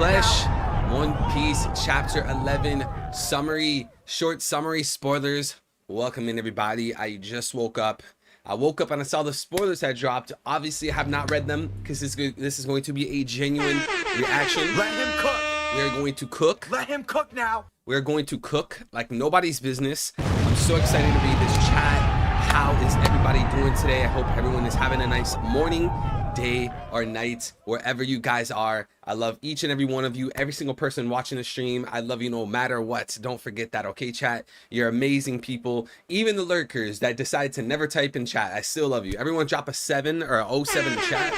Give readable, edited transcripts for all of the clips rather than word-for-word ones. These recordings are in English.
Flesh, One Piece, Chapter 11, summary, short summary, spoilers. Welcome in, everybody. I just woke up. I woke up and I saw the spoilers had dropped. Obviously, I have not read them because this is going to be a genuine reaction. Let him cook. We are going to cook. Let him cook now. We are going to cook like nobody's business. I'm so excited to read this chat. How is everybody doing today? I hope everyone is having a nice morning, day, or night, wherever you guys are. I love each and every one of you, every single person watching the stream. I love you no matter what. Don't forget that, okay, chat? You're amazing people. Even the lurkers that decide to never type in chat, I still love you. Everyone drop a 7 or a 07 in chat.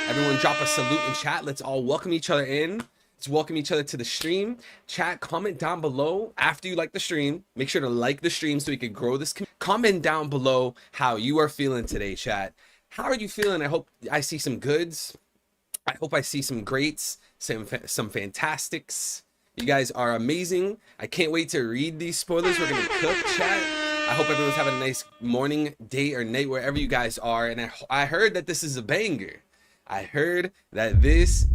Everyone drop a salute in chat. Let's all welcome each other in. Let's welcome each other to the stream. Chat, comment down below after you like the stream. Make sure to like the stream so we can grow this. Comment down below how you are feeling today, chat. How are you feeling? I hope I see some goods. I hope I see some greats, some fantastics. You guys are amazing. I can't wait to read these spoilers. We're gonna cook, chat. I hope everyone's having a nice morning, day, or night wherever you guys are. And I heard that this is a banger. I heard that this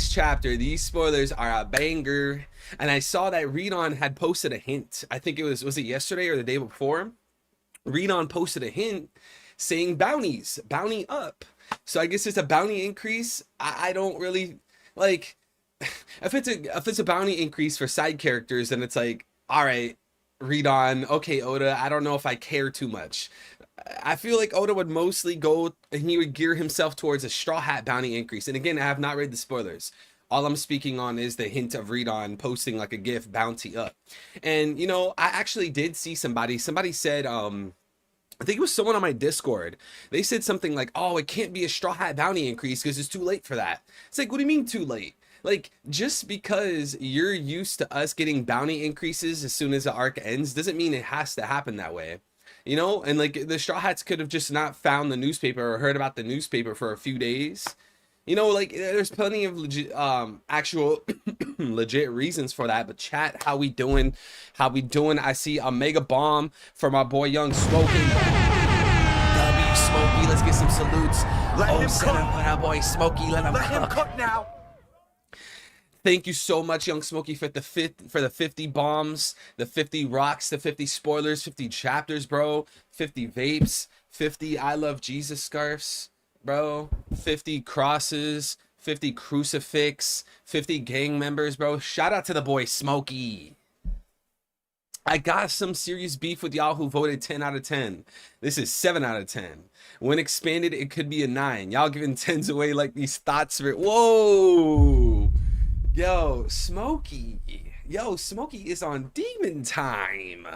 chapter, these spoilers are a banger. And I saw that Readon had posted a hint. I think it was it yesterday or the day before? Readon posted a hint saying bounty up. So I guess it's a bounty increase. I don't really like if it's a bounty increase for side characters, then it's like, all right, Readon, okay, Oda, I don't know if I care too much. I feel like Oda would mostly go and he would gear himself towards a Straw Hat bounty increase. And again, I have not read the spoilers. All I'm speaking on is the hint of Readon posting like a GIF bounty up. And you know, I actually did see somebody said, I think it was someone on my Discord. They said something like, oh, it can't be a Straw Hat bounty increase because it's too late for that. It's like, what do you mean too late? Like, just because you're used to us getting bounty increases as soon as the arc ends doesn't mean it has to happen that way. You know, and like the Straw Hats could have just not found the newspaper or heard about the newspaper for a few days. You know, like there's plenty of legit, actual legit reasons for that. But chat, how we doing? How we doing? I see a mega bomb for my boy Young Smokey. W Smokey, let's get some salutes. Let him cook. For our boy Smokey, let him cook now. Thank you so much, Young Smokey, for the 50 bombs, the 50 rocks, the 50 spoilers, 50 chapters, bro, 50 vapes, 50 I Love Jesus scarves, bro, 50 crosses, 50 crucifix, 50 gang members, bro. Shout out to the boy Smokey. I got some serious beef with y'all who voted 10 out of 10. This is 7 out of 10. When expanded, it could be a 9. Y'all giving 10s away like these thoughts. Whoa. Yo, Smokey. Yo, Smokey is on demon time.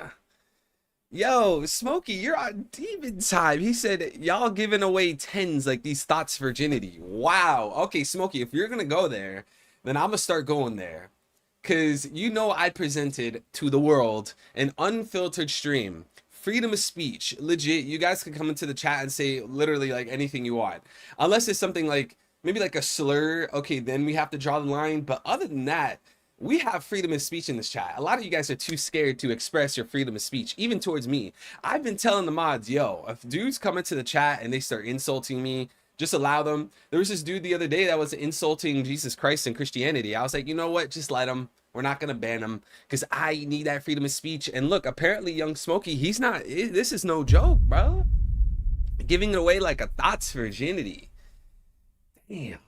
Yo, Smokey, you're on demon time. He said, y'all giving away 10s like these thoughts virginity. Wow. Okay, Smokey, if you're going to go there, then I'm going to start going there. Because you know I presented to the world an unfiltered stream. Freedom of speech. Legit, you guys can come into the chat and say literally like anything you want. Unless it's something like, maybe like a slur, okay, then we have to draw the line. But other than that, we have freedom of speech in this chat. A lot of you guys are too scared to express your freedom of speech, even towards me. I've been telling the mods, yo, if dudes come into the chat and they start insulting me, just allow them. There was this dude the other day that was insulting Jesus Christ and Christianity. I was like, you know what? Just let him. We're not going to ban him because I need that freedom of speech. And look, apparently Young Smokey, he's not, this is no joke, bro. Giving it away like a thoughts virginity. Damn.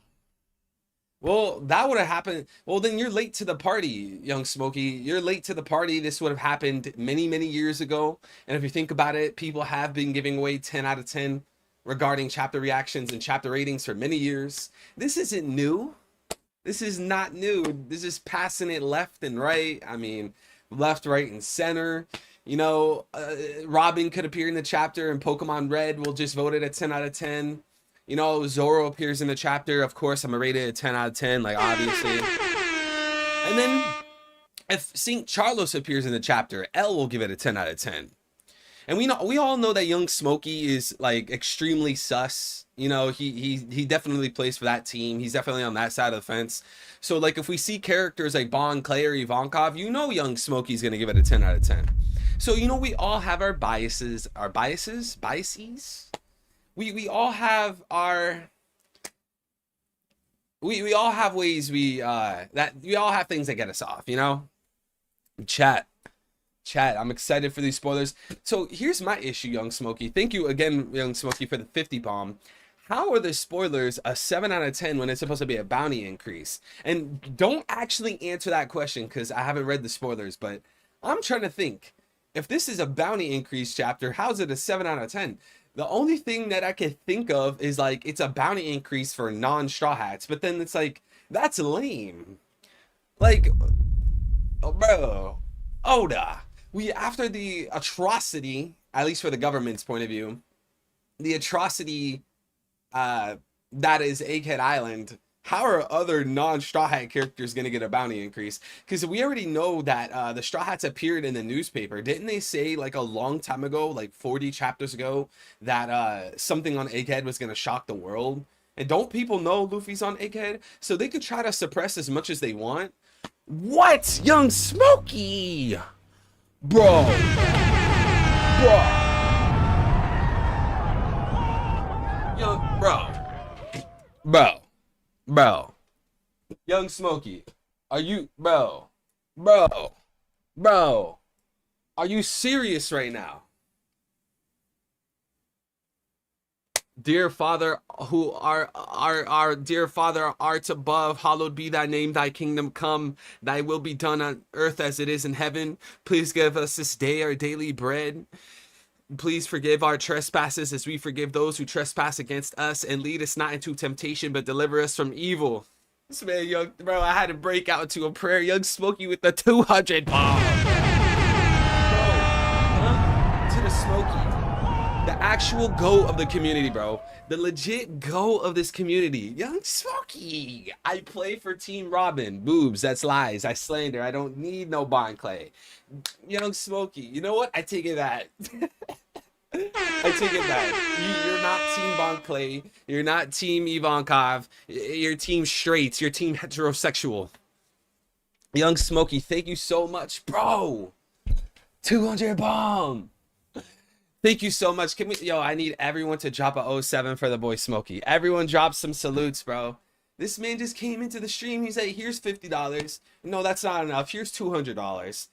Well, that would have happened. Well, then you're late to the party, Young Smokey. You're late to the party. This would have happened many, many years ago. And if you think about it, people have been giving away 10 out of 10 regarding chapter reactions and chapter ratings for many years. This isn't new. This is not new. This is passing it left and right. I mean, left, right, and center. You know, Robin could appear in the chapter and Pokemon Red will just vote it at 10 out of 10. You know, Zoro appears in the chapter. Of course, I'm gonna rate it a 10 out of 10, like obviously. And then if St. Charlos appears in the chapter, L will give it a 10 out of 10. And we all know that Young Smokey is like extremely sus. You know, he definitely plays for that team. He's definitely on that side of the fence. So like if we see characters like Bon, Clay, or Ivankov, you know Young Smokey's gonna give it a 10 out of 10. So you know we all have our biases. We all have our we all have ways that we all have things that get us off, you know? Chat. Chat, I'm excited for these spoilers. So here's my issue, Young Smokey. Thank you again, Young Smokey, for the 50 bomb. How are the spoilers a 7 out of 10 when it's supposed to be a bounty increase? And don't actually answer that question because I haven't read the spoilers, but I'm trying to think. If this is a bounty increase chapter, how's it a 7 out of 10? The only thing that I can think of is like it's a bounty increase for non-straw hats, but then it's like that's lame. Like, oh, bro, ODA. We after the atrocity, at least for the government's point of view, the atrocity that is Egghead Island. How are other non-Straw Hat characters going to get a bounty increase? Because we already know that the Straw Hats appeared in the newspaper. Didn't they say like a long time ago, like 40 chapters ago, that something on Egghead was going to shock the world? And don't people know Luffy's on Egghead? So they could try to suppress as much as they want. What? Young Smokey! Bro! Bro! Young, bro, Young Smokey, are you, bro, are you serious right now? Dear Father, who are our dear Father art above, hallowed be thy name, thy kingdom come, thy will be done on earth as it is in heaven. Please give us this day our daily bread. Please forgive our trespasses as we forgive those who trespass against us, and lead us not into temptation, but deliver us from evil. This man, young bro, I had to break out into a prayer. Young Smokey with the 200 bomb. Bro, to the Smokey, the actual go of the community, bro. The legit go of this community. Young Smokey. I play for Team Robin. Boobs, that's lies. I slander. I don't need no Bond Clay. Young Smokey, you know what? I take it back. I take it back. You're not Team Bon Clay. You're not Team Ivankov. You're Team Straights. You're Team Heterosexual. Young Smokey, thank you so much, bro. 200 bomb. Thank you so much. Can we? Yo, I need everyone to drop a 07 for the boy Smokey. Everyone drop some salutes, bro. This man just came into the stream. He's like, here's $50. No, that's not enough. Here's $200.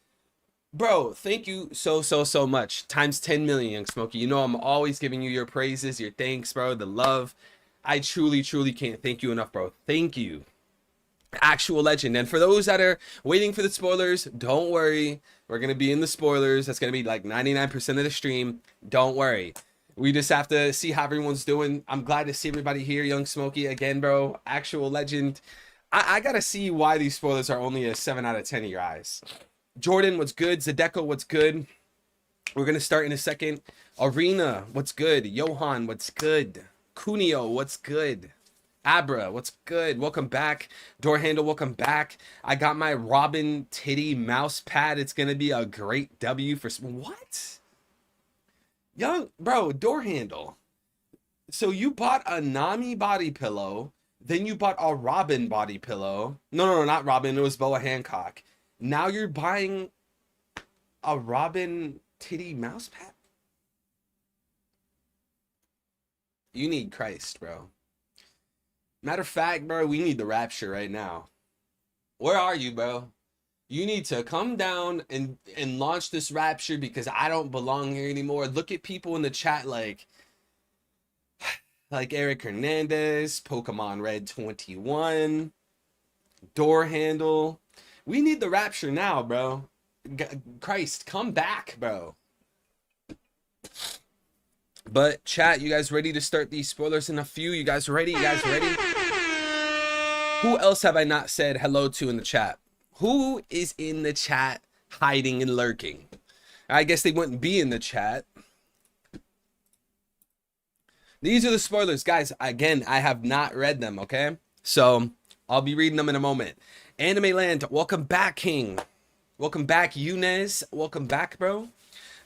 Bro, thank you so much. Times 10 million, Young Smokey. You know I'm always giving you your praises, your thanks, bro, the love. I truly can't thank you enough, bro. Thank you. Actual legend. And for those that are waiting for the spoilers, don't worry. We're going to be in the spoilers. That's going to be like 99% of the stream. Don't worry. We just have to see how everyone's doing. I'm glad to see everybody here, Young Smokey. Again, bro, actual legend. I got to see why these spoilers are only a 7 out of 10 in your eyes. Jordan, what's good? Zedeko, what's good? We're going to start in a second. Arena, what's good? Johan, what's good? Cuneo, what's good? Abra, what's good? Welcome back. Door Handle, welcome back. I got my Robin Titty mouse pad. It's going to be a great W for... What? Young, bro, Door Handle. So you bought a Nami body pillow. Then you bought a Robin body pillow. No, not Robin. It was Boa Hancock. Now you're buying a Robin Titty mouse pad? You need Christ, bro. Matter of fact, bro, we need the rapture right now. Where are you, bro? You need to come down and launch this rapture because I don't belong here anymore. Look at people in the chat like Eric Hernandez, Pokemon Red 21, Door Handle. We need the rapture now, bro. Christ, come back, bro. But chat, you guys ready to start these spoilers in a few? You guys ready? You guys ready? Who else have I not said hello to in the chat? Who is in the chat hiding and lurking? I guess they wouldn't be in the chat. These are the spoilers, guys. Again, I have not read them, okay? So I'll be reading them in a moment. Anime Land, welcome back, King. Welcome back, Yunez. Welcome back, bro.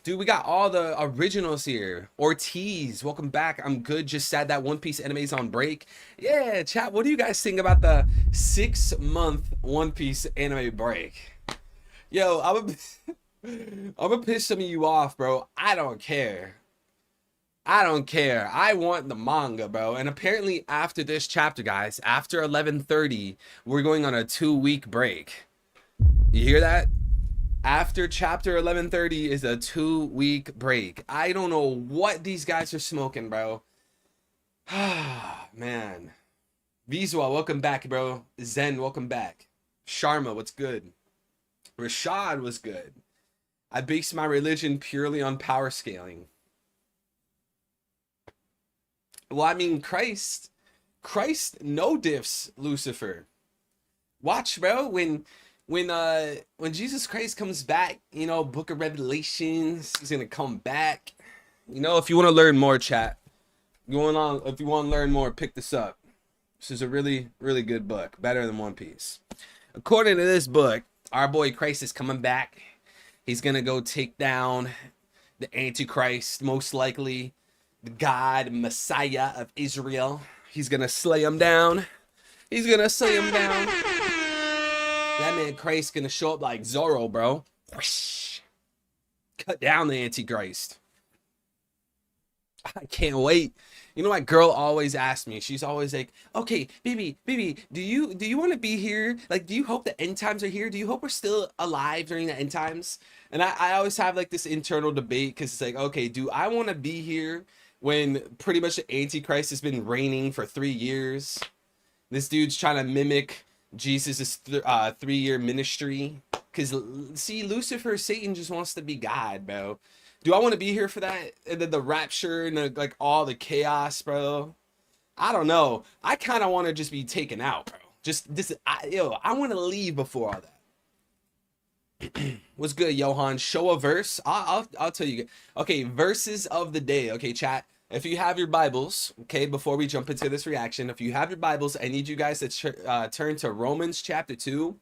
Dude, we got all the originals here. Ortiz, welcome back. I'm good. Just sad that One Piece anime's on break. Yeah, chat, what do you guys think about the 6-month One Piece anime break? Yo, I'm gonna piss some of you off, bro. I don't care. I don't care. I want the manga, bro. And apparently after this chapter, guys, after 11:30, we're going on a 2-week break. You hear that? After chapter 11:30 is a 2-week break. I don't know what these guys are smoking, bro. Man. Visual, welcome back, bro. Zen, welcome back. Sharma, what's good? Rashad was good. I base my religion purely on power scaling. Well, I mean, Christ no diffs Lucifer. Watch, bro, when Jesus Christ comes back, you know, Book of Revelations, he's gonna come back. You know, if you want to learn more, chat, if you want to learn more, pick this up. This is a really, really good book, better than One Piece. According to this book, our boy Christ is coming back. He's gonna go take down the Antichrist, most likely the God Messiah of Israel. He's gonna slay him down. He's gonna slay him down. That man Christ gonna show up like Zorro, bro. Whoosh. Cut down the Antichrist. I can't wait. You know, my girl always asks me, she's always like, okay, baby, do you want to be here? Like, do you hope the end times are here? Do you hope we're still alive during the end times? And I always have like this internal debate, because it's like, okay, do I want to be here when pretty much the Antichrist has been reigning for 3 years? This dude's trying to mimic Jesus' 3-year ministry. Because, see, Lucifer, Satan just wants to be God, bro. Do I want to be here for that? And then the rapture and like all the chaos, bro. I don't know. I kind of want to just be taken out, bro. Just this, I want to leave before all that. What's good, Johan? Show a verse. I'll tell you. Okay, verses of the day. Okay, chat. If you have your Bibles, okay, before we jump into this reaction, if you have your Bibles, I need you guys to turn to Romans chapter 2,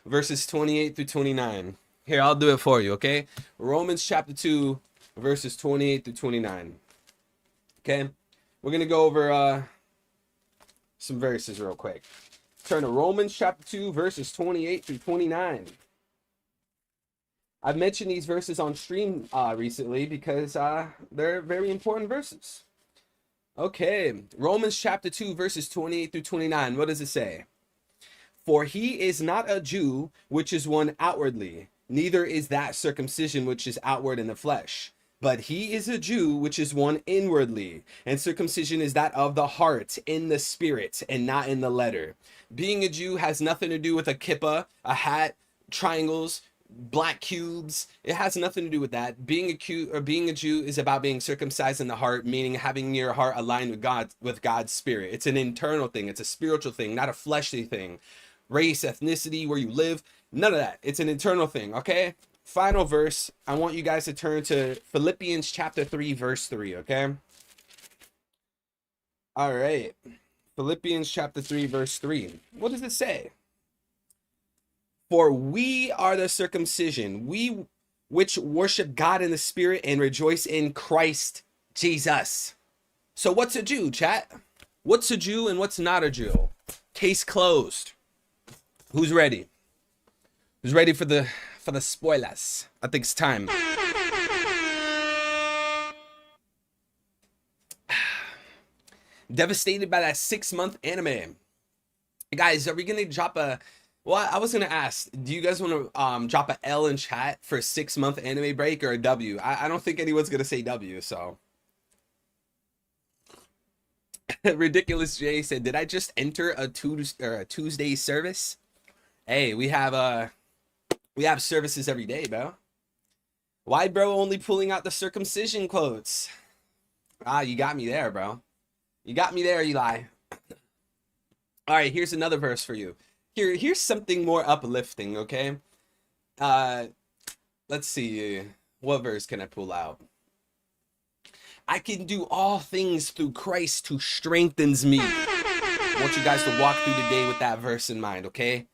verses 28 through 29. Here, I'll do it for you, okay? Romans chapter 2, verses 28 through 29. Okay? We're going to go over some verses real quick. Turn to Romans chapter 2, verses 28 through 29. I've mentioned these verses on stream recently because they're very important verses. Okay, Romans chapter 2, verses 28 through 29. What does it say? For he is not a Jew, which is one outwardly, neither is that circumcision which is outward in the flesh. But he is a Jew, which is one inwardly, and circumcision is that of the heart, in the spirit, and not in the letter. Being a Jew has nothing to do with a kippah, a hat, triangles, black cubes. It has nothing to do with that. Being a Jew is about being circumcised in the heart, meaning having your heart aligned with God's spirit. It's an internal thing. It's a spiritual thing, not a fleshly thing. Race, ethnicity, where you live, none of that. It's an internal thing, okay? Final verse. I want you guys to turn to Philippians chapter 3, verse 3, okay? All right. Philippians chapter 3, verse 3. What does it say? For we are the circumcision, we which worship God in the spirit and rejoice in Christ Jesus. So what's a Jew, chat? What's a Jew and what's not a Jew? Case closed. Who's ready? Who's ready for the spoilers? I think it's time. Devastated by that 6-month anime. Guys, are we gonna drop a... Well, I was gonna ask, do you guys want to drop a L in chat for a 6-month anime break or a W? I don't think anyone's gonna say W, so... Ridiculous J said, did I just enter a Tuesday service? Hey, we have services every day, bro. Why, bro, only pulling out the circumcision quotes? Ah, you got me there, bro. You got me there, Eli. All right, here's another verse for you. Here's something more uplifting, okay? Let's see. What verse can I pull out? I can do all things through Christ who strengthens me. I want you guys to walk through the day with that verse in mind, okay?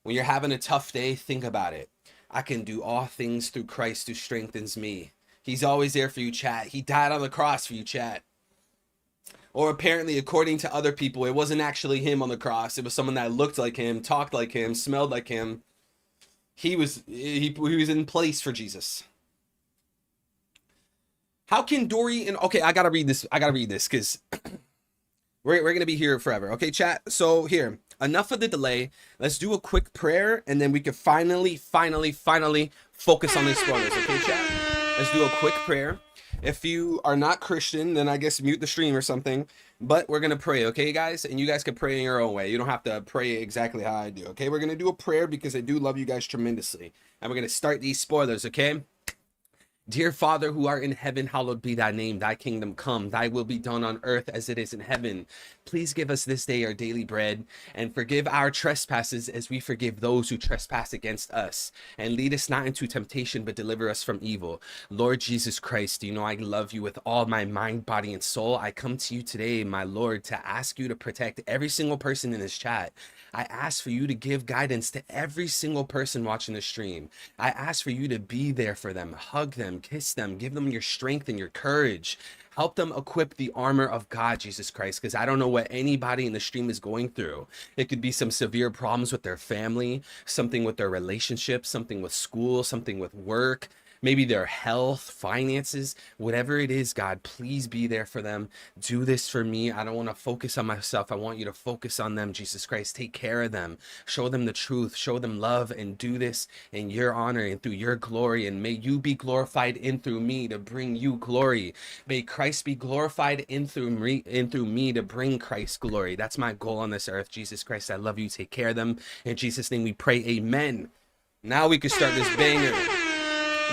When you're having a tough day, think about it. I can do all things through Christ who strengthens me. He's always there for you, chat. He died on the cross for you, chat. Or apparently, according to other people, it wasn't actually him on the cross. It was someone that looked like him, talked like him, smelled like him. He was in place for Jesus. How can Dory and okay, I gotta read this. I gotta read this because we're gonna be here forever. Okay, chat. So here, enough of the delay. Let's do a quick prayer, and then we can finally focus on these spoilers. Okay, chat. Let's do a quick prayer. If you are not Christian, then I guess mute the stream or something. But we're gonna pray, okay, guys? And you guys can pray in your own way. You don't have to pray exactly how I do. Okay, we're gonna do a prayer because I do love you guys tremendously, and we're gonna start these spoilers. Okay. Dear Father, who art in heaven, hallowed be thy name. Thy kingdom come, thy will be done on earth as it is in heaven. Please give us this day our daily bread, and forgive our trespasses as we forgive those who trespass against us. And lead us not into temptation, but deliver us from evil. Lord Jesus Christ, you know I love you with all my mind, body, and soul. I come to you today, my Lord, to ask you to protect every single person in this chat. I ask for you to give guidance to every single person watching the stream. I ask for you to be there for them, hug them, kiss them, give them your strength and your courage. Help them equip the armor of God, Jesus Christ, because I don't know what anybody in the stream is going through. It could be some severe problems with their family, something with their relationship, something with school, something with work, maybe their health, finances, whatever it is. God, please be there for them. Do this for me. I don't want to focus on myself. I want you to focus on them, Jesus Christ. Take care of them. Show them the truth. Show them love, and do this in your honor and through your glory. And may you be glorified in through me to bring you glory. May Christ be glorified in through me to bring Christ glory. That's my goal on this earth. Jesus Christ, I love you. Take care of them. In Jesus' name we pray, amen. Now we can start this banger.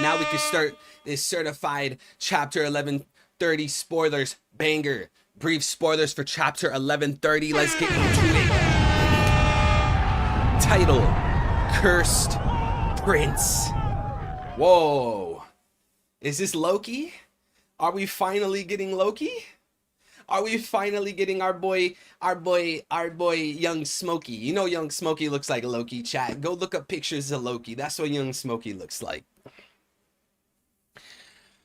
Now we can start this certified chapter 1130 spoilers banger. Brief spoilers for chapter 1130. Let's get into it. Title: Cursed Prince. Whoa. Is this Loki? Are we finally getting Loki? Are we finally getting our boy Young Smokey? You know Young Smokey looks like Loki, chat. Go look up pictures of Loki. That's what Young Smokey looks like.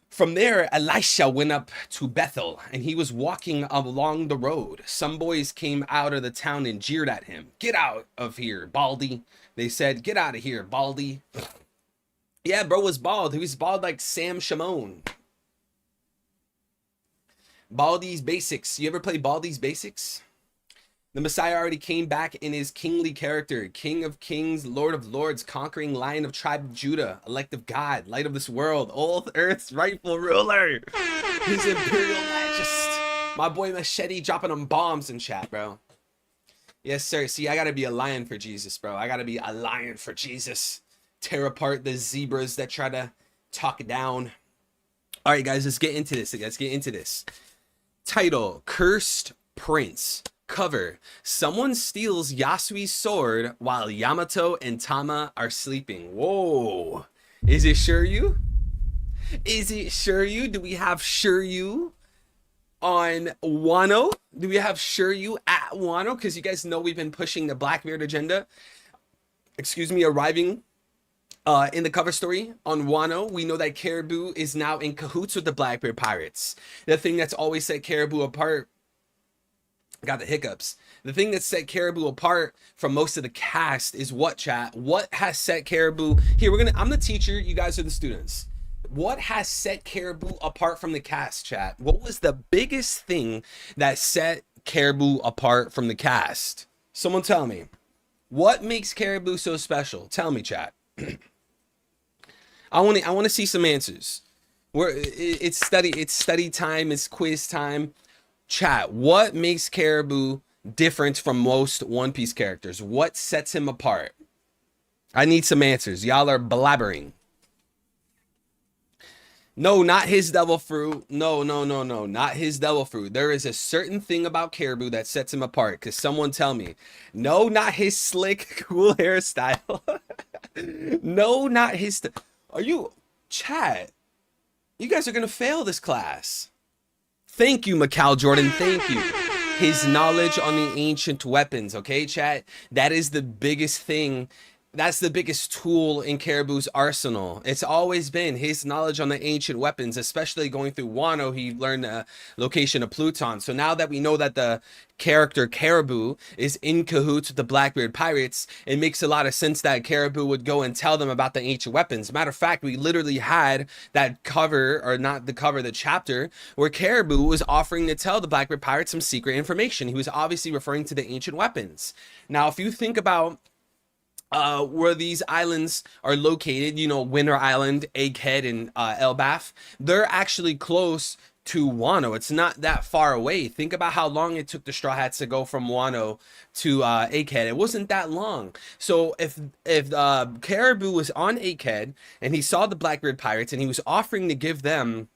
From there, Elisha went up to Bethel, and he was walking along the road. Some boys came out of the town and jeered at him. "Get out of here, Baldy." They said, "Get out of here, Baldy." Yeah, bro was bald. He was bald like Sam Shimon. Baldy's Basics. You ever play Baldy's Basics? The Messiah already came back in his kingly character, King of Kings, Lord of Lords, conquering Lion of Tribe of Judah, elect of God, light of this world, all earth's rightful ruler, his imperial majesty. My boy Machete dropping them bombs in chat, bro. Yes, sir. See, I gotta be a lion for Jesus, bro. I gotta be a lion for Jesus. Tear apart the zebras that try to talk down. All right, guys, let's get into this. Title: Cursed Prince. Cover: someone steals Yasui's sword while Yamato and Tama are sleeping. Whoa. Is it Shiryu? Is it Shiryu? Do we have Shiryu on Wano? Do we have Shiryu at Wano? Because you guys know we've been pushing the Blackbeard agenda. Excuse me, arriving in the cover story on Wano. We know that Caribou is now in cahoots with the Blackbeard pirates. The thing that's always set Caribou apart, got the hiccups. The thing that set Caribou apart from most of the cast is what, chat? What has set Caribou? Here, I'm the teacher, you guys are the students. What has set Caribou apart from the cast, chat? What was the biggest thing that set Caribou apart from the cast? Someone tell me. What makes Caribou so special? Tell me, chat. I want to see some answers. It's study time, it's quiz time. Chat, what makes Caribou different from most One Piece characters? What sets him apart? I need some answers. Y'all are blabbering. No, not his devil fruit. No, not his devil fruit. There is a certain thing about Caribou that sets him apart. Cause someone tell me. No, not his slick, cool hairstyle. No, not his. Are you, chat? You guys are gonna fail this class. Thank you, Macau Jordan. Thank you. His knowledge on the ancient weapons. Okay, chat. That is the biggest thing That's the biggest tool in Caribou's arsenal. It's always been his knowledge on the ancient weapons, especially going through Wano. He learned the location of Pluton. So now that we know that the character Caribou is in cahoots with the Blackbeard pirates, it makes a lot of sense that Caribou would go and tell them about the ancient weapons. Matter of fact, we literally had that cover, or not the cover, the chapter, where Caribou was offering to tell the Blackbeard pirates some secret information. He was obviously referring to the ancient weapons. Now, if you think about where these islands are located, you know, Winter Island, Egghead, and Elbaf, they're actually close to Wano. It's not that far away. Think about how long it took the Straw Hats to go from Wano to Egghead. It wasn't that long. So if Caribou was on Egghead and he saw the Blackbeard pirates and he was offering to give them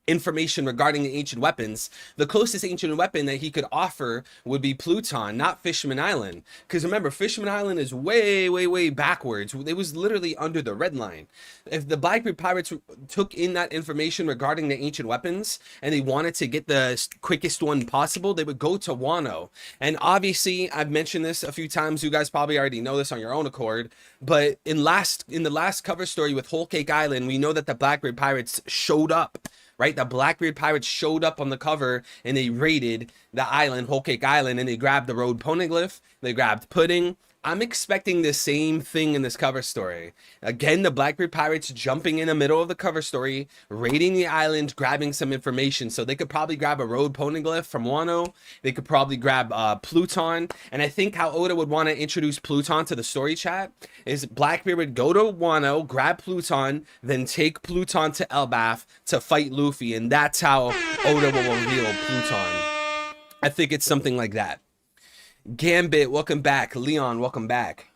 information regarding the ancient weapons, the closest ancient weapon that he could offer would be Pluton, not Fisherman Island. Because remember, Fisherman Island is way backwards. It was literally under the red line. If the Blackbeard pirates took in that information regarding the ancient weapons and they wanted to get the quickest one possible, they would go to Wano. And obviously, I've mentioned this a few times. You guys probably already know this on your own accord. But in the last cover story with Whole Cake Island, we know that the Blackbeard pirates showed up. Right, the Blackbeard pirates showed up on the cover and they raided the island, Whole Cake Island, and they grabbed the road poneglyph, they grabbed pudding. I'm expecting the same thing in this cover story. Again, the Blackbeard pirates jumping in the middle of the cover story, raiding the island, grabbing some information. So they could probably grab a road poneglyph from Wano. They could probably grab Pluton. And I think how Oda would want to introduce Pluton to the story chat is Blackbeard would go to Wano, grab Pluton, then take Pluton to Elbaf to fight Luffy. And that's how Oda will reveal Pluton. I think it's something like that. Gambit, welcome back. Leon, welcome back.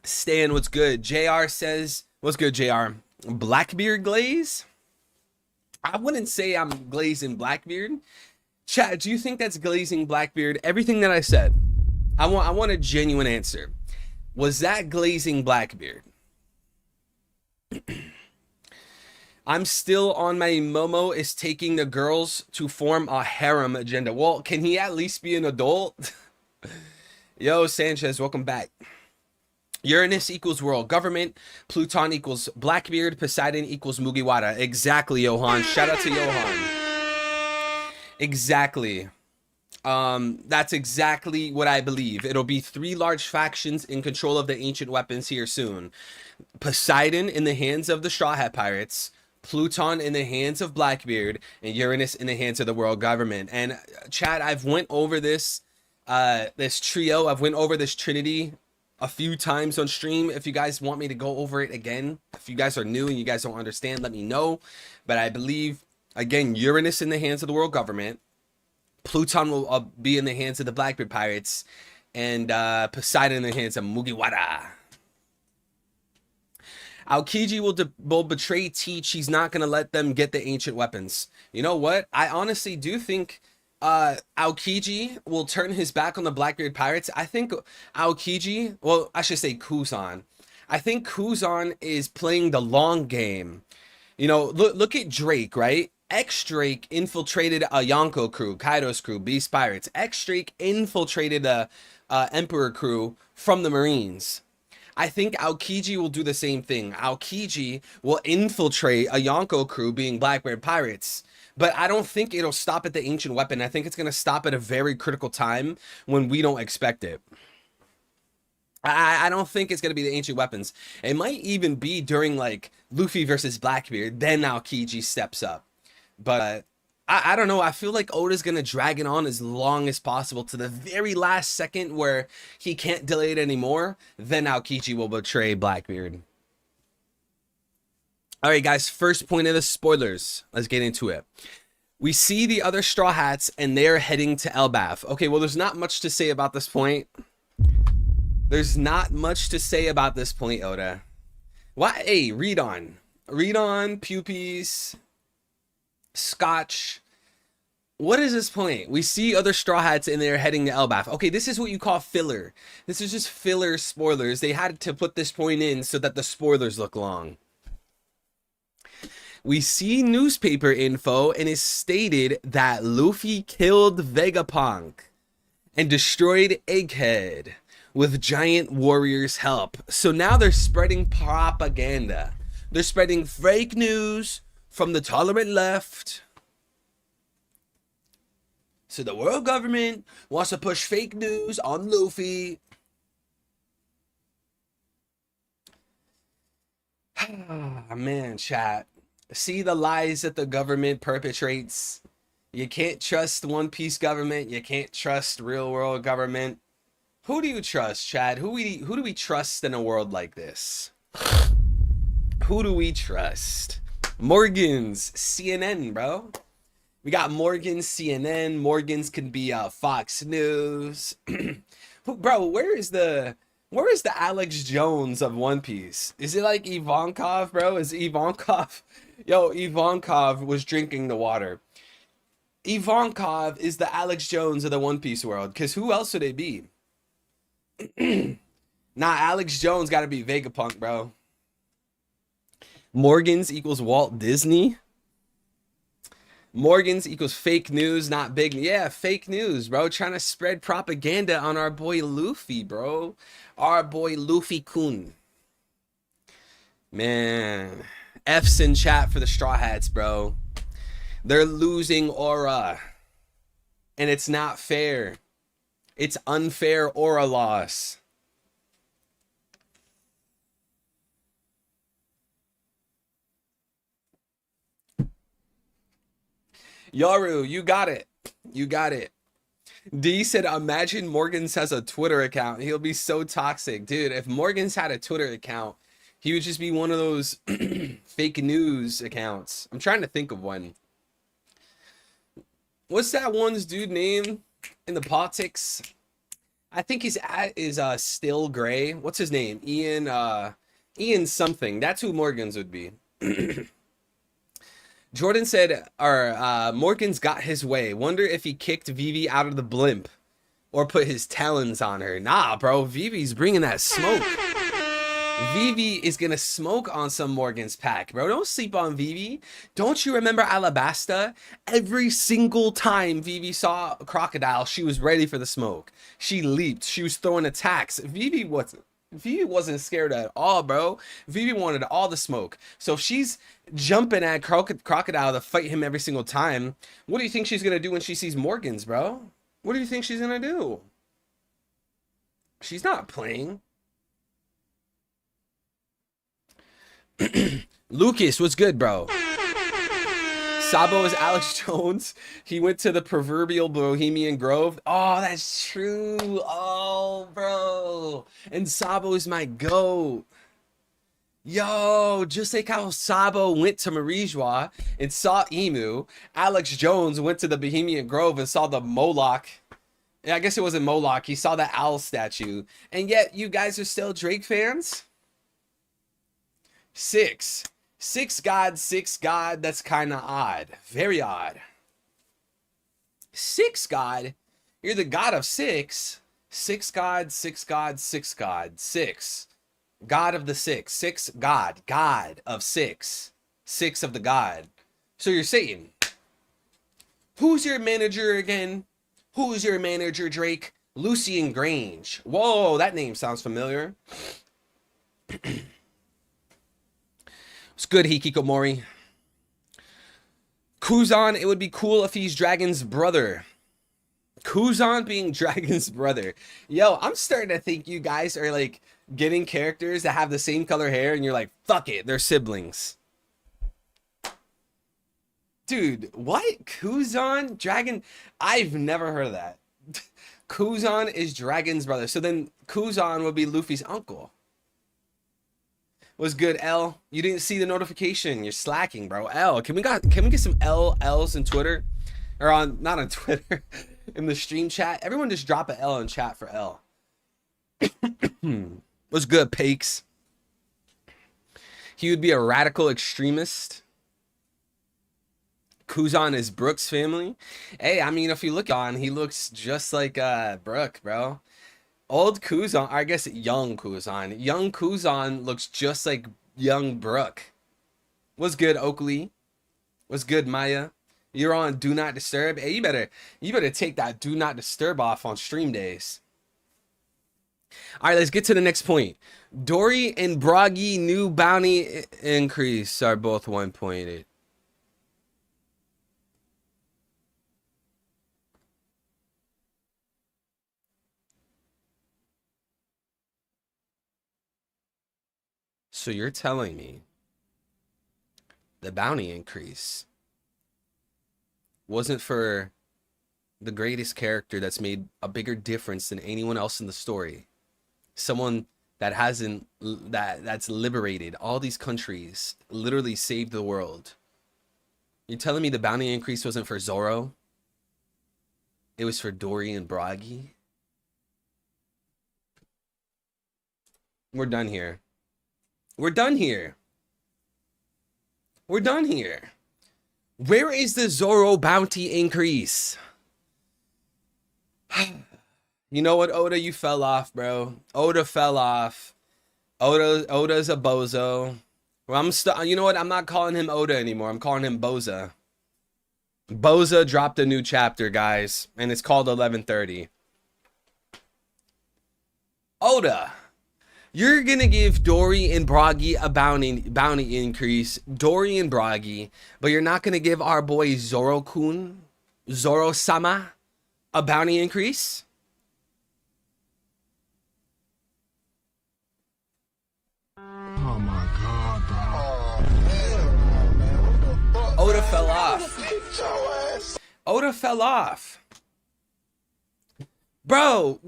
Stan, what's good? JR says, what's good, JR? Blackbeard glaze? I wouldn't say I'm glazing Blackbeard. Chat, do you think that's glazing Blackbeard? Everything that I said, I want a genuine answer. Was that glazing Blackbeard? I'm still on my Momo is taking the girls to form a harem agenda. Well, can he at least be an adult? Yo, Sanchez, welcome back. Uranus equals world government. Pluton equals Blackbeard. Poseidon equals Mugiwara. Exactly, Johan. Shout out to Johan. Exactly. That's exactly what I believe. It'll be 3 large factions in control of the ancient weapons here soon. Poseidon in the hands of the Straw Hat Pirates. Pluton in the hands of Blackbeard, and Uranus in the hands of the world government. And Chad, I've went over this this trio, I've went over this trinity a few times on stream. If you guys want me to go over it again, if you guys are new and you guys don't understand, let me know. But I believe, again, Uranus in the hands of the world government, Pluton will be in the hands of the Blackbeard pirates, and Poseidon in the hands of Mugiwara. Aokiji will betray Teach. He's not going to let them get the ancient weapons. You know what? I honestly do think Aokiji will turn his back on the Blackbeard pirates. I think Aokiji, well, I should say Kuzan. I think Kuzan is playing the long game. You know, look at Drake, right? X-Drake infiltrated a Yonko crew, Kaido's crew, Beast Pirates. X-Drake infiltrated a Emperor crew from the Marines. I think Aokiji will do the same thing. Aokiji will infiltrate a Yonko crew being Blackbeard pirates. But I don't think it'll stop at the ancient weapon. I think it's going to stop at a very critical time when we don't expect it. I don't think it's going to be the ancient weapons. It might even be during like Luffy versus Blackbeard. Then Aokiji steps up. But I don't know. I feel like Oda's going to drag it on as long as possible to the very last second where he can't delay it anymore. Then Aokiji will betray Blackbeard. All right, guys. First point of the spoilers. Let's get into it. We see the other Straw Hats and they're heading to Elbaf. Okay, well, there's not much to say about this point. There's not much to say about this point, Oda. Why? Hey, read on. Read on, Pupies. Scotch. What is this point? We see other Straw Hats and they're heading to Elbaf. Okay, this is what you call filler. This is just filler spoilers. They had to put this point in so that the spoilers look long. We see newspaper info and it's stated that Luffy killed Vegapunk. and destroyed Egghead with Giant Warrior's help. So now they're spreading propaganda. They're spreading fake news from the tolerant left. So the world government wants to push fake news on Luffy. Man, chat. See the lies that the government perpetrates. You can't trust One Piece government. You can't trust real world government. Who do you trust, Chad? Who do we trust in a world like this? Who do we trust? Morgan's CNN, bro. We got Morgan's CNN. Morgan's can be Fox News. Bro, where is the Alex Jones of One Piece? Is it like Ivankov, bro? Is Ivankov? Yo, Ivankov was drinking the water. Ivankov is the Alex Jones of the One Piece world. Because who else would it be? Nah, Alex Jones got to be Vegapunk, bro. Morgan's equals Walt Disney. Morgan's equals fake news, not big. Yeah, fake news, bro. Trying to spread propaganda on our boy Luffy, bro. Our boy Luffy-kun. Man. F's in chat for the Straw Hats, bro. They're losing aura. And it's not fair. It's unfair aura loss. Yaru, you got it. You got it. D said, imagine Morgan's has a Twitter account. He'll be so toxic. Dude, if Morgan's had a Twitter account, he would just be one of those fake news accounts. I'm trying to think of one. What's that one's dude name in the politics? I think his at is Still Gray. What's his name? Ian something. That's who Morgan's would be. Jordan said, Morgan's got his way. Wonder if he kicked Vivi out of the blimp or put his talons on her. Nah, bro. Vivi's bringing that smoke. Vivi is going to smoke on some Morgan's pack, bro. Don't sleep on Vivi. Don't you remember Alabasta? Every single time Vivi saw a crocodile, she was ready for the smoke. She leaped. She was throwing attacks. Vivi wasn't scared at all, bro. Vivi wanted all the smoke. So if she's jumping at crocodile to fight him every single time, what do you think she's gonna do when she sees Morgan's, bro? What do you think she's gonna do? She's not playing. Lucas, what's good, bro? Sabo is Alex Jones. He went to the proverbial Bohemian Grove. Oh, that's true. Oh, bro. And Sabo is my GOAT. Yo, just like how Sabo went to Marijois and saw Emu, Alex Jones went to the Bohemian Grove and saw the Moloch. I guess it wasn't Moloch. He saw the owl statue. And yet, you guys are still Drake fans? Six God. That's kind of odd. Very odd. Six God? You're the god of six. Six God. Six. God of the six. God of six. Six of the God. So you're Satan. Who's your manager again? Who's your manager, Drake? Lucian Grange. Whoa, that name sounds familiar. It's good, Hikikomori. Kuzan, it would be cool if he's Dragon's brother. Kuzan being Dragon's brother. Yo, I'm starting to think you guys are like getting characters that have the same color hair and you're like, fuck it, they're siblings. Dude, what? Kuzan? Dragon? I've never heard of that. Kuzan is Dragon's brother. So then Kuzan would be Luffy's uncle. Was good, L. You didn't see the notification. You're slacking, bro. L, can we get some L's in Twitter? Or on, not on Twitter, in the stream chat. Everyone just drop an L in chat for L. Was good, Pakes. He would be a radical extremist. Kuzan is Brooks' family. Hey, I mean, if you look on, he looks just like Brooke, bro. Old Kuzan, I guess young Kuzan. Young Kuzan looks just like young Brooke. Was good, Oakley. Was good, Maya. You're on do not disturb. Hey, you better take that do not disturb off on stream days. All right, let's get to the next point. Dory and Bragi new bounty increase are both 1.8. So you're telling me the bounty increase wasn't for the greatest character that's made a bigger difference than anyone else in the story? Someone that that's liberated all these countries, literally saved the world. You're telling me the bounty increase wasn't for Zoro? It was for Dory and Bragi? We're done here. We're done here. We're done here. Where is the Zoro bounty increase? You know what, Oda? You fell off, bro. Oda fell off. Oda's a bozo. Well, you know what? I'm not calling him Oda anymore. I'm calling him Boza. Boza dropped a new chapter, guys, and it's called 1130. Oda, you're gonna give Dory and Bragi a bounty increase, Dory and Bragi, but you're not gonna give our boy Zoro-kun, Zoro-sama, a bounty increase? Oh my god, bro. Oda fell off. Oda fell off. Bro,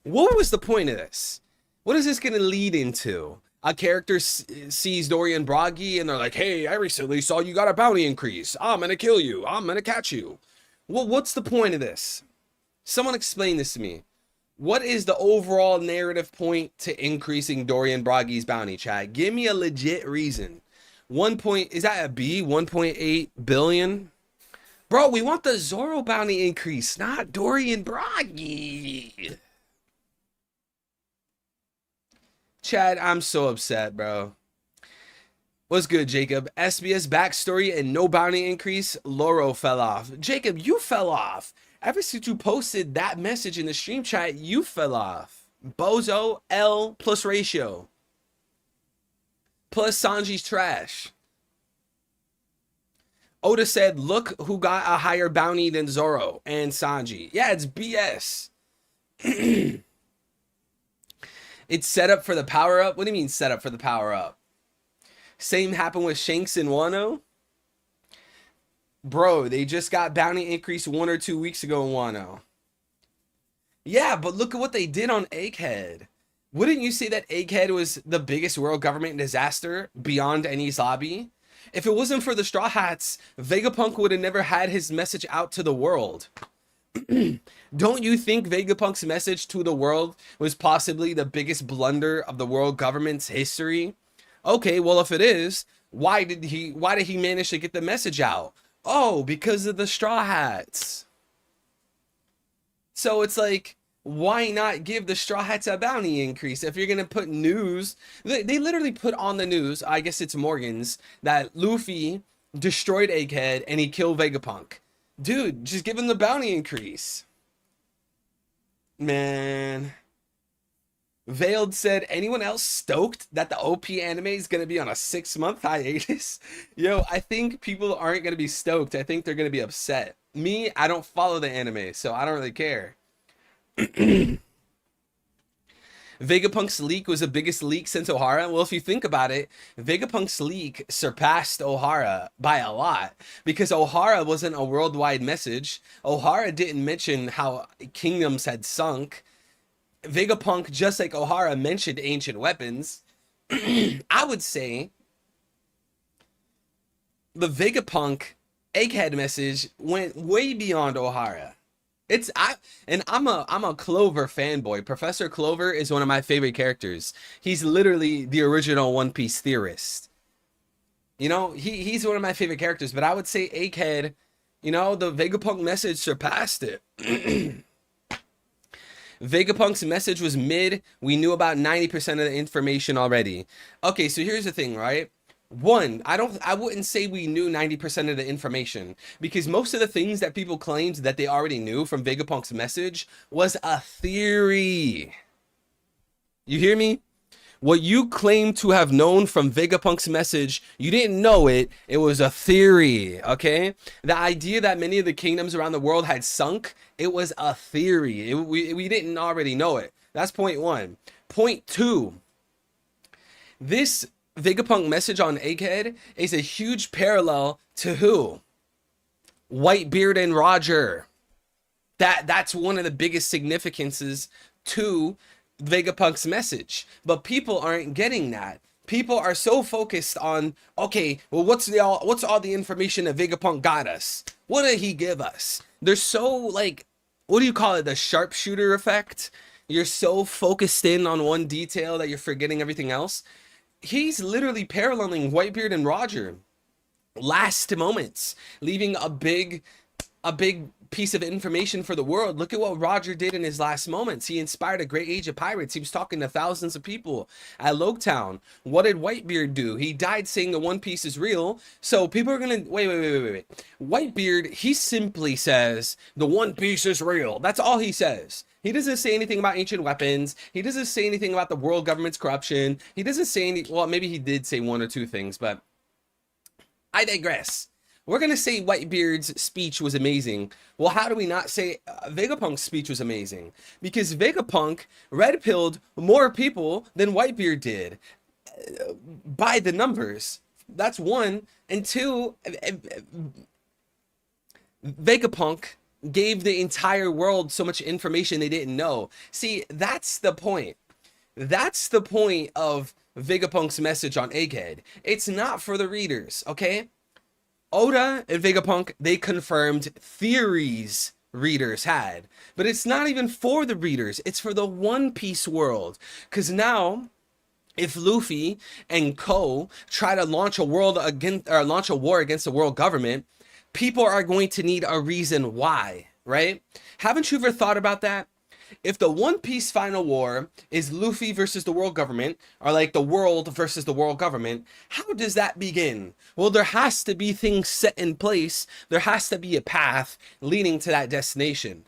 what was the point of this? What is this going to lead into? A character sees Dory and Bragi and they're like, hey, I recently saw you got a bounty increase. I'm going to kill you. I'm going to catch you. Well, what's the point of this? Someone explain this to me. What is the overall narrative point to increasing Dory and Bragi's bounty, chat? Give me a legit reason. Is that a B? 1.8 billion? Bro, we want the Zoro bounty increase, not Dory and Bragi. Chad, I'm so upset, bro. What's good, Jacob? SBS backstory and no bounty increase. Loro fell off. Jacob, you fell off. Ever since you posted that message in the stream chat, you fell off. Bozo, L plus ratio. Plus Sanji's trash. Oda said, look who got a higher bounty than Zoro and Sanji. Yeah, it's BS. It's set up for the power up. What do you mean set up for the power up? Same happened with Shanks and Wano. Bro, they just got bounty increase 1 or 2 weeks ago in Wano. Yeah, but look at what they did on Egghead. Wouldn't you say that Egghead was the biggest world government disaster beyond Enies Lobby? If it wasn't for the Straw Hats, Vegapunk would have never had his message out to the world. Don't you think Vegapunk's message to the world was possibly the biggest blunder of the world government's history? Okay, well, if it is, why did he manage to get the message out? Oh, because of the Straw Hats. So it's like, why not give the Straw Hats a bounty increase? If you're going to put news, they literally put on the news, I guess it's Morgan's, that Luffy destroyed Egghead and he killed Vegapunk. Dude, just give him the bounty increase. Man. Veiled said, anyone else stoked that the OP anime is going to be on a 6-month hiatus? Yo, I think people aren't going to be stoked. I think they're going to be upset. Me, I don't follow the anime, so I don't really care. Vegapunk's leak was the biggest leak since Ohara. Well, if you think about it, Vegapunk's leak surpassed Ohara by a lot because Ohara wasn't a worldwide message. Ohara didn't mention how kingdoms had sunk. Vegapunk, just like Ohara, mentioned ancient weapons. I would say the Vegapunk Egghead message went way beyond Ohara. I'm a Clover fanboy. Professor Clover is one of my favorite characters. He's literally the original One Piece theorist. You know, he's one of my favorite characters, but I would say Egghead, you know, the Vegapunk message surpassed it. Vegapunk's message was mid. We knew about 90% of the information already. Okay, so here's the thing, right? One, I wouldn't say we knew 90% of the information, because most of the things that people claimed that they already knew from Vegapunk's message was a theory. You hear me? What you claim to have known from Vegapunk's message, you didn't know it. It was a theory, okay? The idea that many of the kingdoms around the world had sunk, it was a theory. We didn't already know it. That's point one. Point two, this Vegapunk message on Egghead is a huge parallel to who? Whitebeard and Roger. That's one of the biggest significances to Vegapunk's message, but people aren't getting that. People are so focused on, okay, well, what's all the information that Vegapunk got us? What did he give us? They're so like, what do you call it? The sharpshooter effect. You're so focused in on one detail that you're forgetting everything else. He's literally paralleling Whitebeard and Roger. Last moments, leaving a big piece of information for the world. Look at what Roger did in his last moments. He inspired a great age of pirates. He was talking to thousands of people at Loketown. What did Whitebeard do? He died saying the One Piece is real. So people are gonna wait. Whitebeard, he simply says the One Piece is real. That's all he says. He doesn't say anything about ancient weapons. He doesn't say anything about the world government's corruption. He doesn't say any, well, maybe he did say one or two things, but I digress. We're going to say Whitebeard's speech was amazing. Well, how do we not say Vegapunk's speech was amazing? Because Vegapunk red-pilled more people than Whitebeard did. By the numbers. That's one. And two, Vegapunk gave the entire world so much information they didn't know. See, that's the point. That's the point of Vegapunk's message on Egghead. It's not for the readers, okay? Oda and Vegapunk, they confirmed theories readers had. But it's not even for the readers. It's for the One Piece world. Because now, if Luffy and Co try to launch a war against the world government, people are going to need a reason why, right? Haven't you ever thought about that? If the One Piece final war is Luffy versus the world government, or like the world versus the world government, how does that begin? Well, there has to be things set in place. There has to be a path leading to that destination.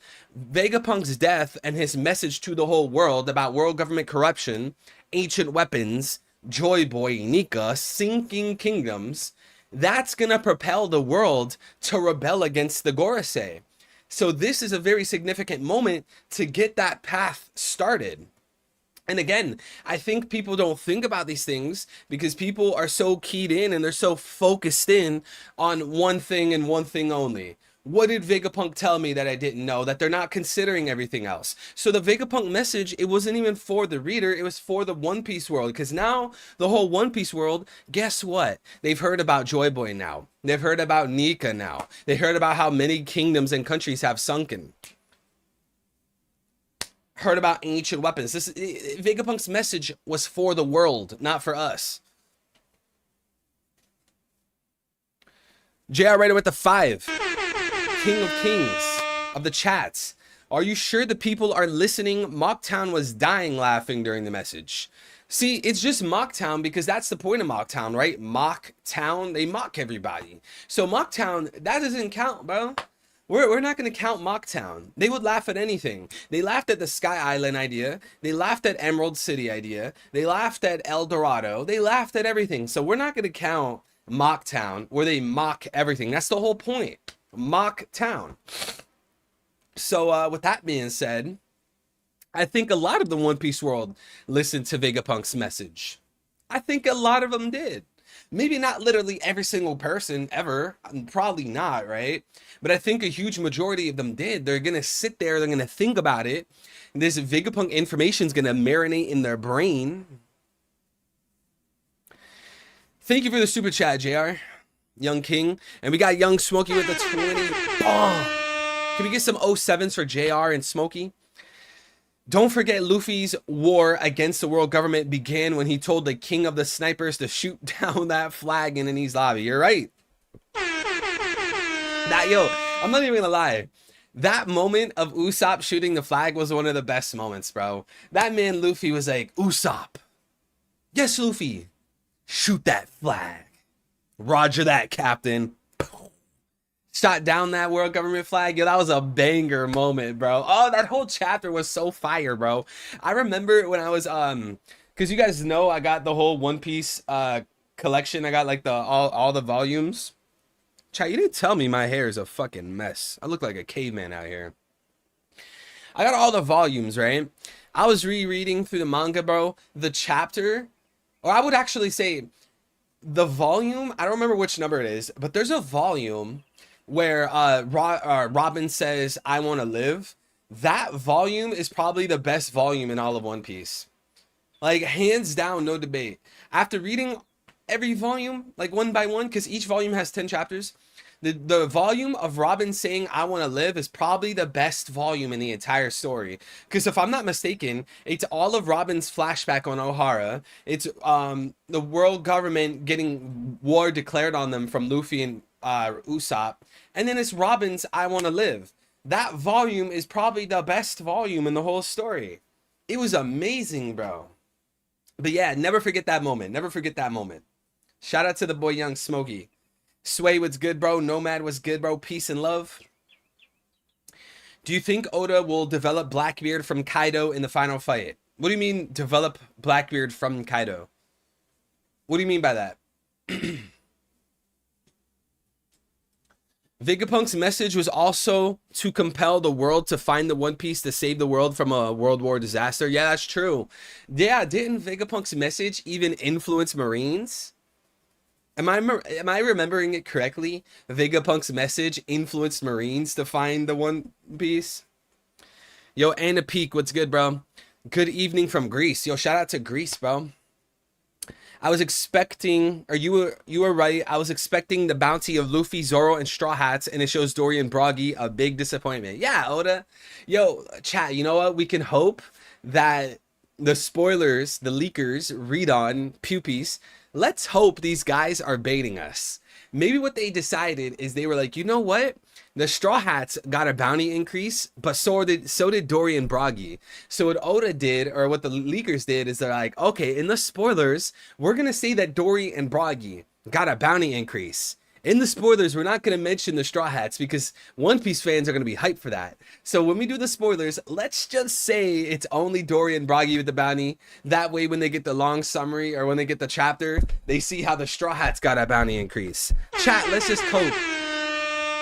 Vegapunk's death and his message to the whole world about world government corruption, ancient weapons, Joy Boy, Nika, sinking kingdoms, that's gonna propel the world to rebel against the Gorosei. So this is a very significant moment to get that path started. And again, I think people don't think about these things because people are so keyed in and they're so focused in on one thing and one thing only. What did Vegapunk tell me that I didn't know? That they're not considering everything else. So the Vegapunk message, it wasn't even for the reader, it was for the One Piece world. Because now, the whole One Piece world, guess what? They've heard about Joy Boy now. They've heard about Nika now. They heard about how many kingdoms and countries have sunken. Heard about ancient weapons. Vegapunk's message was for the world, not for us. JR Raider with the 5. King of Kings of the chats. Are you sure the people are listening? Mocktown was dying laughing during the message. See, it's just Mocktown because that's the point of Mocktown, right? Mocktown, they mock everybody. So Mocktown, that doesn't count, bro. We're not going to count Mocktown. They would laugh at anything. They laughed at the Sky Island idea. They laughed at Emerald City idea. They laughed at El Dorado. They laughed at everything. So we're not going to count Mocktown where they mock everything. That's the whole point. Mocktown. So with that being said, I think a lot of the One Piece world listened to Vegapunk's message. I think a lot of them did. Maybe not literally every single person ever, probably not, right? But I think a huge majority of them did. They're gonna sit there, they're gonna think about it. This Vegapunk information is gonna marinate in their brain. Thank you for the super chat, JR. Young King. And we got Young Smokey with the 20. Oh. Can we get some 07s for JR and Smokey? Don't forget Luffy's war against the world government began when he told the king of the snipers to shoot down that flag in Enies lobby. You're right. I'm not even gonna lie. That moment of Usopp shooting the flag was one of the best moments, bro. That man Luffy was like, Usopp. Yes, Luffy. Shoot that flag. Roger that, Captain. Shot down that world government flag. Yo, that was a banger moment, bro. Oh, that whole chapter was so fire, bro. I remember when I was because you guys know I got the whole One Piece collection. I got like the all the volumes. Chat, you didn't tell me my hair is a fucking mess. I look like a caveman out here. I got all the volumes, right? I was rereading through the manga, bro. The chapter, or I would actually say the volume, I don't remember which number it is, but there's a volume where Robin says, I want to live. That volume is probably the best volume in all of One Piece. Like, hands down, no debate. After reading every volume, like one by one, because each volume has 10 chapters, the volume of Robin saying I want to live is probably the best volume in the entire story. Because if I'm not mistaken, it's all of Robin's flashback on Ohara. It's the world government getting war declared on them from Luffy and Usopp. And then it's Robin's I want to live. That volume is probably the best volume in the whole story. It was amazing, bro. But yeah, never forget that moment. Never forget that moment. Shout out to the boy Young Smokey. Sway was good, bro. Nomad was good, bro. Peace and love. Do you think Oda will develop Blackbeard from Kaido in the final fight? What do you mean develop Blackbeard from Kaido? What do you mean by that? Vegapunk's message was also to compel the world to find the One Piece to save the world from a world war disaster. Yeah, that's true. Yeah, didn't Vegapunk's message even influence Marines? Am I remembering it correctly? Vegapunk's message influenced Marines to find the One Piece. Yo, Anna Peak, what's good, bro? Good evening from Greece. Yo, shout out to Greece, bro. I was expecting, or you were right. I was expecting the bounty of Luffy, Zoro, and Straw Hats, and it shows Dory and Broggy a big disappointment. Yeah, Oda. Yo, chat. You know what? We can hope that the spoilers, the leakers, read on Pupies. Let's hope these guys are baiting us. Maybe what they decided is they were like, you know what? The Straw Hats got a bounty increase, but so did Dory and Broggy. So what Oda did, or what the leakers did, is they're like, okay, in the spoilers, we're going to say that Dory and Broggy got a bounty increase. In the spoilers, we're not going to mention the Straw Hats because One Piece fans are going to be hyped for that. So when we do the spoilers, let's just say it's only Dory and Broggy with the bounty. That way, when they get the long summary or when they get the chapter, they see how the Straw Hats got a bounty increase. Chat, let's just cope.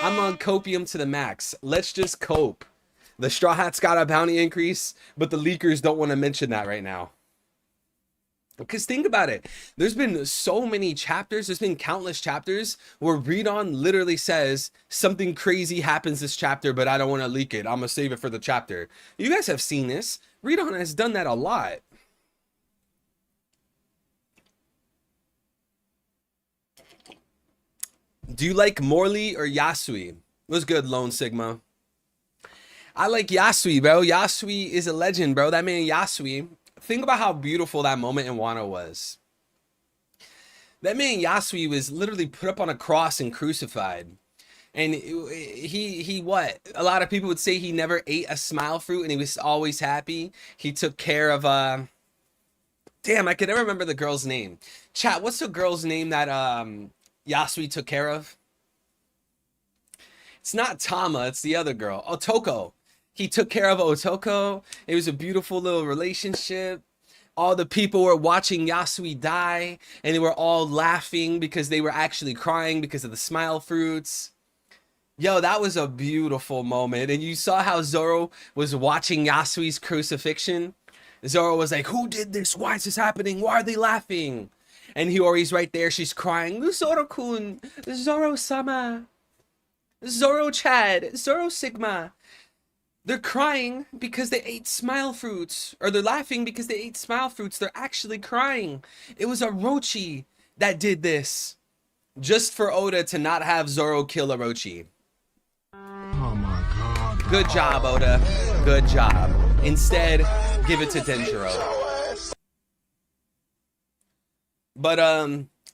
I'm on copium to the max. Let's just cope. The Straw Hats got a bounty increase, but the leakers don't want to mention that right now. Because think about it. There's been so many chapters. There's been countless chapters where Read On literally says something crazy happens this chapter, but I don't want to leak it. I'm going to save it for the chapter. You guys have seen this. Read On has done that a lot. Do you like Morley or Yasui? What's good, Lone Sigma? I like Yasui, bro. Yasui is a legend, bro. That man Yasui. Think about how beautiful that moment in Wano was. That man Yasui was literally put up on a cross and crucified. And he what? A lot of people would say he never ate a smile fruit and he was always happy. He took care of damn, I can never remember the girl's name. Chat, what's the girl's name that Yasui took care of? It's not Tama, it's the other girl. Otoko. He took care of Otoko. It was a beautiful little relationship. All the people were watching Yasui die, and they were all laughing because they were actually crying because of the smile fruits. Yo, that was a beautiful moment. And you saw how Zoro was watching Yasui's crucifixion. Zoro was like, who did this? Why is this happening? Why are they laughing? And Hiyori's right there. She's crying. Zoro-kun, Zoro-sama, Zoro-chad, Zoro-sigma. They're crying because they ate smile fruits. Or they're laughing because they ate smile fruits. They're actually crying. It was Orochi that did this. Just for Oda to not have Zoro kill Orochi. Oh my god. Good job, Oda. Good job. Instead, give it to Denjiro. But,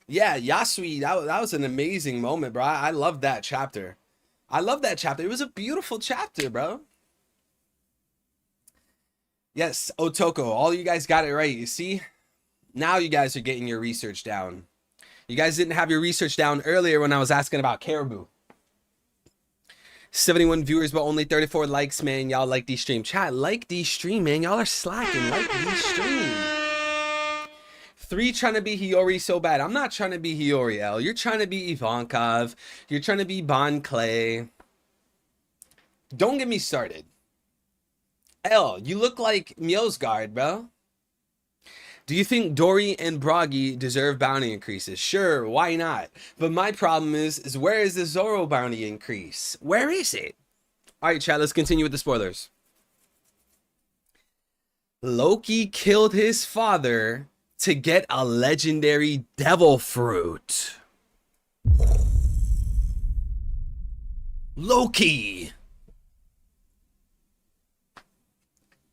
yeah, Yasui, that was an amazing moment, bro. I love that chapter. I love that chapter. It was a beautiful chapter, bro. Yes, Otoko. All you guys got it right. You see? Now you guys are getting your research down. You guys didn't have your research down earlier when I was asking about Caribou. 71 viewers, but only 34 likes, man. Y'all like these stream. Chat, like these stream, man. Y'all are slacking. Like these stream. 3 trying to be Hiyori so bad. I'm not trying to be Hiyori, L. You're trying to be Ivankov. You're trying to be Bon Clay. Don't get me started. L, you look like Mjosgard, bro. Do you think Dory and Bragi deserve bounty increases? Sure, why not? But my problem is where is the Zoro bounty increase? Where is it? All right, chat, let's continue with the spoilers. Loki killed his father to get a legendary devil fruit. Loki.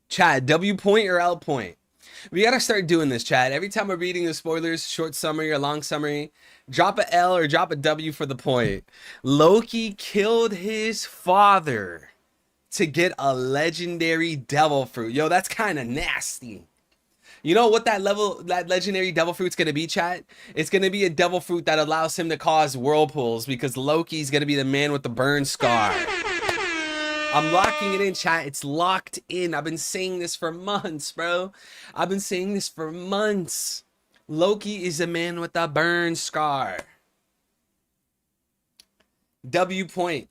Chat, W point or L point? We gotta start doing this, Chad. Every time we're reading the spoilers, short summary or long summary, drop a L or drop a W for the point. Loki killed his father to get a legendary devil fruit. Yo, that's kind of nasty. You know what that legendary devil fruit's gonna be, chat? It's gonna be a devil fruit that allows him to cause whirlpools because Loki's gonna be the man with the burn scar. I'm locking it in, chat. It's locked in. I've been saying this for months, bro. I've been saying this for months. Loki is a man with a burn scar. W point.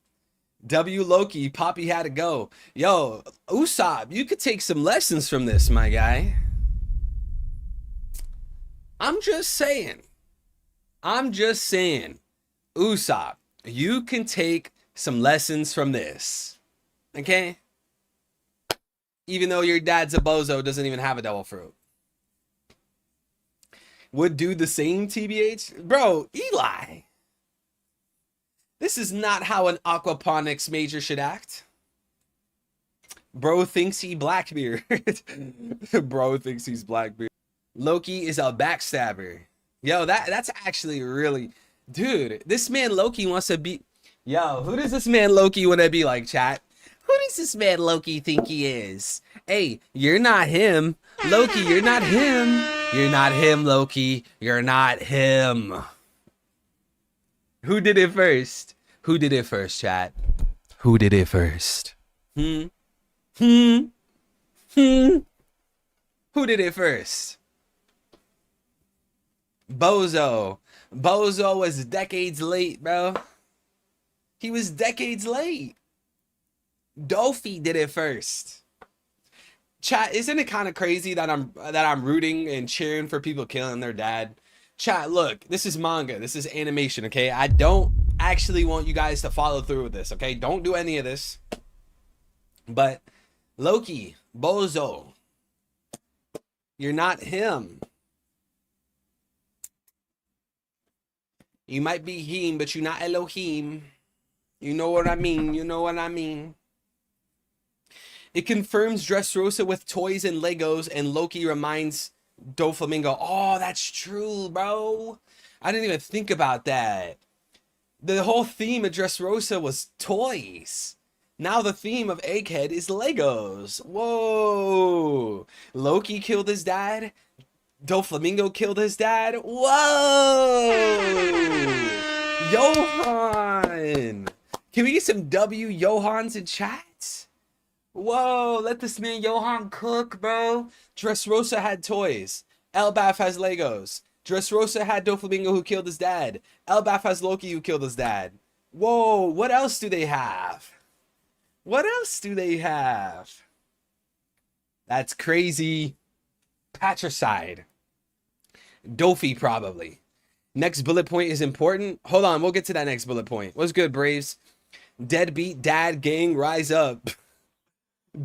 W Loki. Poppy had to go. Yo, Usopp, you could take some lessons from this, my guy. I'm just saying. Usopp, you can take some lessons from this. Okay? Even though your dad's a bozo, doesn't even have a devil fruit. Would do the same, TBH? Bro, Eli. This is not how an aquaponics major should act. Bro thinks he Blackbeard. Bro thinks he's Blackbeard. Loki is a backstabber. Yo, that's actually really... Dude, this man Loki wants to be... Yo, who does this man Loki want to be like, chat? Who does this man Loki think he is? Hey, you're not him. Loki, you're not him. You're not him, Loki. You're not him. Who did it first? Who did it first, chat? Who did it first? Who did it first? Bozo. Bozo was decades late, bro. He was decades late. Dofi did it first. Chat, isn't it kind of crazy that I'm rooting and cheering for people killing their dad? Chat, look, this is manga. This is animation, okay? I don't actually want you guys to follow through with this, okay? Don't do any of this. But Loki, Bozo, you're not him. You might be him, but you're not Elohim. You know what I mean? You know what I mean? It confirms Dressrosa with toys and Legos, and Loki reminds Doflamingo. Oh, that's true, bro. I didn't even think about that. The whole theme of Dressrosa was toys. Now the theme of Egghead is Legos. Whoa. Loki killed his dad. Doflamingo killed his dad. Whoa. Johan. Can we get some W Johans in chat? Whoa, let this man Johan cook, bro. Dressrosa had toys. Elbaf has Legos. Dressrosa had Doflamingo who killed his dad. Elbaf has Loki who killed his dad. Whoa, what else do they have? What else do they have? That's crazy. Patricide. Dofi probably. Next bullet point is important. Hold on, we'll get to that next bullet point. What's good, Braves? Deadbeat dad gang rise up.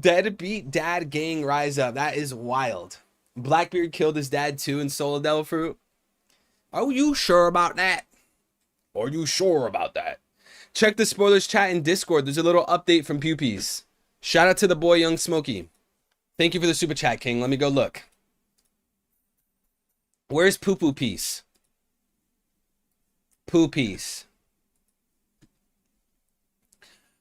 Deadbeat dad gang rise up. That is wild. Blackbeard killed his dad too and stole a devil fruit. Are you sure about that? Are you sure about that? Check the spoilers chat in Discord. There's a little update from Pupies. Shout out to the boy Young Smokey. Thank you for the super chat, King. Let me go look. Where's Poo Poo Piece? Poo Piece.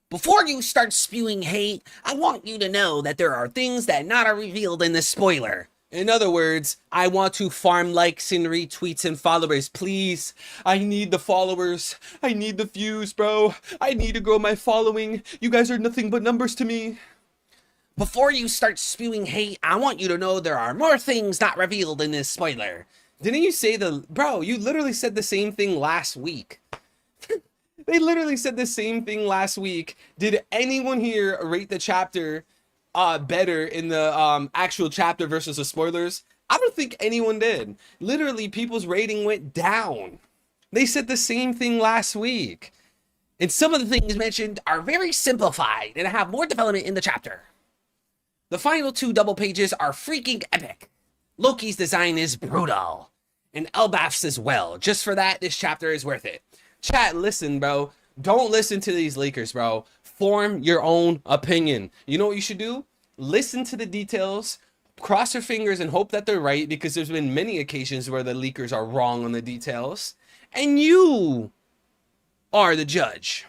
Before you start spewing hate, I want you to know that there are things that not are revealed in this spoiler. In other words, I want to farm likes and retweets and followers. Please, I need the followers. I need the views, bro. I need to grow my following. You guys are nothing but numbers to me. Before you start spewing hate, I want you to know there are more things not revealed in this spoiler. Didn't you say bro, you literally said the same thing last week. They literally said the same thing last week. Did anyone here rate the chapter better in the actual chapter versus the spoilers? I don't think anyone did. Literally, people's rating went down. They said the same thing last week. And some of the things mentioned are very simplified and have more development in the chapter. The final 2 double pages are freaking epic. Loki's design is brutal. And Elbaf's as well. Just for that, this chapter is worth it. Chat, listen, bro. Don't listen to these leakers, bro. Form your own opinion. You know what you should do? Listen to the details, cross your fingers and hope that they're right, because there's been many occasions where the leakers are wrong on the details. And you are the judge.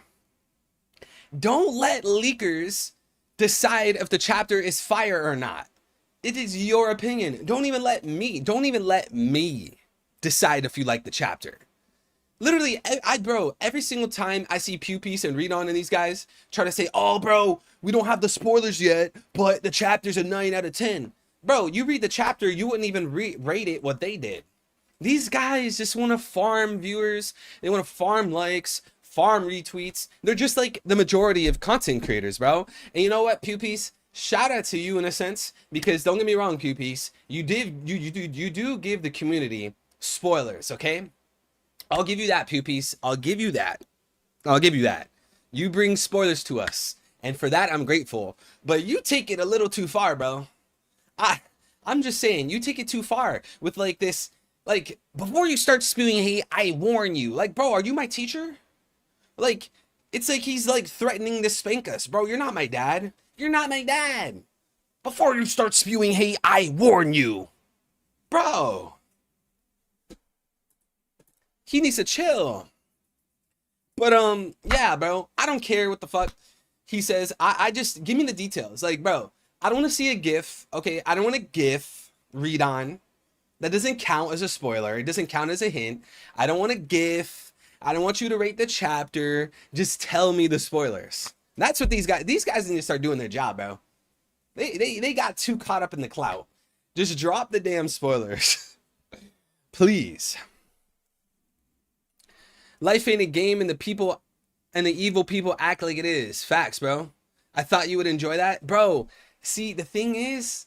Don't let leakers decide if the chapter is fire or not. It is your opinion. Don't even let me decide if you like the chapter. Literally, bro, every single time I see Pew Piece and Read On and these guys try to say, oh, bro, we don't have the spoilers yet, but the chapter's a 9 out of 10. Bro, you read the chapter, you wouldn't even rate it what they did. These guys just want to farm viewers. They want to farm likes, farm retweets. They're just like the majority of content creators, bro. And you know what, Pew Piece? Shout out to you in a sense, because don't get me wrong, Pew Piece. You do give the community spoilers, okay? I'll give you that, Pew Piece. I'll give you that. You bring spoilers to us, and for that I'm grateful. But you take it a little too far, bro. I'm just saying, you take it too far with like this. Like, before you start spewing hate, I warn you. Like, bro, are you my teacher? Like, it's like he's like threatening to spank us, bro. You're not my dad. You're not my dad. Before you start spewing hate, I warn you, bro. He needs to chill. But yeah, bro, I don't care what the fuck he says. I just, give me the details. Like, bro, I don't want to see a GIF. Okay, I don't want a GIF read on. That doesn't count as a spoiler. It doesn't count as a hint. I don't want a GIF. I don't want you to rate the chapter. Just tell me the spoilers. That's what these guys need to start doing their job, bro. They got too caught up in the clout. Just drop the damn spoilers. Please. Life ain't a game, and the people and the evil people act like it is. Facts, bro. I thought you would enjoy that. Bro, see, the thing is,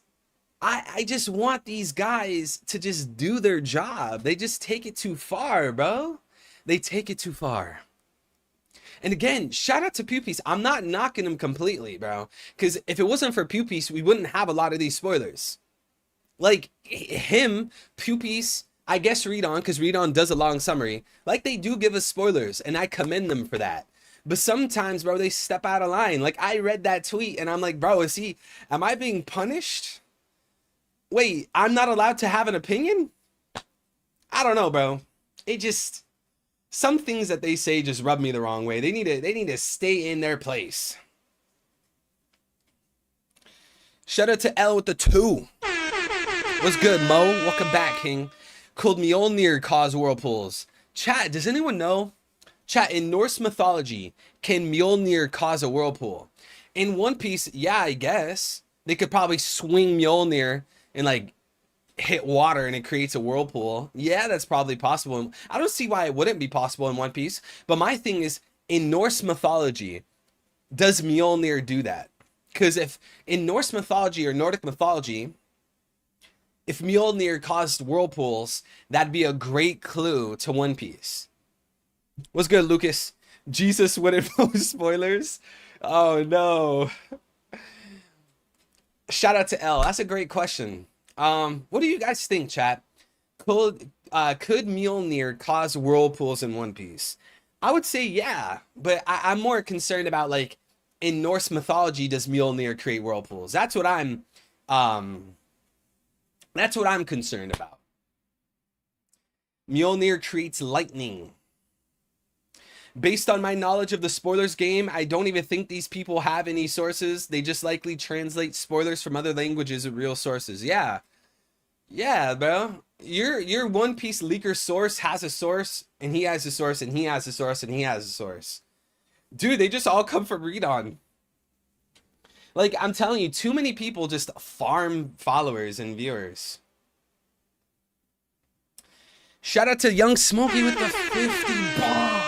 I just want these guys to just do their job. They just take it too far, bro. They take it too far. And again, shout out to Pew Piece. I'm not knocking him completely, bro. Because if it wasn't for Pew Piece, we wouldn't have a lot of these spoilers. Like, him, Pew Piece, I guess Read On, because Read On does a long summary. Like, they do give us spoilers, and I commend them for that. But sometimes, bro, they step out of line. Like, I read that tweet, and I'm like, bro, am I being punished? Wait, I'm not allowed to have an opinion? I don't know, bro. It just, some things that they say just rub me the wrong way. They need to stay in their place. Shout out to L with the 2. What's good, Mo? Welcome back, King. Could Mjolnir cause whirlpools? Chat, does anyone know? Chat, in Norse mythology, can Mjolnir cause a whirlpool? In One Piece, yeah, I guess. They could probably swing Mjolnir and like hit water and it creates a whirlpool. Yeah, that's probably possible. I don't see why it wouldn't be possible in One Piece. But my thing is, in Norse mythology, does Mjolnir do that? Because if in Norse mythology or Nordic mythology, if Mjolnir caused whirlpools, that'd be a great clue to One Piece. What's good, Lucas? Jesus wouldn't post spoilers? Oh, no. Shout out to L. That's a great question. What do you guys think, chat? Could Mjolnir cause whirlpools in One Piece? I would say yeah, but I'm more concerned about, like, in Norse mythology, does Mjolnir create whirlpools? That's what I'm concerned about. Mjolnir creates lightning. Based on my knowledge of the spoilers game, I don't even think these people have any sources. They just likely translate spoilers from other languages with real sources. Yeah. Yeah, bro. Your One Piece leaker source has a source, and he has a source, and he has a source, and he has a source. Dude, they just all come from read on. Like, I'm telling you, too many people just farm followers and viewers. Shout out to Young Smokey with the 50 bomb.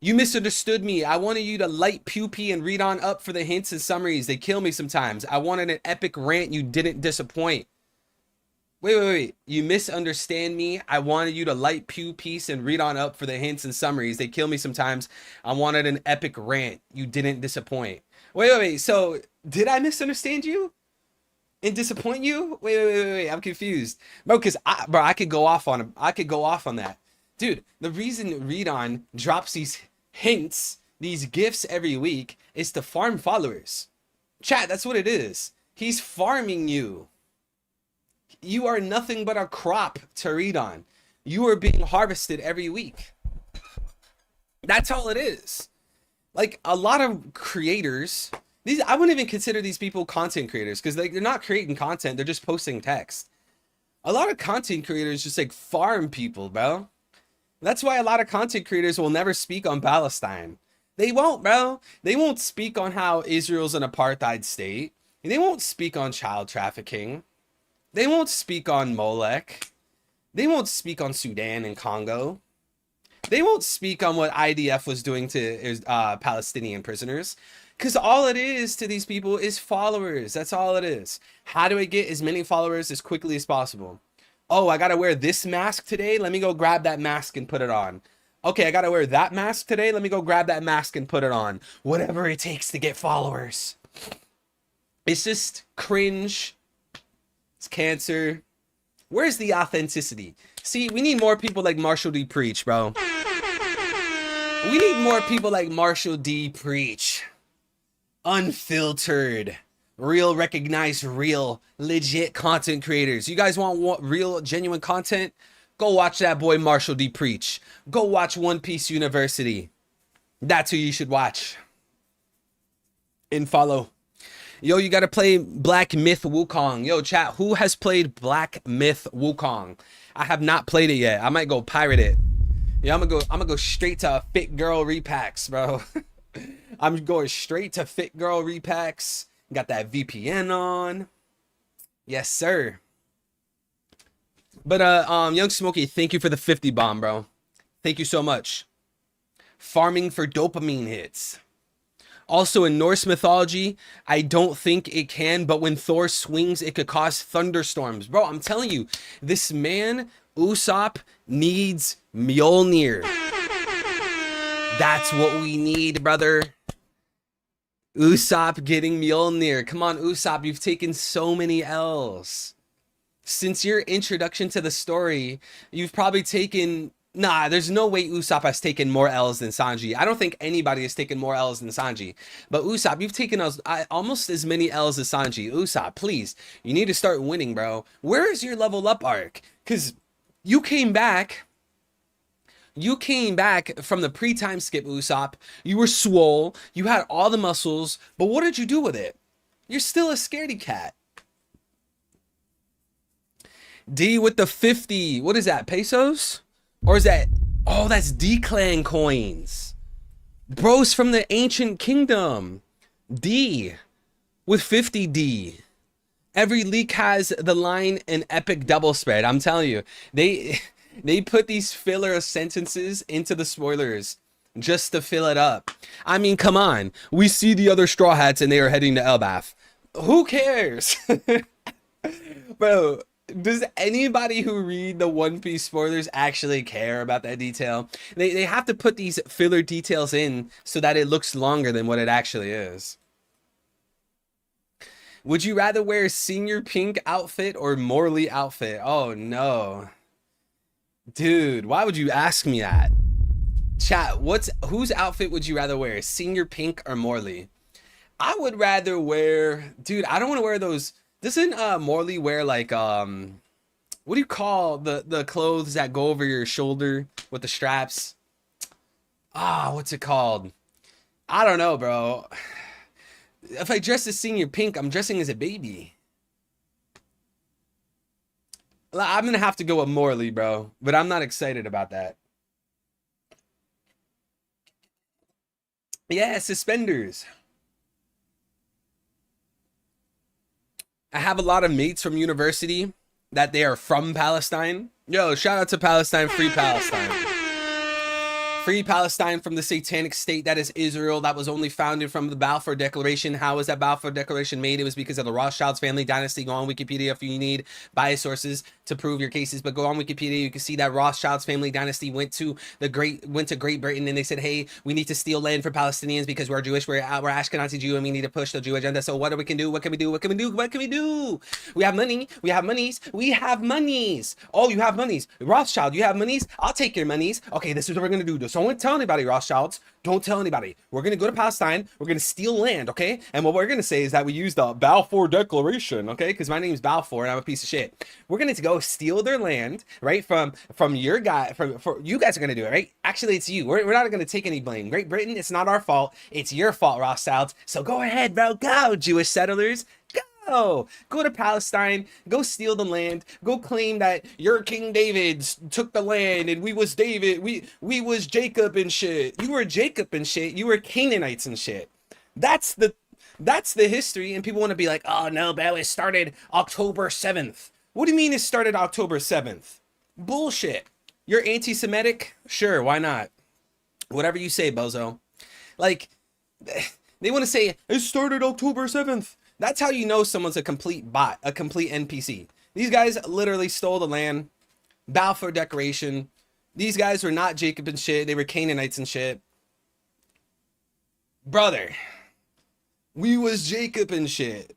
You misunderstood me. I wanted you to light pew pee and read on up for the hints and summaries. They kill me sometimes. I wanted an epic rant. You didn't disappoint. Wait. You misunderstand me. I wanted you to light pew piece and read on up for the hints and summaries. They kill me sometimes. I wanted an epic rant. You didn't disappoint. Wait. So did I misunderstand you and disappoint you? Wait. I'm confused, bro. Because I could go off on that, dude. The reason read on drops these hints, these gifts every week is to farm followers. Chat, that's what it is. He's farming you. You are nothing but a crop to read on. You are being harvested every week. That's all it is. Like, a lot of creators, I wouldn't even consider these people content creators, because they're not creating content, they're just posting text. A lot of content creators just like farm people, bro. That's why a lot of content creators will never speak on Palestine. They won't, bro. They won't speak on how Israel's an apartheid state. They won't speak on child trafficking. They won't speak on Molech. They won't speak on Sudan and Congo. They won't speak on what IDF was doing to Palestinian prisoners. Because all it is to these people is followers. That's all it is. How do I get as many followers as quickly as possible? Oh, I got to wear this mask today. Let me go grab that mask and put it on. Okay, I got to wear that mask today. Let me go grab that mask and put it on. Whatever it takes to get followers. It's just cringe. It's cancer. Where's the authenticity? See, we need more people like Marshall D. Preach, bro. We need more people like Marshall D. Preach. Unfiltered. Real, recognized, real, legit content creators. You guys want real, genuine content? Go watch that boy Marshall D. Preach. Go watch One Piece University. That's who you should watch. And follow. Yo, you gotta play Black Myth Wukong. Yo, chat, who has played Black Myth Wukong? I have not played it yet. I might go pirate it. Yeah, I'm gonna go straight to Fit Girl repacks, bro. I'm going straight to Fit Girl repacks. Got that VPN on. Yes, sir. But Young Smokey, thank you for the 50 bomb, bro. Thank you so much. Farming for dopamine hits. Also, in Norse mythology, I don't think it can, but when Thor swings, it could cause thunderstorms. Bro, I'm telling you, this man, Usopp, needs Mjolnir. That's what we need, brother. Usopp getting Mjolnir. Come on, Usopp, you've taken so many L's. Since your introduction to the story, you've probably taken... Nah, there's no way Usopp has taken more L's than Sanji. I don't think anybody has taken more L's than Sanji. But Usopp, you've taken almost as many L's as Sanji. Usopp, please, you need to start winning, bro. Where is your level up arc? Because you came back from the pre-time skip, Usopp. You were swole. You had all the muscles. But what did you do with it? You're still a scaredy cat. D with the 50. What is that? Pesos? Or is that... Oh, that's D-Clan coins. Bros from the ancient kingdom. D. With 50D. Every leak has the line an epic double spread. I'm telling you. They put these filler sentences into the spoilers just to fill it up. I mean, come on. We see the other Straw Hats and they are heading to Elbaf. Who cares? Bro... Does anybody who read the One Piece spoilers actually care about that detail? They have to put these filler details in so that it looks longer than what it actually is. Would you rather wear Senior Pink outfit or Morley outfit? Oh no. Dude, why would you ask me that? Chat, whose outfit would you rather wear? Senior Pink or Morley? I would rather wear... Dude, I don't want to wear those... Doesn't Morley wear like what do you call the clothes that go over your shoulder with the straps? What's it called? I don't know, bro. If I dress as Senior Pink, I'm dressing as a baby. I'm gonna have to go with Morley, bro, but I'm not excited about that. Yeah, suspenders. I have a lot of mates from university that they are from Palestine. Yo, shout out to Palestine, free Palestine. Free Palestine from the satanic state that is Israel, that was only founded from the Balfour Declaration. How was that Balfour Declaration made? It was because of the Rothschilds family dynasty. Go on Wikipedia if you need bias sources to prove your cases, but go on Wikipedia. You can see that Rothschilds family dynasty went to Great Britain, and they said, hey, we need to steal land for Palestinians because we're Jewish, we're Ashkenazi Jew, and we need to push the Jew agenda. So what we can do? What can we do? What can we do? What can we do? We have money. We have monies. We have monies. Oh, you have monies. Rothschild, you have monies. I'll take your monies. Okay, this is what we're gonna do. Don't tell anybody, Rothschilds. Don't tell anybody. We're gonna go to Palestine. We're gonna steal land, okay? And what we're gonna say is that we use the Balfour Declaration, okay? Because my name's Balfour and I'm a piece of shit. We're gonna go steal their land, right? From your guy. For you guys are gonna do it, right? Actually, it's you. We're not gonna take any blame. Great Britain, it's not our fault. It's your fault, Rothschilds. So go ahead, bro. Go, Jewish settlers. Go to Palestine, go steal the land, go claim that your King David took the land and we was David, we was Jacob and shit. You were Jacob and shit. You were Canaanites and shit. That's the history. And people want to be like, oh no, bro, it started October 7th. What do you mean it started October 7th? Bullshit. You're anti-Semitic? Sure, why not? Whatever you say, bozo. Like, they want to say it started October 7th. That's how you know someone's a complete bot, a complete NPC. These guys literally stole the land. Balfour Declaration. These guys were not Jacob and shit. They were Canaanites and shit. Brother, we was Jacob and shit.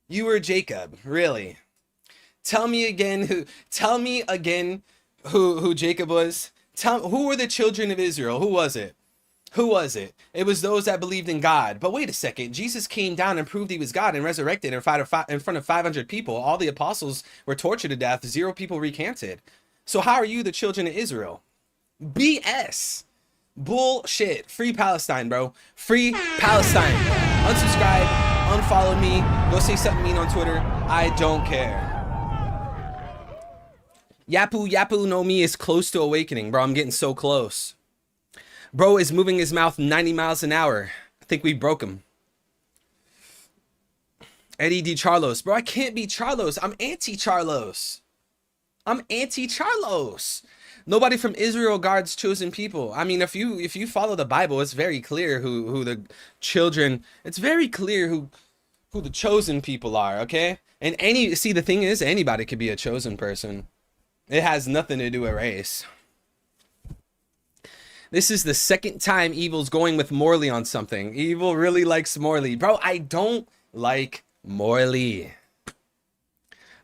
You were Jacob, really. Tell me again who Jacob was. Who were the children of Israel? Who was it? Who was it? It was those that believed in God. But wait a second. Jesus came down and proved he was God and resurrected in front of 500 people. All the apostles were tortured to death. 0 people recanted. So how are you the children of Israel? BS. Bullshit. Free Palestine, bro. Free Palestine. Unsubscribe. Unfollow me. Go say something mean on Twitter. I don't care. Yapu no me is close to awakening, bro. I'm getting so close. Bro is moving his mouth 90 miles an hour. I think we broke him. Eddie D. Charlos. Bro, I can't be Charlos. I'm anti-Charlos. I'm anti-Charlos. Nobody from Israel guards chosen people. I mean, if you follow the Bible, it's very clear who the children, it's very clear who the chosen people are, okay? And the thing is, anybody could be a chosen person. It has nothing to do with race. This is the second time Evil's going with Morley on something. Evil really likes Morley. Bro, I don't like Morley.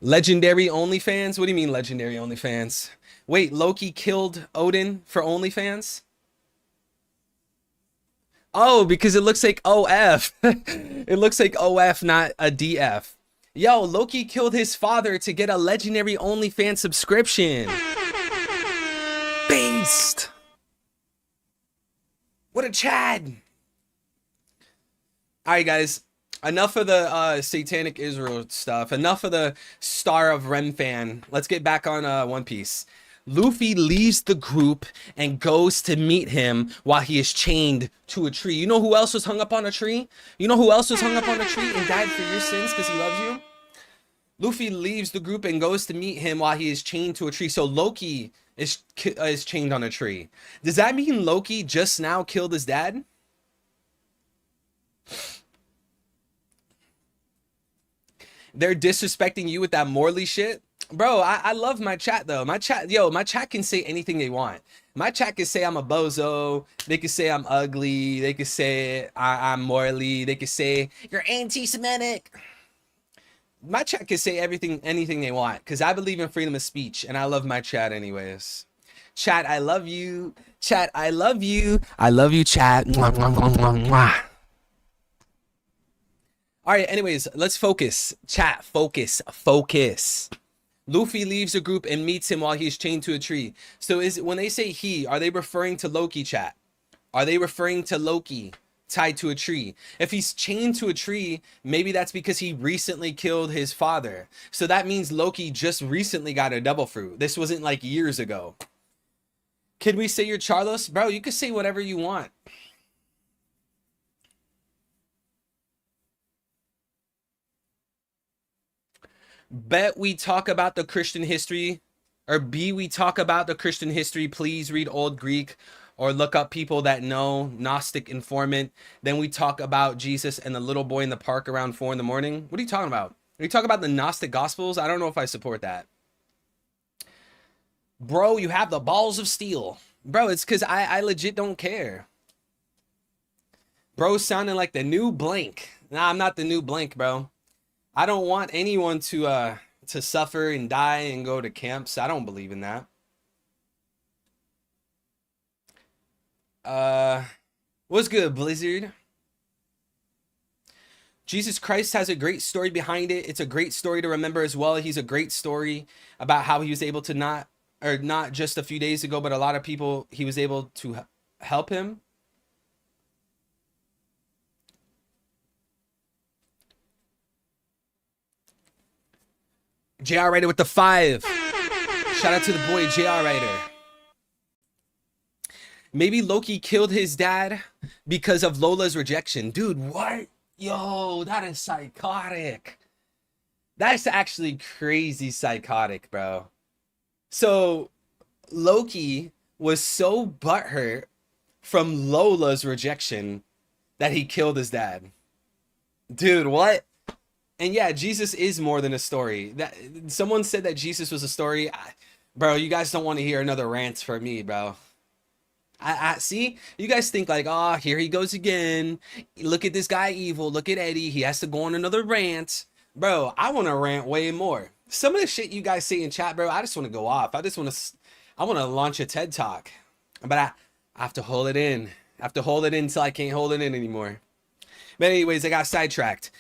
Legendary OnlyFans? What do you mean legendary OnlyFans? Wait, Loki killed Odin for OnlyFans? Oh, because it looks like OF. It looks like OF, not a DF. Yo, Loki killed his father to get a legendary OnlyFans subscription. Beast. What a Chad. All right, guys. Enough of the satanic Israel stuff. Enough of the Star of Ren fan. Let's get back on One Piece. Luffy leaves the group and goes to meet him while he is chained to a tree. You know who else was hung up on a tree? You know who else was hung up on a tree and died for your sins because he loves you? Luffy leaves the group and goes to meet him while he is chained to a tree. So Loki is chained on a tree. Does that mean Loki just now killed his dad? They're disrespecting you with that Morley shit? Bro, I love my chat though. My chat can say anything they want. My chat can say I'm a bozo. They can say I'm ugly. They can say I'm Morley. They can say you're anti-Semitic. My chat can say anything they want because I believe in freedom of speech and I love my chat anyways. Chat, I love you. Chat, I love you. I love you, chat. Mwah, mwah, mwah, mwah, mwah. All right, anyways, let's focus. Chat, focus. Luffy leaves the group and meets him while he's chained to a tree. So when they say he, are they referring to Loki, chat? Are they referring to Loki tied to a tree. If he's chained to a tree, maybe that's because he recently killed his father. So that means Loki just recently got a devil fruit. This wasn't like years ago. Can we say you're Charlos? Bro, you can say whatever you want. Bet we talk about the Christian history, or B, we talk about the Christian history. Please read Old Greek or look up people that know, Gnostic informant. Then we talk about Jesus and the little boy in the park around 4 in the morning. What are you talking about? Are you talking about the Gnostic Gospels? I don't know if I support that. Bro, you have the balls of steel. Bro, it's because I legit don't care. Bro sounding like the new Blank. Nah, I'm not the new Blank, bro. I don't want anyone to suffer and die and go to camps. I don't believe in that. What's good, Blizzard? Jesus Christ has a great story behind it. It's a great story to remember as well. He's a great story about how he was able to not just a few days ago, but a lot of people, he was able to help him. JR Ryder with the 5. Shout out to the boy JR Ryder. Maybe Loki killed his dad because of Lola's rejection. Dude, what? Yo, that is psychotic. That's actually crazy psychotic, bro. So Loki was so butthurt from Lola's rejection that he killed his dad. Dude, what? And yeah, Jesus is more than a story. That someone said that Jesus was a story. Bro, you guys don't want to hear another rant from me, bro. I see, you guys think like, oh, here he goes again. Look at this guy evil. Look at Eddie. He has to go on another rant. Bro, I want to rant way more. Some of the shit you guys say in chat, bro, I just want to go off. I want to launch a TED Talk. But I have to hold it in. I have to hold it in until I can't hold it in anymore. But anyways, I got sidetracked.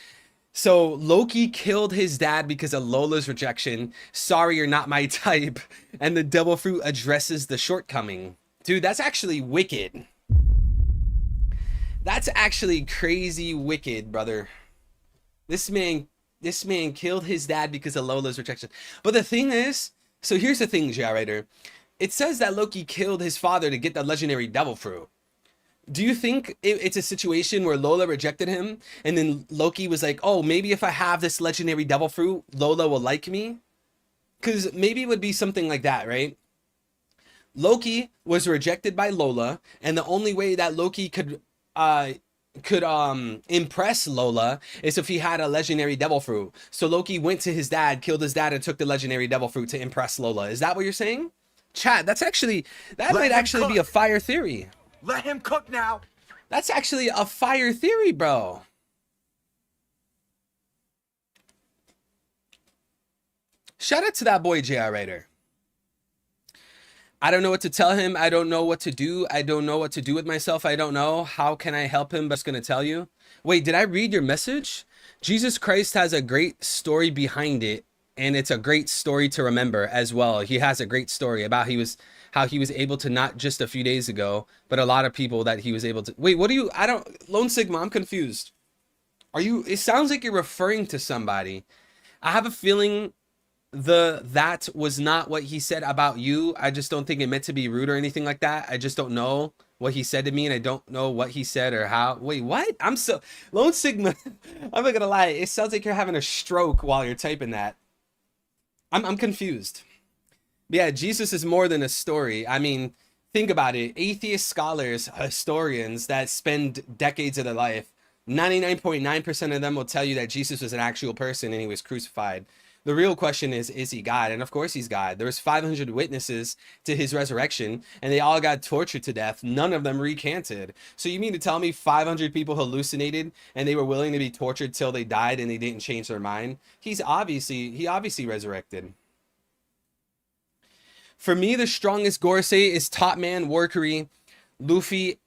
So Loki killed his dad because of Lola's rejection. Sorry, you're not my type. And the devil fruit addresses the shortcoming. Dude, that's actually wicked. That's actually crazy wicked, brother. This man killed his dad because of Lola's rejection. But the thing is, so here's the thing, Ryder. It says that Loki killed his father to get the legendary devil fruit. Do you think it's a situation where Lola rejected him and then Loki was like, oh, maybe if I have this legendary devil fruit, Lola will like me? Because maybe it would be something like that, right? Loki was rejected by Lola, and the only way that Loki could impress Lola is if he had a legendary devil fruit. So Loki went to his dad, killed his dad, and took the legendary devil fruit to impress Lola. Is that what you're saying? Chat, that might actually be a fire theory. Let him cook now. That's actually a fire theory, bro. Shout out to that boy JR Ryder. I don't know what to tell him. I don't know what to do. I don't know what to do with myself. I don't know. How can I help him? But I'm just going to tell you. Wait, did I read your message? Jesus Christ has a great story behind it. And it's a great story to remember as well. He has a great story about how he was able to, not just a few days ago, but a lot of people that he was able to. Wait, what do you, Lone Sigma, I'm confused. It sounds like you're referring to somebody. I have a feeling that was not what he said about you. I just don't think it meant to be rude or anything like that. I just don't know what he said to me, and I don't know what he said or how. Wait, what? Lone Sigma. I'm not gonna lie. It sounds like you're having a stroke while you're typing that. I'm confused. Yeah, Jesus is more than a story. I mean, think about it. Atheist scholars, historians that spend decades of their life, 99.9% of them will tell you that Jesus was an actual person and he was crucified. The real question is he God? And of course he's God. There was 500 witnesses to his resurrection, and they all got tortured to death. None of them recanted. So you mean to tell me 500 people hallucinated and they were willing to be tortured till they died and they didn't change their mind? He obviously resurrected. For me, the strongest Gorosei is Top Man Workery. Luffy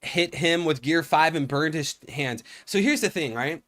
hit him with Gear 5 and burned his hand. So here's the thing, right?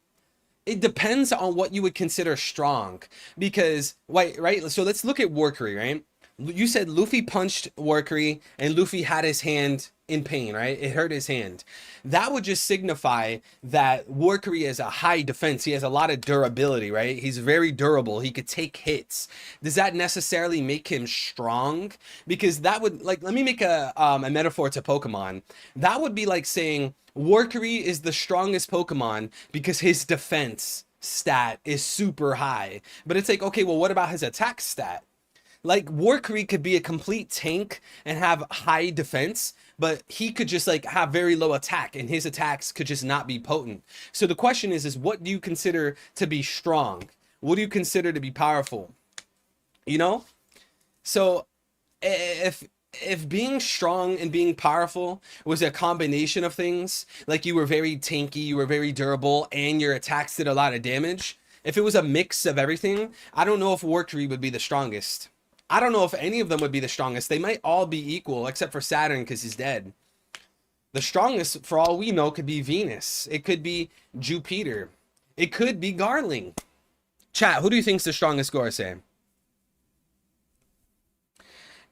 It depends on what you would consider strong, because right? So let's look at Workery, right? You said Luffy punched Workery and Luffy had his hand in pain, right? It hurt his hand. That would just signify that Workery is a high defense. He has a lot of durability, right? He's very durable. He could take hits. Does that necessarily make him strong? Because that would, like, let me make a metaphor to Pokemon. That would be like saying Workery is the strongest Pokemon because his defense stat is super high. But it's like, okay, well, what about his attack stat? Like, Workery could be a complete tank and have high defense, but he could just like have very low attack and his attacks could just not be potent. So the question is what do you consider to be strong? What do you consider to be powerful? You know? So if being strong and being powerful was a combination of things, like you were very tanky, you were very durable, and your attacks did a lot of damage, if it was a mix of everything, I don't know if Workery would be the strongest. I don't know if any of them would be the strongest. They might all be equal, except for Saturn because he's dead. The strongest, for all we know, could be Venus. It could be Jupiter. It could be Garling. Chat, who do you think's the strongest Gorosei?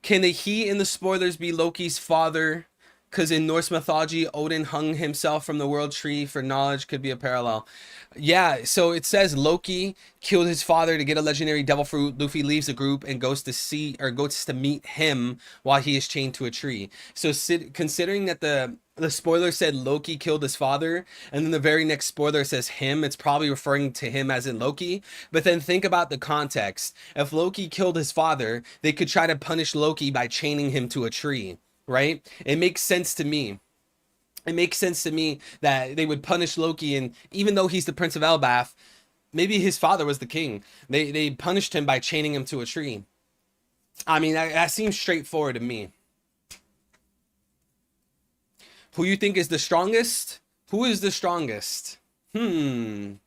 Can the he in the spoilers be Loki's father? Because in Norse mythology, Odin hung himself from the world tree for knowledge. Could be a parallel. Yeah, so it says Loki killed his father to get a legendary devil fruit. Luffy leaves the group and goes to meet him while he is chained to a tree. So considering that the spoiler said Loki killed his father, and then the very next spoiler says him, it's probably referring to him as in Loki. But then think about the context. If Loki killed his father, they could try to punish Loki by chaining him to a tree. Right? It makes sense to me. It makes sense to me that they would punish Loki, and even though he's the Prince of Elbaf, maybe his father was the king. They punished him by chaining him to a tree. I mean, that seems straightforward to me. Who you think is the strongest? Who is the strongest? Chat,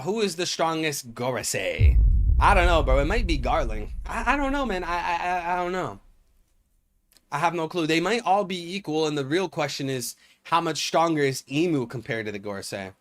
who is the strongest Gorosei? I don't know, bro. It might be Garling. I don't know, man. I don't know. I have no clue. They might all be equal, and the real question is how much stronger is Emu compared to the Gorosei?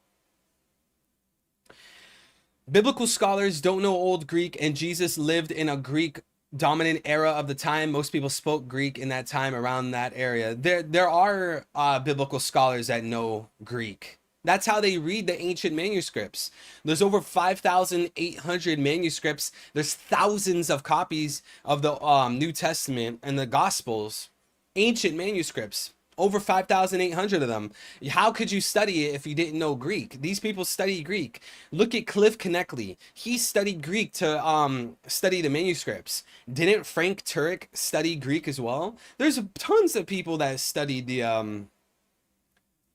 Biblical scholars don't know Old Greek, and Jesus lived in a Greek dominant era of the time. Most people spoke Greek in that time, around that area. There are biblical scholars that know Greek. That's how they read the ancient manuscripts. There's over 5,800 manuscripts. There's thousands of copies of the New Testament and the Gospels. Ancient manuscripts. Over 5,800 of them. How could you study it if you didn't know Greek? These people study Greek. Look at Cliff Knechtley. He studied Greek to study the manuscripts. Didn't Frank Turek study Greek as well? There's tons of people that studied the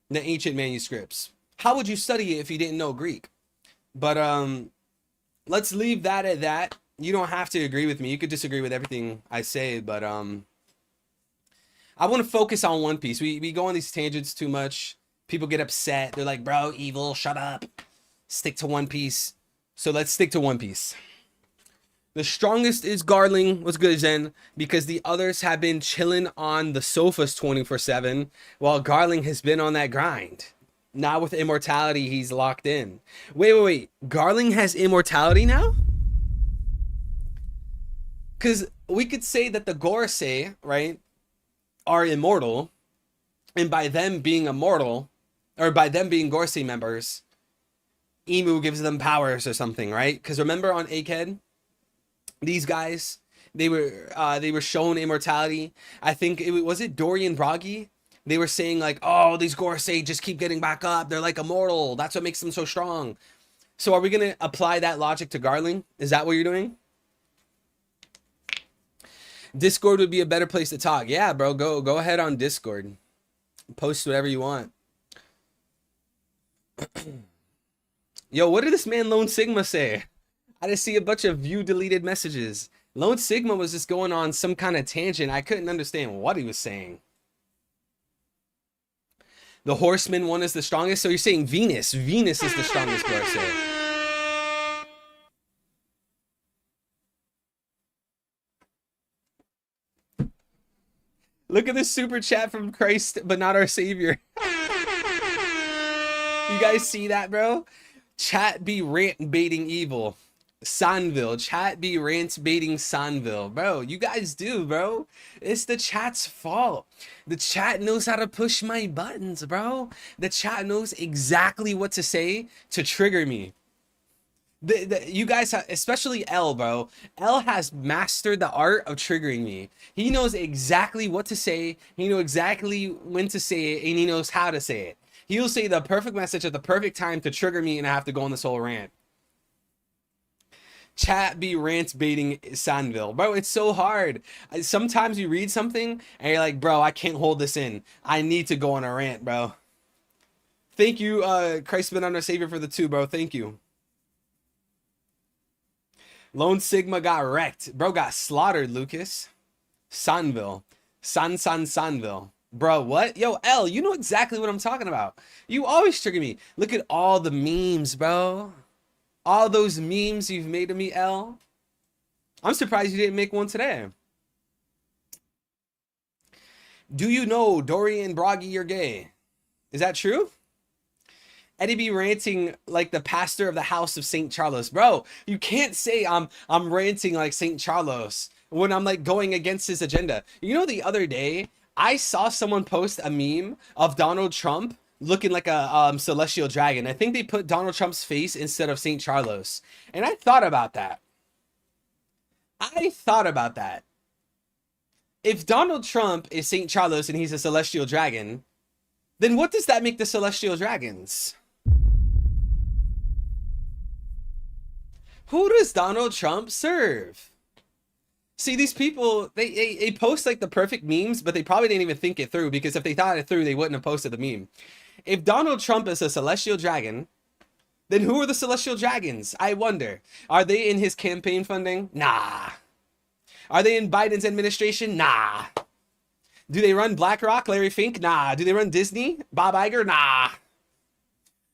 ancient manuscripts. How would you study it if you didn't know Greek? But let's leave that at that. You don't have to agree with me. You could disagree with everything I say, but I want to focus on One Piece. We go on these tangents too much. People get upset. They're like, bro, evil, shut up. Stick to One Piece. So let's stick to One Piece. The strongest is Garling. What's good, Zen? Because the others have been chilling on the sofas 24/7, while Garling has been on that grind. Now with immortality, he's locked in. Wait. Garling has immortality now? Because we could say that the Gorosei, right, are immortal. And by them being immortal, or by them being Gorosei members, Emu gives them powers or something, right? Because remember on Egghead, these guys, they were shown immortality. I think was it Dorian Bragi? They were saying like, oh, these Gorosei just keep getting back up. They're like immortal. That's what makes them so strong. So are we going to apply that logic to Garling? Is that what you're doing? Discord would be a better place to talk. Yeah, bro, go ahead on Discord. Post whatever you want. Yo, what did this man Lone Sigma say? I just see a bunch of view deleted messages. Lone Sigma was just going on some kind of tangent. I couldn't understand what he was saying. The Horseman one is the strongest. So you're saying Venus. Venus is the strongest Gorosei. Look at this super chat from Christ, but not our Savior. You guys see that, bro? Chat be rant baiting evil. Sanville, chat be rant baiting Sanville. Bro, you guys do, bro. It's the chat's fault. The chat knows how to push my buttons, bro. The chat knows exactly what to say to trigger me. You guys, especially L, bro. L has mastered the art of triggering me. He knows exactly what to say. He knows exactly when to say it, and he knows how to say it. He'll say the perfect message at the perfect time to trigger me, and I have to go on this whole rant. Chat be rant baiting Sanville. Bro, it's so hard. Sometimes you read something and you're like, bro, I can't hold this in. I need to go on a rant, bro. Thank you, Christ been our savior for the 2, bro. Thank you. Lone Sigma got wrecked. Bro got slaughtered, Lucas. Sanville. Sanville. Bro, what? Yo, L, you know exactly what I'm talking about. You always trigger me. Look at all the memes, bro. All those memes you've made of me, L. I'm surprised you didn't make one today. Do you know Dorian Broggy you're gay? Is that true? Eddie be ranting like the pastor of the House of St. Charles. Bro, you can't say I'm ranting like St. Charles when I'm like going against his agenda. You know, the other day, I saw someone post a meme of Donald Trump looking like a celestial dragon. I think they put Donald Trump's face instead of St. Charles. And I thought about that. If Donald Trump is St. Charles and he's a celestial dragon, then what does that make the celestial dragons? Who does Donald Trump serve? See, these people, they post like the perfect memes, but they probably didn't even think it through, because if they thought it through, they wouldn't have posted the meme. If Donald Trump is a celestial dragon, then who are the celestial dragons? I wonder. Are they in his campaign funding? Nah. Are they in Biden's administration? Nah. Do they run BlackRock, Larry Fink? Nah. Do they run Disney? Bob Iger? Nah.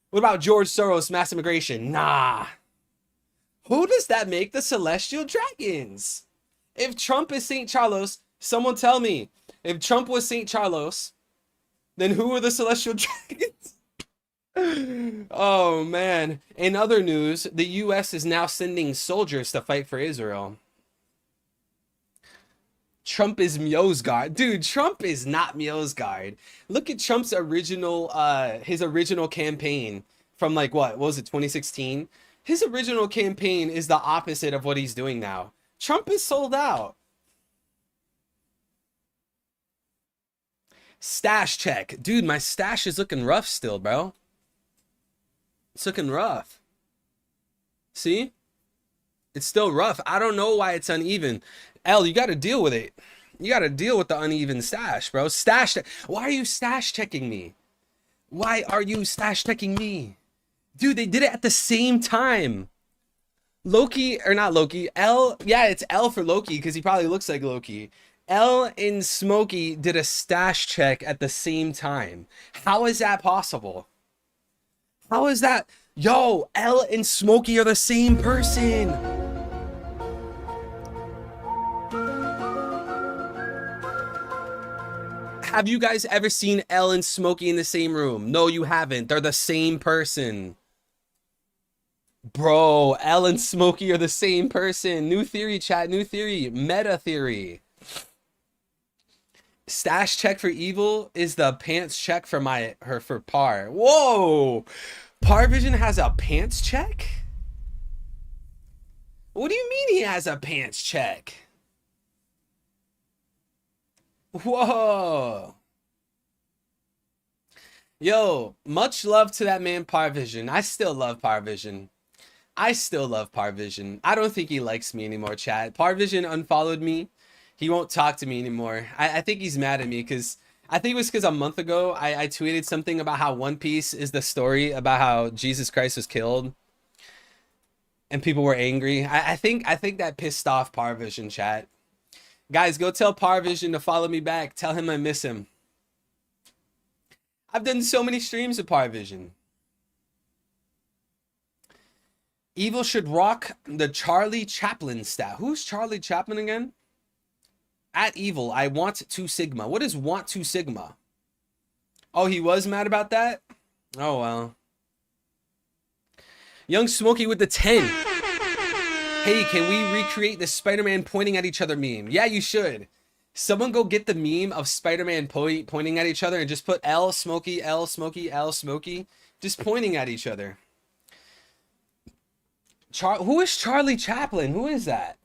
What about George Soros, mass immigration? Nah. Who does that make the celestial dragons? If Trump is St. Charles, someone tell me. If Trump was St. Charles, then who are the celestial dragons? Oh, man. In other news, the U.S. is now sending soldiers to fight for Israel. Trump is Mjosgard. Dude, Trump is not Mjosgard. Look at Trump's original, his original campaign from like, what was it, 2016? His original campaign is the opposite of what he's doing now. Trump is sold out. Stash check. Dude, my stash is looking rough still, bro. It's looking rough. See? It's still rough. I don't know why it's uneven. L, you got to deal with it. You got to deal with the uneven stash, bro. Why are you stash checking me? Why are you stash checking me? Dude, they did it at the same time. Loki, or not Loki, L, yeah, it's L for Loki because he probably looks like Loki. L and Smokey did a stash check at the same time. How is that possible? How is that? Yo, L and Smokey are the same person. Have you guys ever seen L and Smokey in the same room? No, you haven't. They're the same person. Bro, L and Smokey are the same person. New theory, chat. New theory. Meta theory. Stash check for evil is the pants check for for Par. Whoa! Parvision has a pants check? What do you mean he has a pants check? Whoa! Yo, much love to that man Parvision. I still love Parvision. I don't think he likes me anymore, chat. Parvision unfollowed me. He won't talk to me anymore. I think he's mad at me because I think it was because a month ago I tweeted something about how One Piece is the story about how Jesus Christ was killed. And people were angry. I think that pissed off Parvision, chat. Guys, go tell Parvision to follow me back. Tell him I miss him. I've done so many streams with Parvision. Evil should rock the Charlie Chaplin stat. Who's Charlie Chaplin again? At Evil, I want 2 Sigma. What is want 2 Sigma? Oh, he was mad about that? Oh, well. Young Smokey with the 10. Hey, can we recreate the Spider-Man pointing at each other meme? Yeah, you should. Someone go get the meme of Spider-Man pointing at each other and just put L Smokey, L Smokey, L Smokey, just pointing at each other. Who is Charlie Chaplin? Who is that?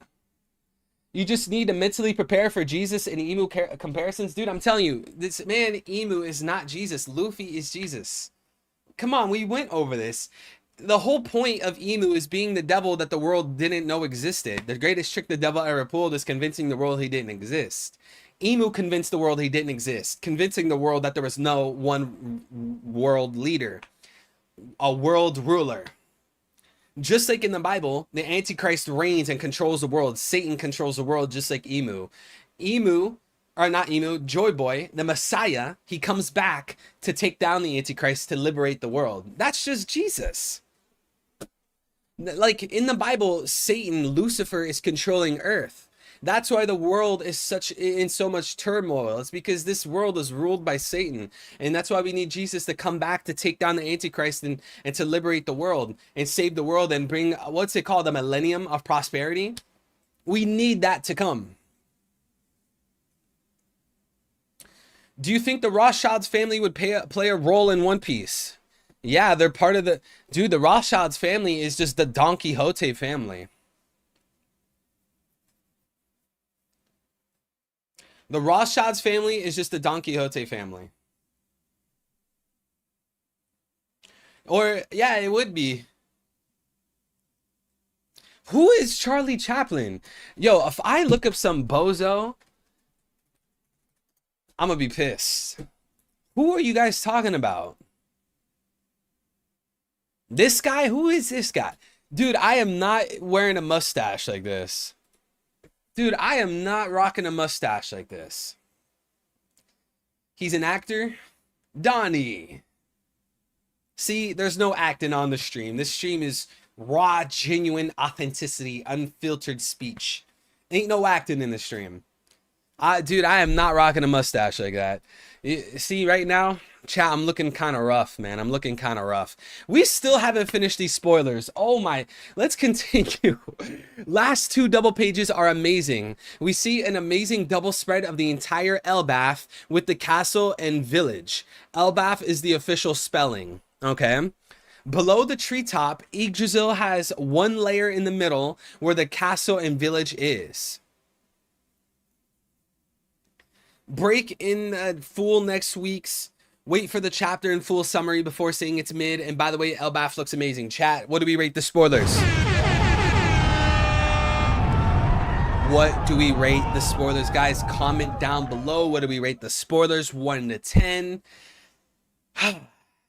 You just need to mentally prepare for Jesus and emu comparisons. Dude, I'm telling you, this man, emu, is not Jesus. Luffy is Jesus. Come on, we went over this. The whole point of emu is being the devil that the world didn't know existed. The greatest trick the devil ever pulled is convincing the world he didn't exist. Emu convinced the world he didn't exist, convincing the world that there was no one world leader, a world ruler. Just like in the Bible, the Antichrist reigns and controls the world. Satan controls the world just like emu. Joy Boy, the Messiah, he comes back to take down the Antichrist to liberate the world. That's just Jesus. Like in the Bible, Satan, Lucifer, is controlling earth. That's why the world is in so much turmoil. It's because this world is ruled by Satan. And that's why we need Jesus to come back to take down the Antichrist and to liberate the world and save the world and bring, what's it called, the millennium of prosperity. We need that to come. Do you think the Rothschilds family would play a role in One Piece? Yeah, they're part of the... Dude, the Rothschilds family is just the Don Quixote family. The Rothschilds family is just the Don Quixote family. Or, yeah, it would be. Who is Charlie Chaplin? Yo, if I look up some bozo, I'm gonna be pissed. Who are you guys talking about? This guy? Who is this guy? Dude, I am not wearing a mustache like this. Dude, I am not rocking a mustache like this. He's an actor. Donnie. See, there's no acting on the stream. This stream is raw, genuine authenticity, unfiltered speech. Ain't no acting in the stream. Dude, I am not rocking a mustache like that. See, right now, chat, I'm looking kind of rough, man. I'm looking kind of rough. We still haven't finished these spoilers. Oh my, let's continue. Last two double pages are amazing. We see an amazing double spread of the entire Elbaf with the castle and village. Elbaf is the official spelling, okay? Below the treetop, Yggdrasil has one layer in the middle where the castle and village is. Break in full next week's. Wait for the chapter in full summary before saying it's mid. And by the way, Elbaf looks amazing. Chat, what do we rate the spoilers? What do we rate the spoilers? Guys, comment down below. What do we rate the spoilers? 1 to 10.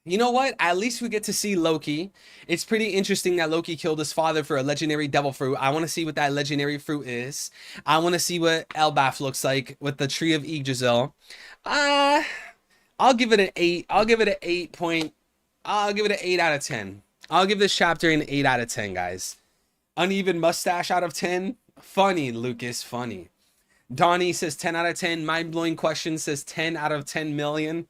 You know what? At least we get to see Loki. It's pretty interesting that Loki killed his father for a legendary devil fruit. I want to see what that legendary fruit is. I want to see what Elbaf looks like with the tree of Yggdrasil. I'll give it an 8. I'll give it an 8 out of 10. I'll give this chapter an 8 out of 10, guys. Uneven mustache out of 10. Funny, Lucas, funny. Donnie says 10 out of 10. Mind-blowing question says 10 out of 10 million.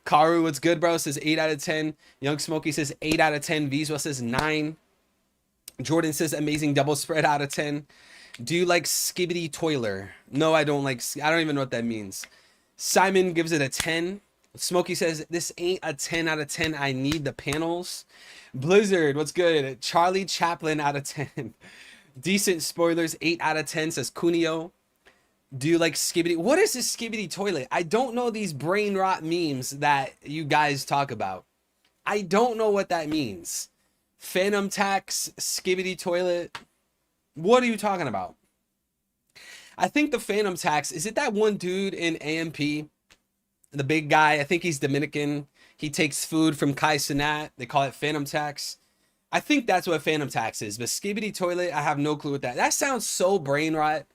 Karu, what's good, bro? Says 8 out of 10. Young Smokey says 8 out of 10. Vizwa says 9. Jordan says amazing double spread out of 10. Do you like Skibbity Toiler? No, I don't like. I don't even know what that means. Simon gives it a 10. Smokey says this ain't a 10 out of 10. I need the panels. Blizzard, what's good? Charlie Chaplin out of 10. Decent spoilers, 8 out of 10, says Kunio. Do you like Skibbity? What is this Skibbity Toilet? I don't know these brain rot memes that you guys talk about. I don't know what that means. Phantom Tax, Skibbity Toilet. What are you talking about? I think the Phantom Tax, is it that one dude in AMP? The big guy, I think he's Dominican. He takes food from Kai Cenat. They call it Phantom Tax. I think that's what Phantom Tax is. But Skibbity Toilet, I have no clue what that. That sounds so brain rot.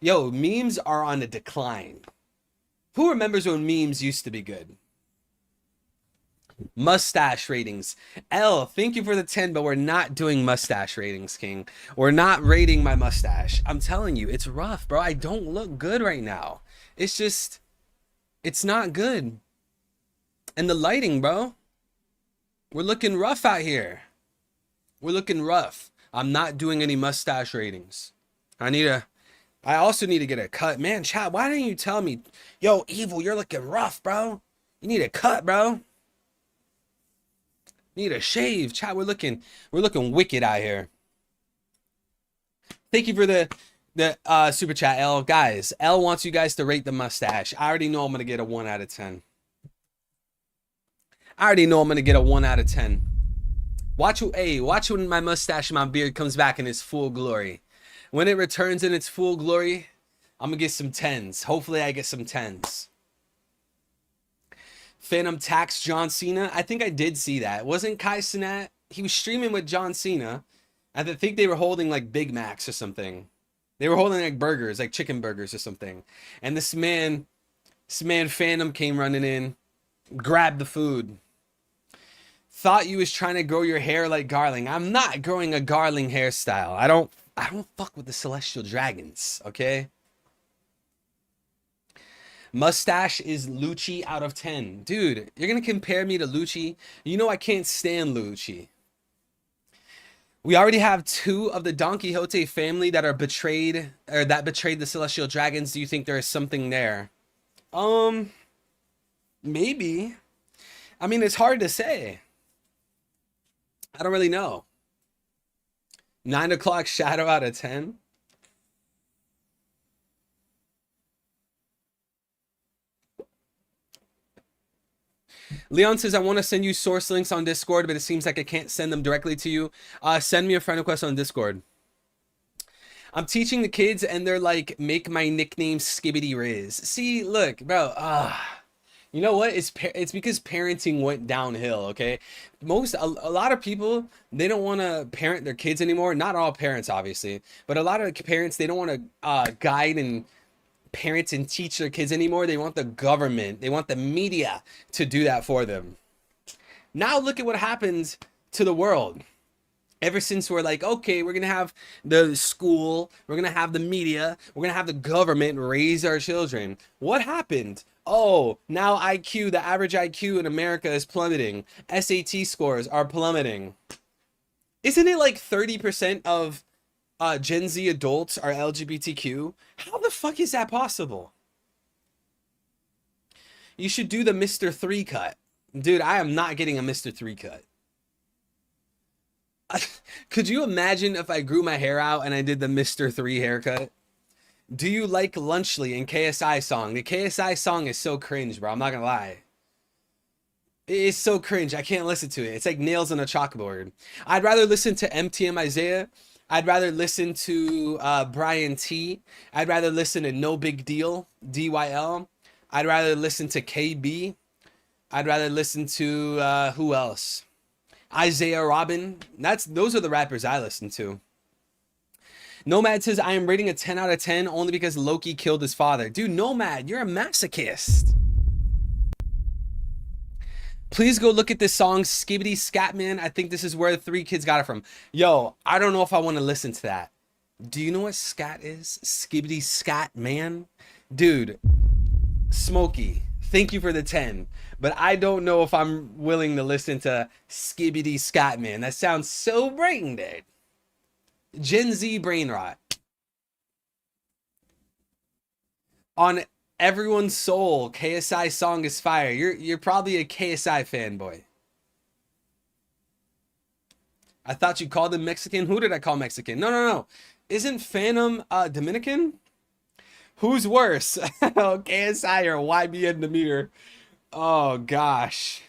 Yo, memes are on a decline. Who remembers when memes used to be good? Mustache ratings. L, thank you for the 10, but we're not doing mustache ratings, King. We're not rating my mustache. I'm telling you, it's rough, bro. I don't look good right now. It's just, it's not good. And the lighting, bro. We're looking rough out here. We're looking rough. I'm not doing any mustache ratings. I also need to get a cut. Man, chat, why didn't you tell me? Yo, Evil, you're looking rough, bro. You need a cut, bro. Need a shave. Chat, we're looking wicked out here. Thank you for the super chat, L. Guys, L wants you guys to rate the mustache. I already know I'm going to get a 1 out of 10. I already know I'm going to get a 1 out of 10. Watch when my mustache and my beard comes back in its full glory. When it returns in its full glory, I'm going to get some 10s. Hopefully I get some 10s. Phantom Tax John Cena. I think I did see that. Wasn't Kai Cenat? He was streaming with John Cena. I think they were holding like Big Macs or something. They were holding like burgers, like chicken burgers or something. And this man Phantom came running in, grabbed the food. Thought you was trying to grow your hair like Garling. I'm not growing a Garling hairstyle. I don't fuck with the Celestial Dragons, okay? Mustache is Lucci out of 10. Dude, you're going to compare me to Lucci? You know I can't stand Lucci. We already have 2 of the Don Quixote family that are betrayed, or that betrayed the Celestial Dragons. Do you think there is something there? Maybe. I mean, it's hard to say. I don't really know. 9 o'clock shadow out of 10. Leon says, I want to send you source links on Discord, but it seems like I can't send them directly to you. Send me a friend request on Discord. I'm teaching the kids and they're like, make my nickname Skibbity Riz. See, look, bro. You know what? It's because parenting went downhill, okay? A lot of people, they don't want to parent their kids anymore. Not all parents, obviously. But a lot of parents, they don't want to guide and parents and teach their kids anymore. They want the government, they want the media to do that for them. Now look at what happens to the world. Ever since we're like, okay, we're gonna have the school, we're gonna have the media, we're gonna have the government raise our children. What happened? Oh, now IQ, the average IQ in America is plummeting. SAT scores are plummeting. Isn't it like 30% of Gen Z adults are LGBTQ? How the fuck is that possible? You should do the Mr. 3 cut. Dude, I am not getting a Mr. 3 cut. Could you imagine if I grew my hair out and I did the Mr. 3 haircut? Do you like Lunchly and KSI song? The KSI song is so cringe, bro. I'm not gonna lie. It's so cringe. I can't listen to it. It's like nails on a chalkboard. I'd rather listen to MTM Isaiah. I'd rather listen to Brian T. I'd rather listen to No Big Deal, DYL. I'd rather listen to KB. I'd rather listen to who else? Isaiah Robin. Those are the rappers I listen to. Nomad says, I am rating a 10 out of 10 only because Loki killed his father. Dude, Nomad, you're a masochist. Please go look at this song, Skibbity Scatman. I think this is where the 3 kids got it from. Yo, I don't know if I want to listen to that. Do you know what scat is? Skibbity Scatman? Dude, Smokey, thank you for the 10. But I don't know if I'm willing to listen to Skibbity Scatman. That sounds so brain dead. Gen Z brain rot. On everyone's soul, KSI song is fire. You're probably a KSI fanboy. I thought you called him Mexican. Who did I call Mexican? No. Isn't Phantom Dominican? Who's worse? KSI or YBN Namir? Oh gosh.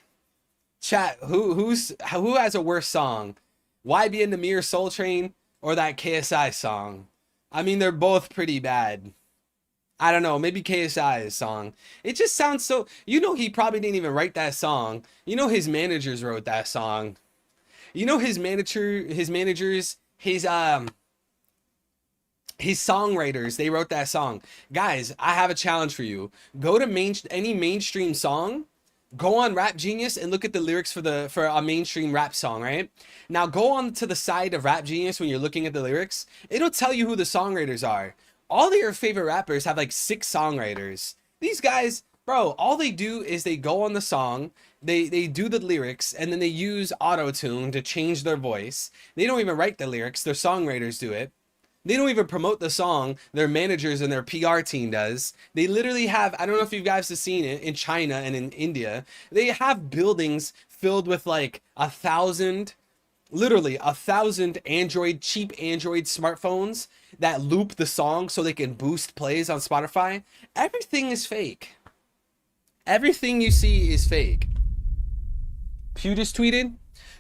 Chat, who has a worse song? YBN Namir Soul Train or that KSI song? I mean, they're both pretty bad. I don't know, maybe KSI's song. It just sounds so, you know, he probably didn't even write that song. You know, his managers wrote that song. You know, his managers, his songwriters, they wrote that song. Guys, I have a challenge for you. Go to any mainstream song, go on Rap Genius and look at the lyrics for a mainstream rap song, right? Now go on to the side of Rap Genius when you're looking at the lyrics. It'll tell you who the songwriters are. All of your favorite rappers have like 6 songwriters. These guys Bro, all they do is they go on the song, they do the lyrics, and then they use auto-tune to change their voice. They don't even write the lyrics, their songwriters do it. They don't even promote the song, their managers and their PR team does. They literally have, I don't know if you guys have seen it in China and in India, they have buildings filled with like 1,000, literally 1,000 cheap Android smartphones that loop the song so they can boost plays on Spotify. Everything is fake. Everything you see is fake. Pew just tweeted,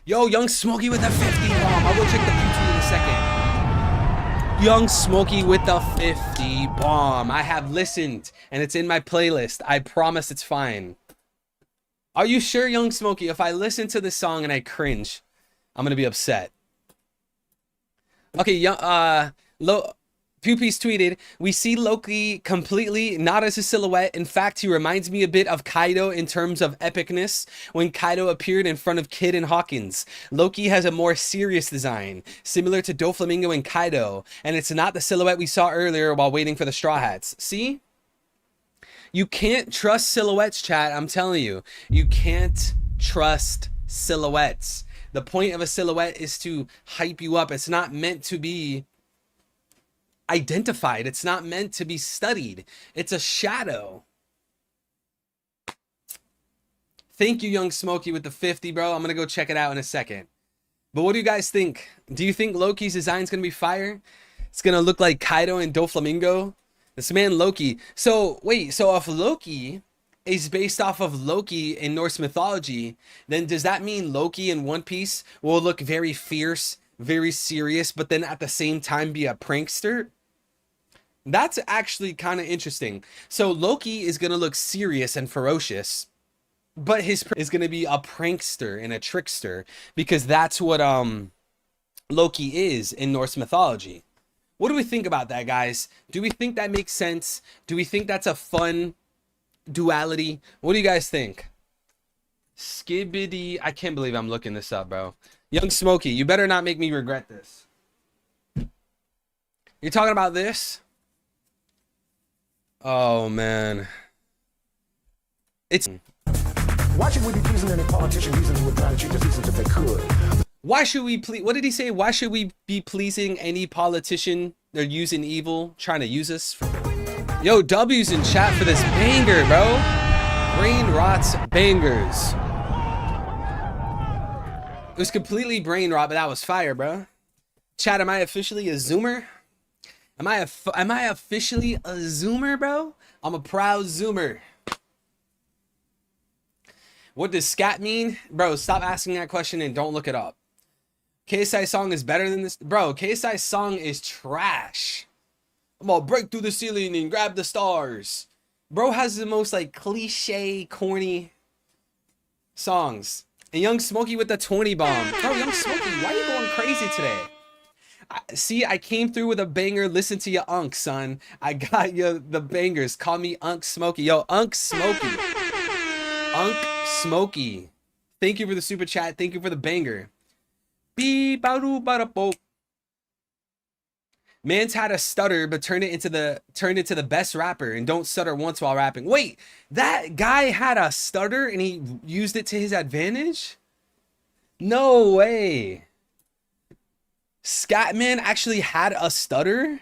yo, Young Smokey with the 50 bomb. I'll go check the Pew tweet in a second. Young Smokey with the 50 bomb. I have listened and it's in my playlist. I promise it's fine. Are you sure, Young Smokey? If I listen to this song and I cringe, I'm gonna be upset. Okay, Pew Piece tweeted, we see Loki completely not as a silhouette. In fact, he reminds me a bit of Kaido in terms of epicness when Kaido appeared in front of Kid and Hawkins. Loki has a more serious design, similar to Doflamingo and Kaido, and it's not the silhouette we saw earlier while waiting for the Straw Hats. See? You can't trust silhouettes, chat. I'm telling you. You can't trust silhouettes. The point of a silhouette is to hype you up. It's not meant to be identified. It's not meant to be studied. It's a shadow. Thank you, Young Smokey, with the 50, bro. I'm gonna go check it out in a second. But what do you guys think? Do you think Loki's design is gonna be fire? It's gonna look like Kaido and Doflamingo. This man Loki. So wait, so if Loki is based off of Loki in Norse mythology, then does that mean Loki in One Piece will look very fierce, very serious, but then at the same time be a prankster? That's actually kind of interesting. So Loki is going to look serious and ferocious, but his is going to be a prankster and a trickster, because that's what Loki is in Norse mythology. What do we think about that, guys? Do we think that makes sense? Do we think that's a fun duality? What do you guys think? Skibbity, I can't believe I'm looking this up, bro. Young Smokey, you better not make me regret this. You're talking about this? Oh man, it's. Why should we be pleasing any politician using who would try to cheat the seasons if they could? Why should we please? What did he say? Why should we be pleasing any politician? They're using evil, trying to use us. Yo, W's in chat for this banger, bro. Brain rots bangers. It was completely brain rot, but that was fire, bro. Chat, am I officially a Zoomer? Am I officially a Zoomer, bro? I'm a proud Zoomer. What does scat mean? Bro, stop asking that question and don't look it up. KSI's song is better than this. Bro, KSI's song is trash. I'm gonna break through the ceiling and grab the stars. Bro has the most like cliche, corny songs. And Young Smokey with the 20 bomb. Bro, Young Smokey, why are you going crazy today? See, I came through with a banger. Listen to your Unk, son. I got you the bangers. Call me Unk Smokey. Yo, Unk Smokey. Unk Smokey. Thank you for the super chat. Thank you for the banger. Beep, ba-doo, ba-da-bo. Man's had a stutter, but turned it into the best rapper, and don't stutter once while rapping. Wait, that guy had a stutter and he used it to his advantage? No way. Scatman actually had a stutter?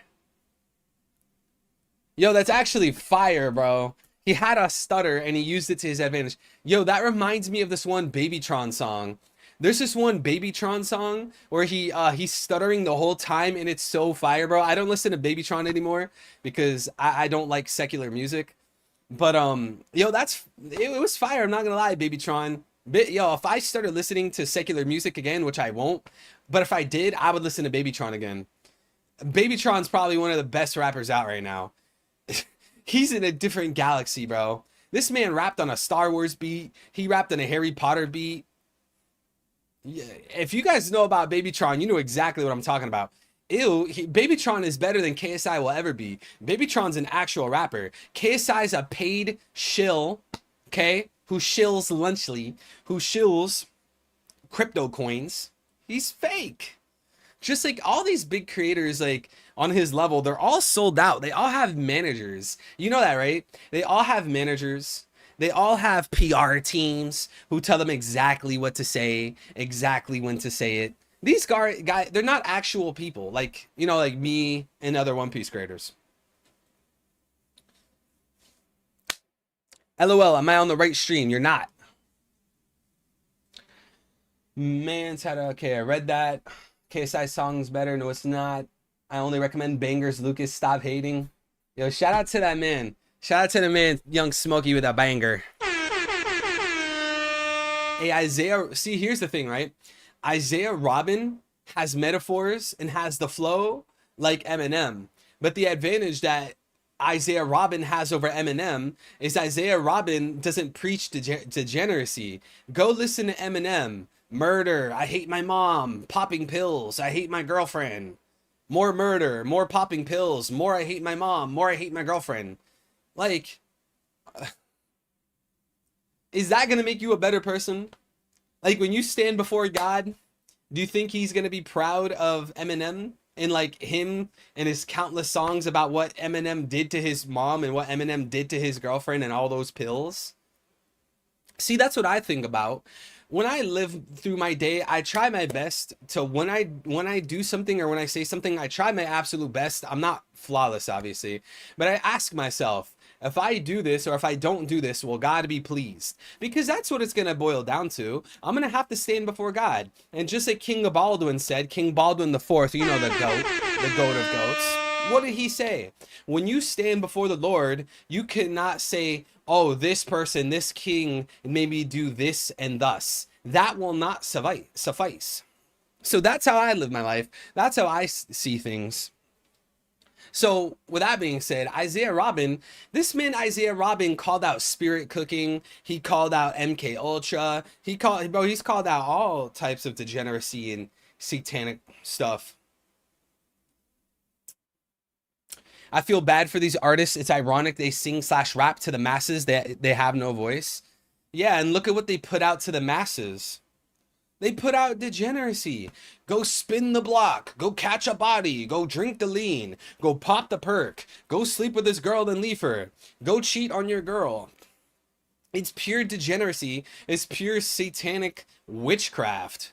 Yo, that's actually fire, bro. He had a stutter and he used it to his advantage. Yo, that reminds me of this one Babytron song. There's this one Babytron song where he's stuttering the whole time and it's so fire, bro. I don't listen to Babytron anymore because I don't like secular music. But yo, it was fire. I'm not gonna lie, Babytron. Yo, if I started listening to secular music again, which I won't, but if I did, I would listen to Babytron again. Babytron's probably one of the best rappers out right now. He's in a different galaxy, bro. This man rapped on a Star Wars beat. He rapped on a Harry Potter beat. Yeah, if you guys know about Babytron, you know exactly what I'm talking about. Ew, Babytron is better than KSI will ever be. Babytron's an actual rapper. KSI's a paid shill, okay? Who shills Lunchly, who shills crypto coins. He's fake. Just like all these big creators, like on his level, they're all sold out. They all have managers. You know that, right? They all have managers. They all have PR teams who tell them exactly what to say, exactly when to say it. These guys, they're not actual people, like, you know, like me and other One Piece creators. LOL, am I on the right stream? You're not. Man's had a, okay, I read that. KSI song's better. No, it's not. I only recommend bangers. Lucas, stop hating. Yo, shout out to that man. Shout out to the man, Young Smokey, with a banger. Hey, Isaiah, see, here's the thing, right? Isaiah Robin has metaphors and has the flow like Eminem. But the advantage that Isaiah Robin has over Eminem is Isaiah Robin doesn't preach degeneracy. Go listen to Eminem. Murder, I hate my mom. Popping pills, I hate my girlfriend. More murder, more popping pills, more I hate my mom, more I hate my girlfriend. Like, is that going to make you a better person? Like, when you stand before God, do you think he's going to be proud of Eminem and like him and his countless songs about what Eminem did to his mom and what Eminem did to his girlfriend and all those pills? See, that's what I think about. When I live through my day, I try my best to, when I do something or when I say something, I try my absolute best. I'm not flawless, obviously, but I ask myself, if I do this or if I don't do this, will God be pleased? Because that's what it's going to boil down to. I'm going to have to stand before God. And just like King Baldwin said, King Baldwin the Fourth, you know, the goat of goats. What did he say? When you stand before the Lord, you cannot say, oh, this person, this king, made me do this and thus. That will not suffice. So that's how I live my life. That's how I see things. So with that being said, Isaiah Robin, this man Isaiah Robin called out spirit cooking. He called out MK Ultra. He's called out all types of degeneracy and satanic stuff. I feel bad for these artists. It's ironic they sing/rap to the masses. They have no voice. Yeah, and look at what they put out to the masses. They put out degeneracy. Go spin the block. Go catch a body. Go drink the lean. Go pop the perk. Go sleep with this girl and leave her. Go cheat on your girl. It's pure degeneracy. It's pure satanic witchcraft.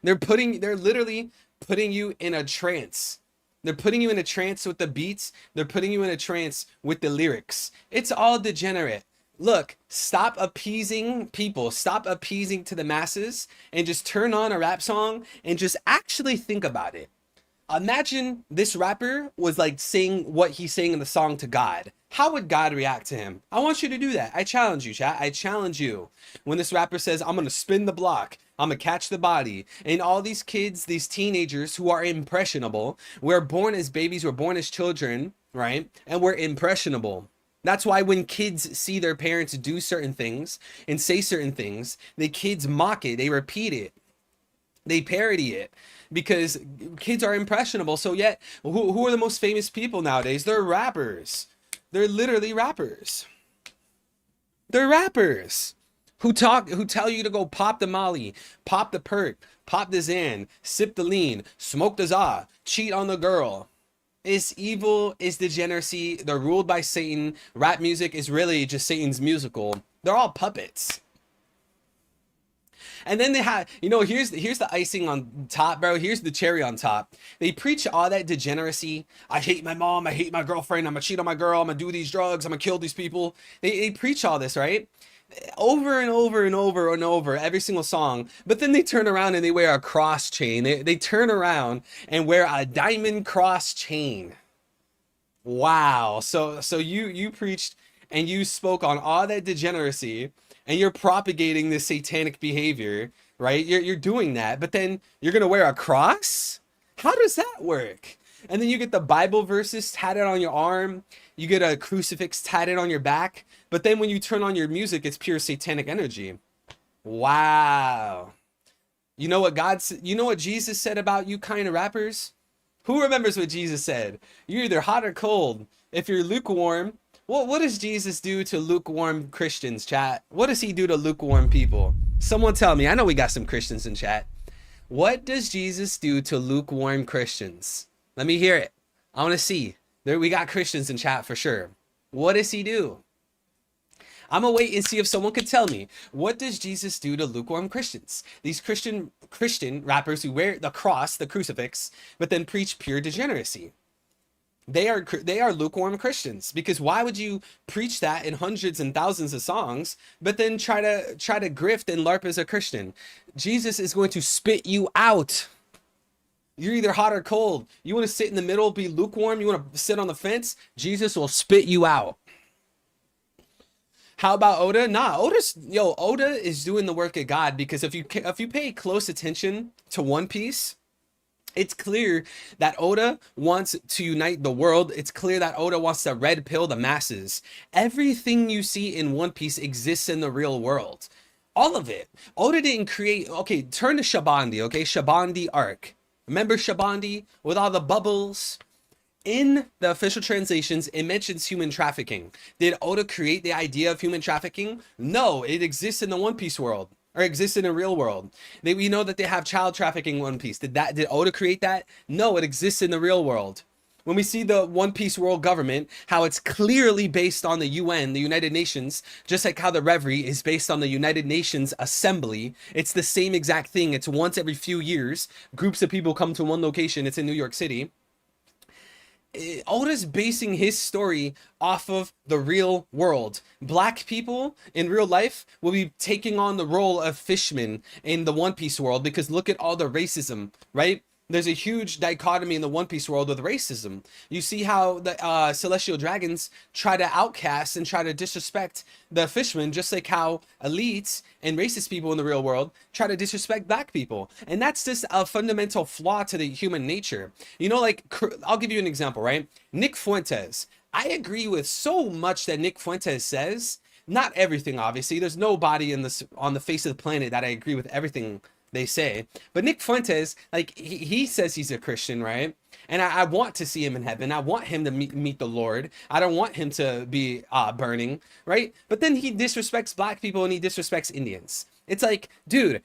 They're literally putting you in a trance. They're putting you in a trance with the beats. They're putting you in a trance with the lyrics. It's all degenerate. Look, stop appeasing people. Stop appeasing to the masses and just turn on a rap song and just actually think about it. Imagine this rapper was like saying what he's saying in the song to God. How would God react to him? I want you to do that. I challenge you, chat. I challenge you. When this rapper says, I'm going to spin the block, I'm going to catch the body. And all these kids, these teenagers who are impressionable, we're born as babies, we're born as children, right? And we're impressionable. That's why when kids see their parents do certain things and say certain things, the kids mock it, they repeat it, they parody it, because kids are impressionable. So yet, who are the most famous people nowadays? They're rappers. They're literally rappers. They're rappers who tell you to go pop the molly, pop the perk, pop the Zan, sip the lean, smoke the za, cheat on the girl. It's evil, it's degeneracy. They're ruled by Satan. Rap music is really just Satan's musical. They're all puppets. And then they have, you know, here's the icing on top, bro. Here's the cherry on top. They preach all that degeneracy. I hate my mom. I hate my girlfriend. I'm gonna cheat on my girl. I'm gonna do these drugs. I'm gonna kill these people. They preach all this, right? Over and over and over and over, every single song. But then they turn around and they wear a cross chain. They turn around and wear a diamond cross chain. Wow. So you preached and you spoke on all that degeneracy, and you're propagating this satanic behavior, right? You're doing that, but then you're gonna wear a cross? How does that work? And then you get the Bible verses tatted on your arm. You get a crucifix tatted on your back. But then when you turn on your music, it's pure satanic energy. Wow. You know what Jesus said about you kind of rappers? Who remembers what Jesus said? You're either hot or cold. If you're lukewarm, what does Jesus do to lukewarm Christians, chat? What does he do to lukewarm people? Someone tell me. I know we got some Christians in chat. What does Jesus do to lukewarm Christians? Let me hear it. I want to see. There, we got Christians in chat for sure. What does he do? I'm gonna wait and see if someone could tell me, what does Jesus do to lukewarm Christians? These Christian rappers who wear the cross, the crucifix, but then preach pure degeneracy. They are lukewarm Christians, because why would you preach that in hundreds and thousands of songs, but then try to grift and LARP as a Christian? Jesus is going to spit you out. You're either hot or cold. You want to sit in the middle, be lukewarm, you want to sit on the fence, Jesus will spit you out. How about Oda? Nah, Oda is doing the work of God, because if you pay close attention to One Piece, it's clear that Oda wants to unite the world. It's clear that Oda wants to red pill the masses. Everything you see in One Piece exists in the real world. All of it. Oda didn't create... Okay, turn to Shabandi, okay? Shabandi arc. Remember Shabandi with all the bubbles? In the official translations, it mentions human trafficking. Did Oda create the idea of human trafficking? No, it exists in the One Piece world. Or exists in a real world. We know that they have child trafficking in One Piece. Did Oda create that? No, it exists in the real world. When we see the One Piece world government, how it's clearly based on the UN, the United Nations, just like how the Reverie is based on the United Nations Assembly. It's the same exact thing. It's once every few years, groups of people come to one location. It's in New York City. Oda's basing his story off of the real world. Black people in real life will be taking on the role of fishmen in the One Piece world, because look at all the racism, right? There's a huge dichotomy in the One Piece world with racism. You see how the celestial dragons try to outcast and try to disrespect the fishmen, just like how elites and racist people in the real world try to disrespect black people. And that's just a fundamental flaw to the human nature. You know, like, I'll give you an example, right? Nick Fuentes. I agree with so much that Nick Fuentes says. Not everything, obviously. There's nobody on the face of the planet that I agree with everything they say. But Nick Fuentes, like, he says he's a Christian, right? And I want to see him in heaven. I want him to meet the Lord. I don't want him to be burning, right? But then he disrespects black people and he disrespects Indians. It's like, dude,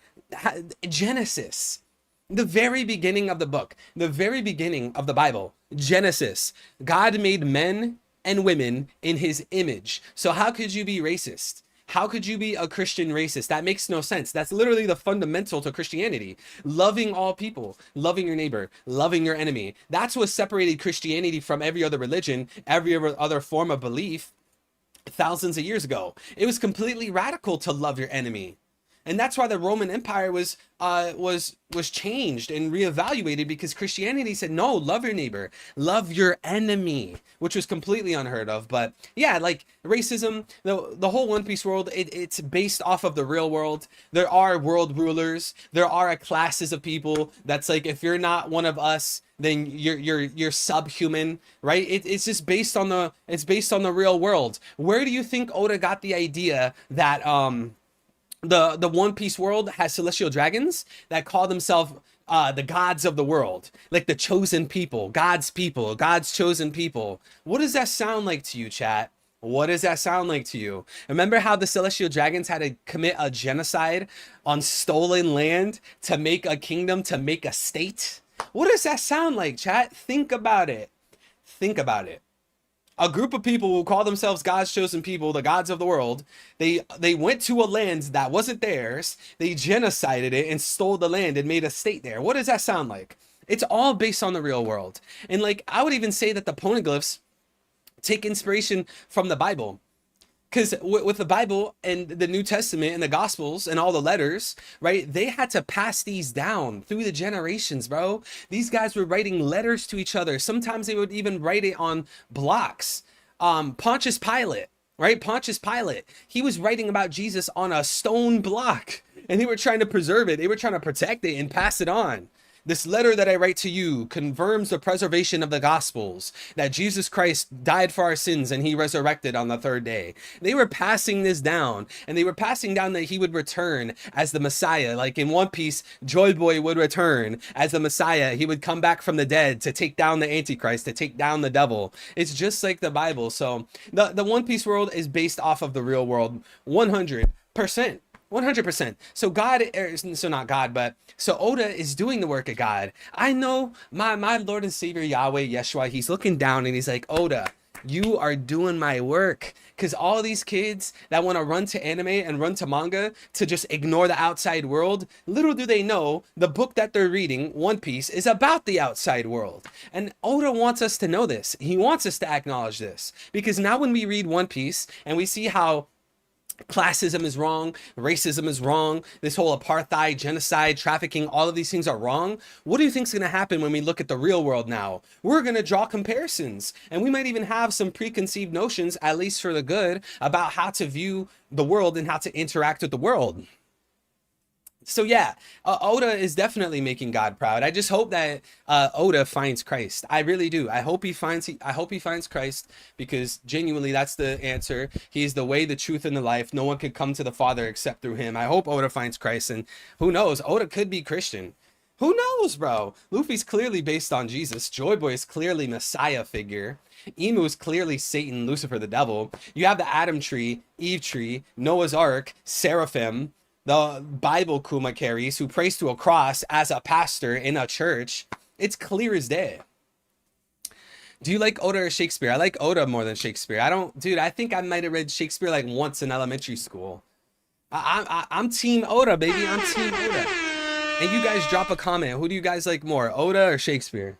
Genesis, the very beginning of the book, the very beginning of the Bible, Genesis, God made men and women in his image. So how could you be racist? How could you be a Christian racist? That makes no sense. That's literally the fundamental to Christianity. Loving all people, loving your neighbor, loving your enemy. That's what separated Christianity from every other religion, every other form of belief thousands of years ago. It was completely radical to love your enemy. And that's why the Roman Empire was changed and reevaluated, because Christianity said, no, love your neighbor, love your enemy, which was completely unheard of. But yeah, like racism, the whole One Piece world, it's based off of the real world. There are world rulers. There are classes of people that's like, if you're not one of us, then you're subhuman, right? It's just based on the real world. Where do you think Oda got the idea that the One Piece world has celestial dragons that call themselves the gods of the world, like the chosen people, God's chosen people? What does that sound like to you, chat? What does that sound like to you? Remember how the celestial dragons had to commit a genocide on stolen land to make a kingdom, to make a state? What does that sound like, chat? Think about it. Think about it. A group of people who call themselves God's chosen people, the gods of the world, they went to a land that wasn't theirs. They genocided it and stole the land and made a state there. What does that sound like? It's all based on the real world. And like, I would even say that the poneglyphs take inspiration from the Bible. Because with the Bible and the New Testament and the Gospels and all the letters, right, they had to pass these down through the generations, bro. These guys were writing letters to each other. Sometimes they would even write it on blocks. Pontius Pilate, right? Pontius Pilate, he was writing about Jesus on a stone block, and they were trying to preserve it. They were trying to protect it and pass it on. This letter that I write to you confirms the preservation of the Gospels, that Jesus Christ died for our sins and he resurrected on the third day. They were passing this down, and they were passing down that he would return as the Messiah. Like in One Piece, Joy Boy would return as the Messiah. He would come back from the dead to take down the Antichrist, to take down the devil. It's just like the Bible. So the One Piece world is based off of the real world, 100%. 100%. So so Oda is doing the work of God. I know my Lord and Savior Yahweh Yeshua, he's looking down and he's like, Oda, You are doing my work. Because all these kids that want to run to anime and run to manga to just ignore the outside world, little do they know the book that they're reading, One Piece, is about the outside world. And Oda wants us to know this. He wants us to acknowledge this. Because now when we read One Piece and we see how classism is wrong, racism is wrong, this whole apartheid, genocide, trafficking, all of these things are wrong. What do you think is going to happen when we look at the real world now? We're going to draw comparisons, and we might even have some preconceived notions, at least for the good, about how to view the world and how to interact with the world. So yeah, Oda is definitely making God proud. I just hope that Oda finds Christ. I really do. I hope he finds Christ, because genuinely that's the answer. He is the way, the truth, and the life. No one could come to the Father except through him. I hope Oda finds Christ, and who knows? Oda could be Christian. Who knows, bro? Luffy's clearly based on Jesus. Joy Boy is clearly Messiah figure. Emu is clearly Satan, Lucifer the devil. You have the Adam tree, Eve tree, Noah's Ark, Seraphim, the Bible Kuma carries, who prays to a cross as a pastor in a church. It's clear as day. Do you like Oda or Shakespeare? I like Oda more than Shakespeare. I think I might have read Shakespeare like once in elementary school. I'm team Oda, baby. I'm team Oda. And you guys drop a comment. Who do you guys like more, Oda or Shakespeare?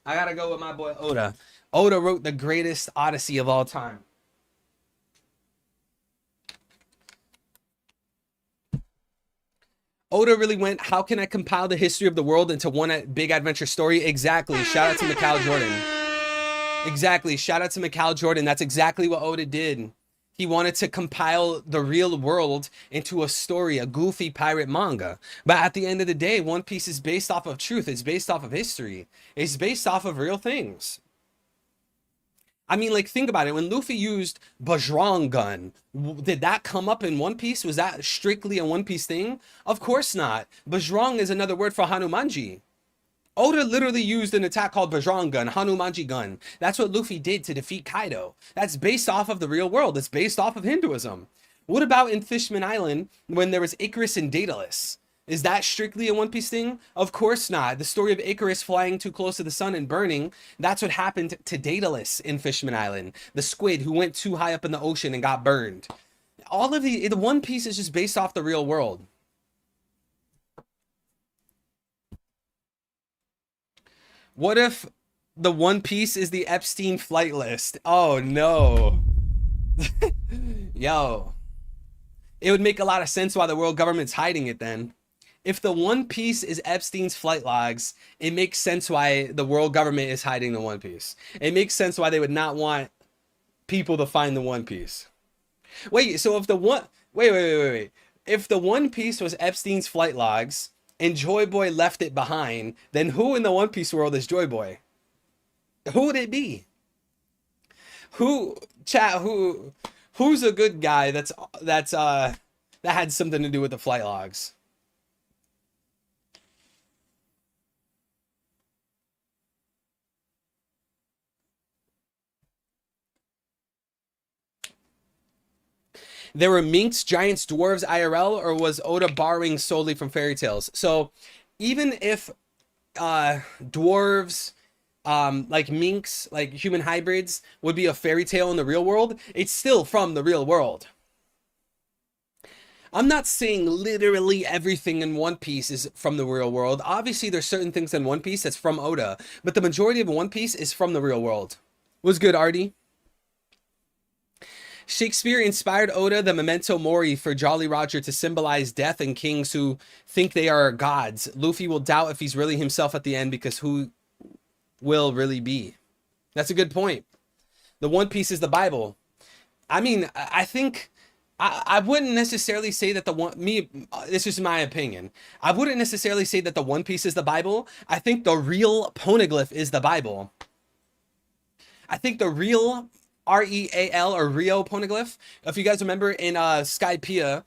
I gotta go with my boy Oda. Oda wrote the greatest Odyssey of all time. Oda really went, how can I compile the history of the world into one big adventure story? Exactly. Shout out to Mikal Jordan. Exactly. Shout out to Mikal Jordan. That's exactly what Oda did. He wanted to compile the real world into a story, a goofy pirate manga. But at the end of the day, One Piece is based off of truth. It's based off of history. It's based off of real things. I mean, like, think about it. When Luffy used Bajrang gun, did that come up in One Piece? Was that strictly a One Piece thing? Of course not. Bajrang is another word for Hanumanji. Oda literally used an attack called Bajrang gun, Hanumanji gun. That's what Luffy did to defeat Kaido. That's based off of the real world. It's based off of Hinduism. What about in Fishman Island when there was Icarus and Daedalus? Is that strictly a One Piece thing? Of course not. The story of Icarus flying too close to the sun and burning, that's what happened to Daedalus in Fishman Island. The squid who went too high up in the ocean and got burned. All of the One Piece is just based off the real world. What if the One Piece is the Epstein flight list? Oh no. Yo. It would make a lot of sense why the world government's hiding it then. If the One Piece is Epstein's flight logs, it makes sense why the world government is hiding the One Piece. It makes sense why they would not want people to find the One Piece. Wait, so if the one... Wait. If the One Piece was Epstein's flight logs and Joy Boy left it behind, then who in the One Piece world is Joy Boy? Who would it be? Who's a good guy that had something to do with the flight logs? There were minks, giants, dwarves, IRL, or was Oda borrowing solely from fairy tales? So even if dwarves, like minks, like human hybrids would be a fairy tale in the real world, it's still from the real world. I'm not saying literally everything in One Piece is from the real world. Obviously, there's certain things in One Piece that's from Oda, but the majority of One Piece is from the real world. Was good, Artie? Shakespeare inspired Oda the Memento Mori for Jolly Roger to symbolize death and kings who think they are gods. Luffy will doubt if he's really himself at the end because who will really be? That's a good point. The One Piece is the Bible. I mean, I think I wouldn't necessarily say that this is my opinion. I wouldn't necessarily say that the One Piece is the Bible. I think the real poneglyph is the Bible. I think the real REAL or Rio poneglyph. If you guys remember in Skypiea,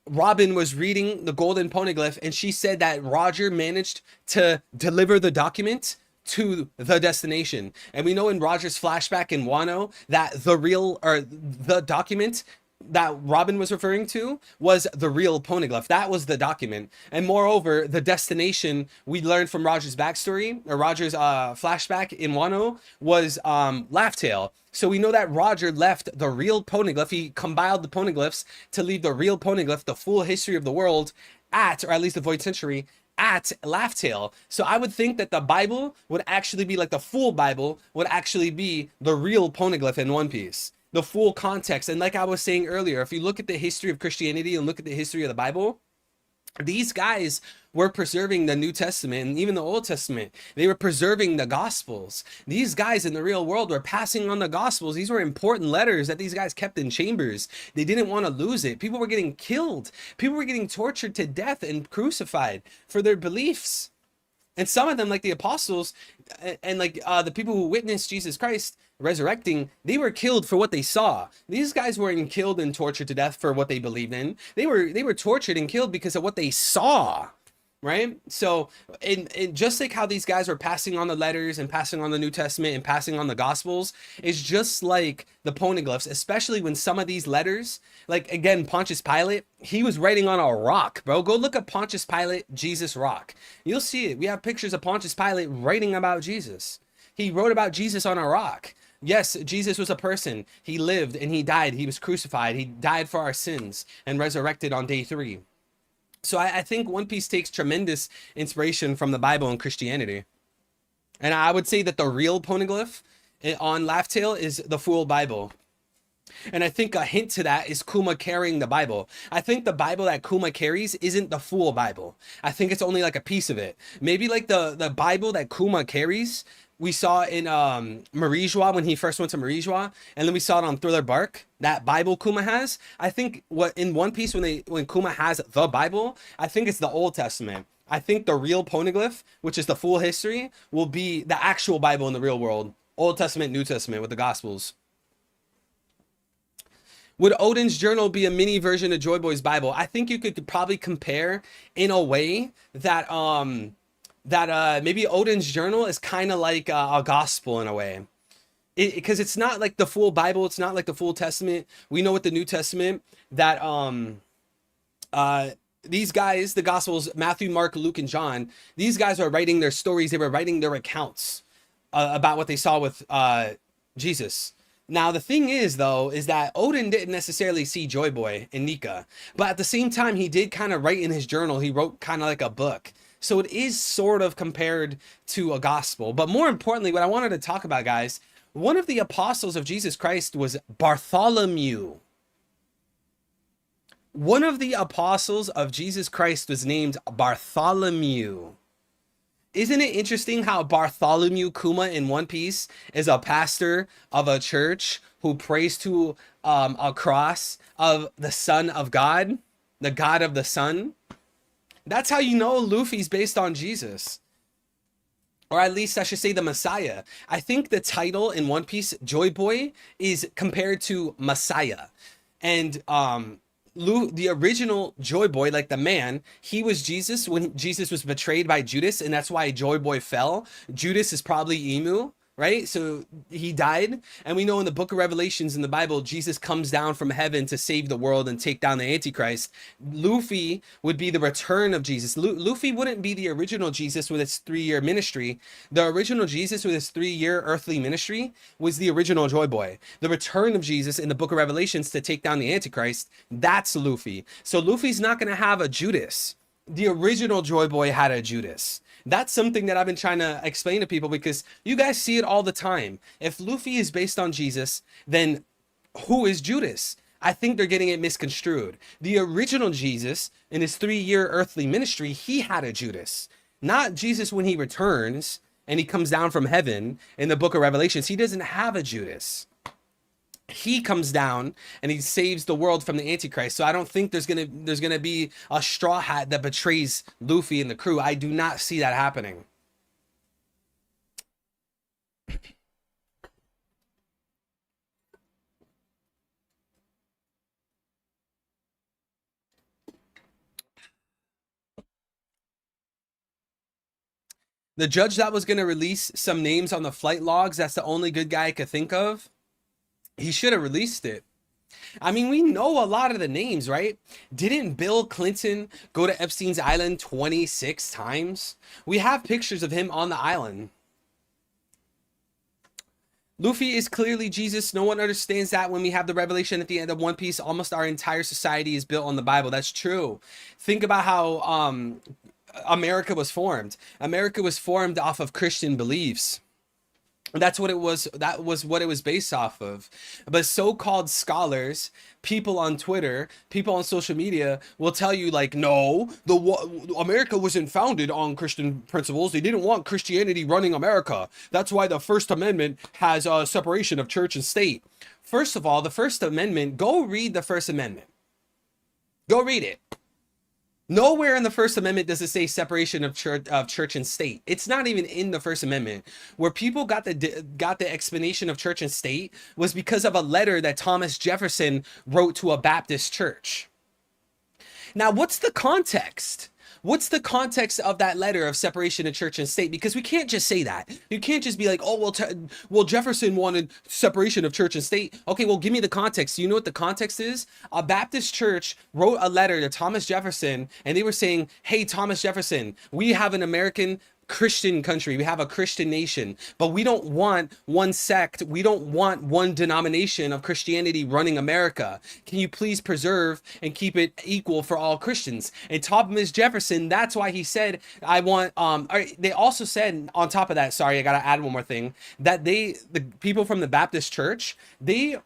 Robin was reading the golden poneglyph and she said that Roger managed to deliver the document to the destination. And we know in Roger's flashback in Wano that the document that Robin was referring to was the real poneglyph. That was the document. And moreover, the destination we learned from Roger's backstory or Roger's flashback in Wano was Laugh Tale. So we know that Roger left the real poneglyph. He compiled the poneglyphs to leave the real poneglyph, the full history of the world, at, or at least the Void Century, at Laughtail. So I would think that the Bible would actually be like the full Bible would actually be the real poneglyph in One Piece, the full context. And like I was saying earlier, if you look at the history of Christianity and look at the history of the Bible, these guys were preserving the New Testament and even the Old Testament. They were preserving the Gospels. These guys in the real world were passing on the Gospels. These were important letters that these guys kept in chambers. They didn't want to lose it. People were getting killed. People were getting tortured to death and crucified for their beliefs. And some of them, like the apostles and like the people who witnessed Jesus Christ resurrecting, they were killed for what they saw. These guys weren't killed and tortured to death for what they believed in. They were tortured and killed because of what they saw, right? So, and just like how these guys were passing on the letters and passing on the New Testament and passing on the Gospels, it's just like the poneglyphs, especially when some of these letters, like again, Pontius Pilate, he was writing on a rock, bro. Go look at Pontius Pilate, Jesus rock. You'll see it. We have pictures of Pontius Pilate writing about Jesus. He wrote about Jesus on a rock. Yes, Jesus was a person. He lived and he died. He was crucified. He died for our sins and resurrected on day 3. So I think One Piece takes tremendous inspiration from the Bible and Christianity. And I would say that the real poneglyph on Laughtail is the full Bible. And I think a hint to that is Kuma carrying the Bible. I think the Bible that Kuma carries isn't the full Bible. I think it's only like a piece of it. Maybe like the Bible that Kuma carries, we saw in Marijois when he first went to Marijois, and then we saw it on Thriller Bark. That Bible Kuma has, I think what in One Piece when Kuma has the Bible, I think it's the Old Testament. I think the real poneglyph, which is the full history, will be the actual Bible in the real world. Old Testament, New Testament with the Gospels. Would Odin's journal be a mini version of Joy Boy's Bible? I think you could probably compare in a way that maybe Odin's journal is kind of like a gospel in a way, because it's not like the full Bible. It's not like the full Testament. We know with the New Testament that these guys, the Gospels, Matthew, Mark, Luke, and John, these guys are writing their stories. They were writing their accounts about what they saw with Jesus. Now, the thing is, though, is that Odin didn't necessarily see Joy Boy and Nika, but at the same time, he did kind of write in his journal. He wrote kind of like a book. So it is sort of compared to a gospel. But more importantly, what I wanted to talk about, guys, one of the apostles of Jesus Christ was Bartholomew. One of the apostles of Jesus Christ was named Bartholomew. Isn't it interesting how Bartholomew Kuma in One Piece is a pastor of a church who prays to a cross of the Son of God, the God of the Sun? That's how you know Luffy's based on Jesus. Or at least I should say the Messiah. I think the title in One Piece, Joy Boy, is compared to Messiah. And the original Joy Boy, like the man, he was Jesus when Jesus was betrayed by Judas, and that's why Joy Boy fell. Judas is probably Emu, right? So he died, and we know in the book of Revelations in the Bible, Jesus comes down from heaven to save the world and take down the Antichrist. Luffy would be the return of Jesus. Luffy wouldn't be the original Jesus with his 3-year ministry. The original Jesus with his 3-year earthly ministry was the original Joy Boy. The return of Jesus in the book of Revelations to take down the Antichrist, that's Luffy. So Luffy's not going to have a Judas. The original Joy Boy had a Judas. That's something that I've been trying to explain to people, because you guys see it all the time. If Luffy is based on Jesus, then who is Judas? I think they're getting it misconstrued. The original Jesus in his 3-year earthly ministry, he had a Judas. Not Jesus when he returns and he comes down from heaven in the book of Revelations. He doesn't have a Judas. He comes down and he saves the world from the Antichrist. So I don't think there's gonna be a straw hat that betrays Luffy and the crew. I do not see that happening. The judge that was gonna release some names on the flight logs, that's the only good guy I could think of. He should have released it. I mean, we know a lot of the names, right? Didn't Bill Clinton go to Epstein's Island 26 times? We have pictures of him on the island. Luffy is clearly Jesus. No one understands that. When we have the revelation at the end of One Piece, almost our entire society is built on the Bible. That's true. Think about how America was formed. America was formed off of Christian beliefs. That's what it was. That was what it was based off of. But so-called scholars, people on Twitter, people on social media will tell you like, no, America wasn't founded on Christian principles. They didn't want Christianity running America. That's why the First Amendment has a separation of church and state. First of all, the First Amendment, go read the First Amendment. Go read it. Nowhere in the First Amendment does it say separation of church and state. It's not even in the First Amendment. Where people got the explanation of church and state was because of a letter that Thomas Jefferson wrote to a Baptist church. Now, what's the context? What's the context of that letter of separation of church and state? Because we can't just say that. You can't just be like, oh, well, Jefferson wanted separation of church and state. Okay, well, give me the context. Do you know what the context is? A Baptist church wrote a letter to Thomas Jefferson, and they were saying, hey, Thomas Jefferson, we have an American Christian country. We have a Christian nation, but we don't want one sect. We don't want one denomination of Christianity running America. Can you please preserve and keep it equal for all Christians? And Thomas Jefferson, that's why he said, I want, they also said on top of that, sorry, I got to add one more thing, that the people from the Baptist church, they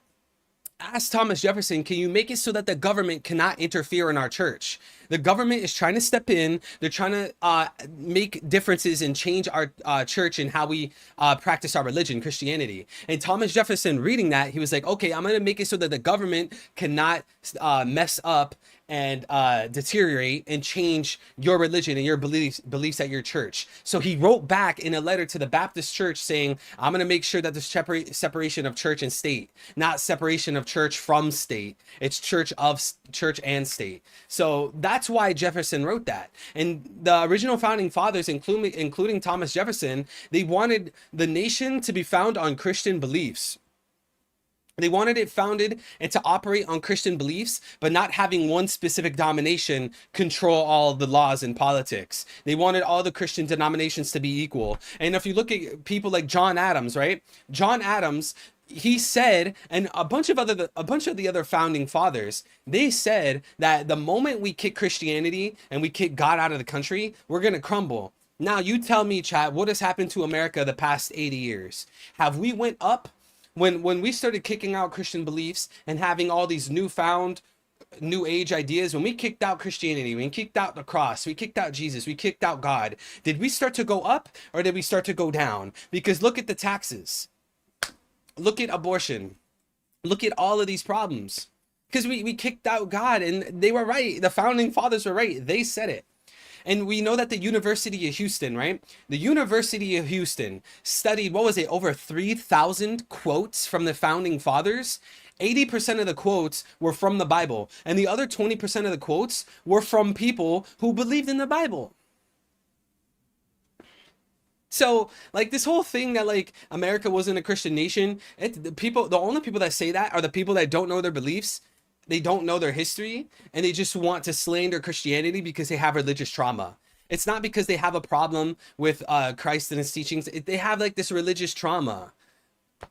asked Thomas Jefferson, can you make it so that the government cannot interfere in our church? The government is trying to step in. They're trying to make differences and change our church and how we practice our religion, Christianity. And Thomas Jefferson, reading that, he was like, okay, I'm going to make it so that the government cannot mess up and deteriorate and change your religion and your beliefs at your church. So he wrote back in a letter to the Baptist church saying, I'm going to make sure that there's separation of church and state, not separation of church from state. It's church and state. So that's why Jefferson wrote that. And the original founding fathers, including Thomas Jefferson, they wanted the nation to be found on Christian beliefs. They wanted it founded and to operate on Christian beliefs, but not having one specific domination control all the laws and politics. They wanted all the Christian denominations to be equal. And if you look at people like John Adams, right? John Adams, he said, and a bunch of the other founding fathers, they said that the moment we kick Christianity and we kick God out of the country, we're going to crumble. Now you tell me, chat, what has happened to America the past 80 years? Have we went up? When we started kicking out Christian beliefs and having all these newfound new age ideas, when we kicked out Christianity, we kicked out the cross, we kicked out Jesus, we kicked out God, did we start to go up or did we start to go down? Because look at the taxes, look at abortion, look at all of these problems, because we kicked out God. And they were right. The founding fathers were right. They said it. And we know that the University of Houston, right? The University of Houston studied, what was it, over 3,000 quotes from the founding fathers. 80% of the quotes were from the Bible. And the other 20% of the quotes were from people who believed in the Bible. So, like, this whole thing that, like, America wasn't a Christian nation, the only people that say that are the people that don't know their beliefs. They don't know their history, and they just want to slander Christianity because they have religious trauma. It's not because they have a problem with Christ and his teachings. They have like this religious trauma.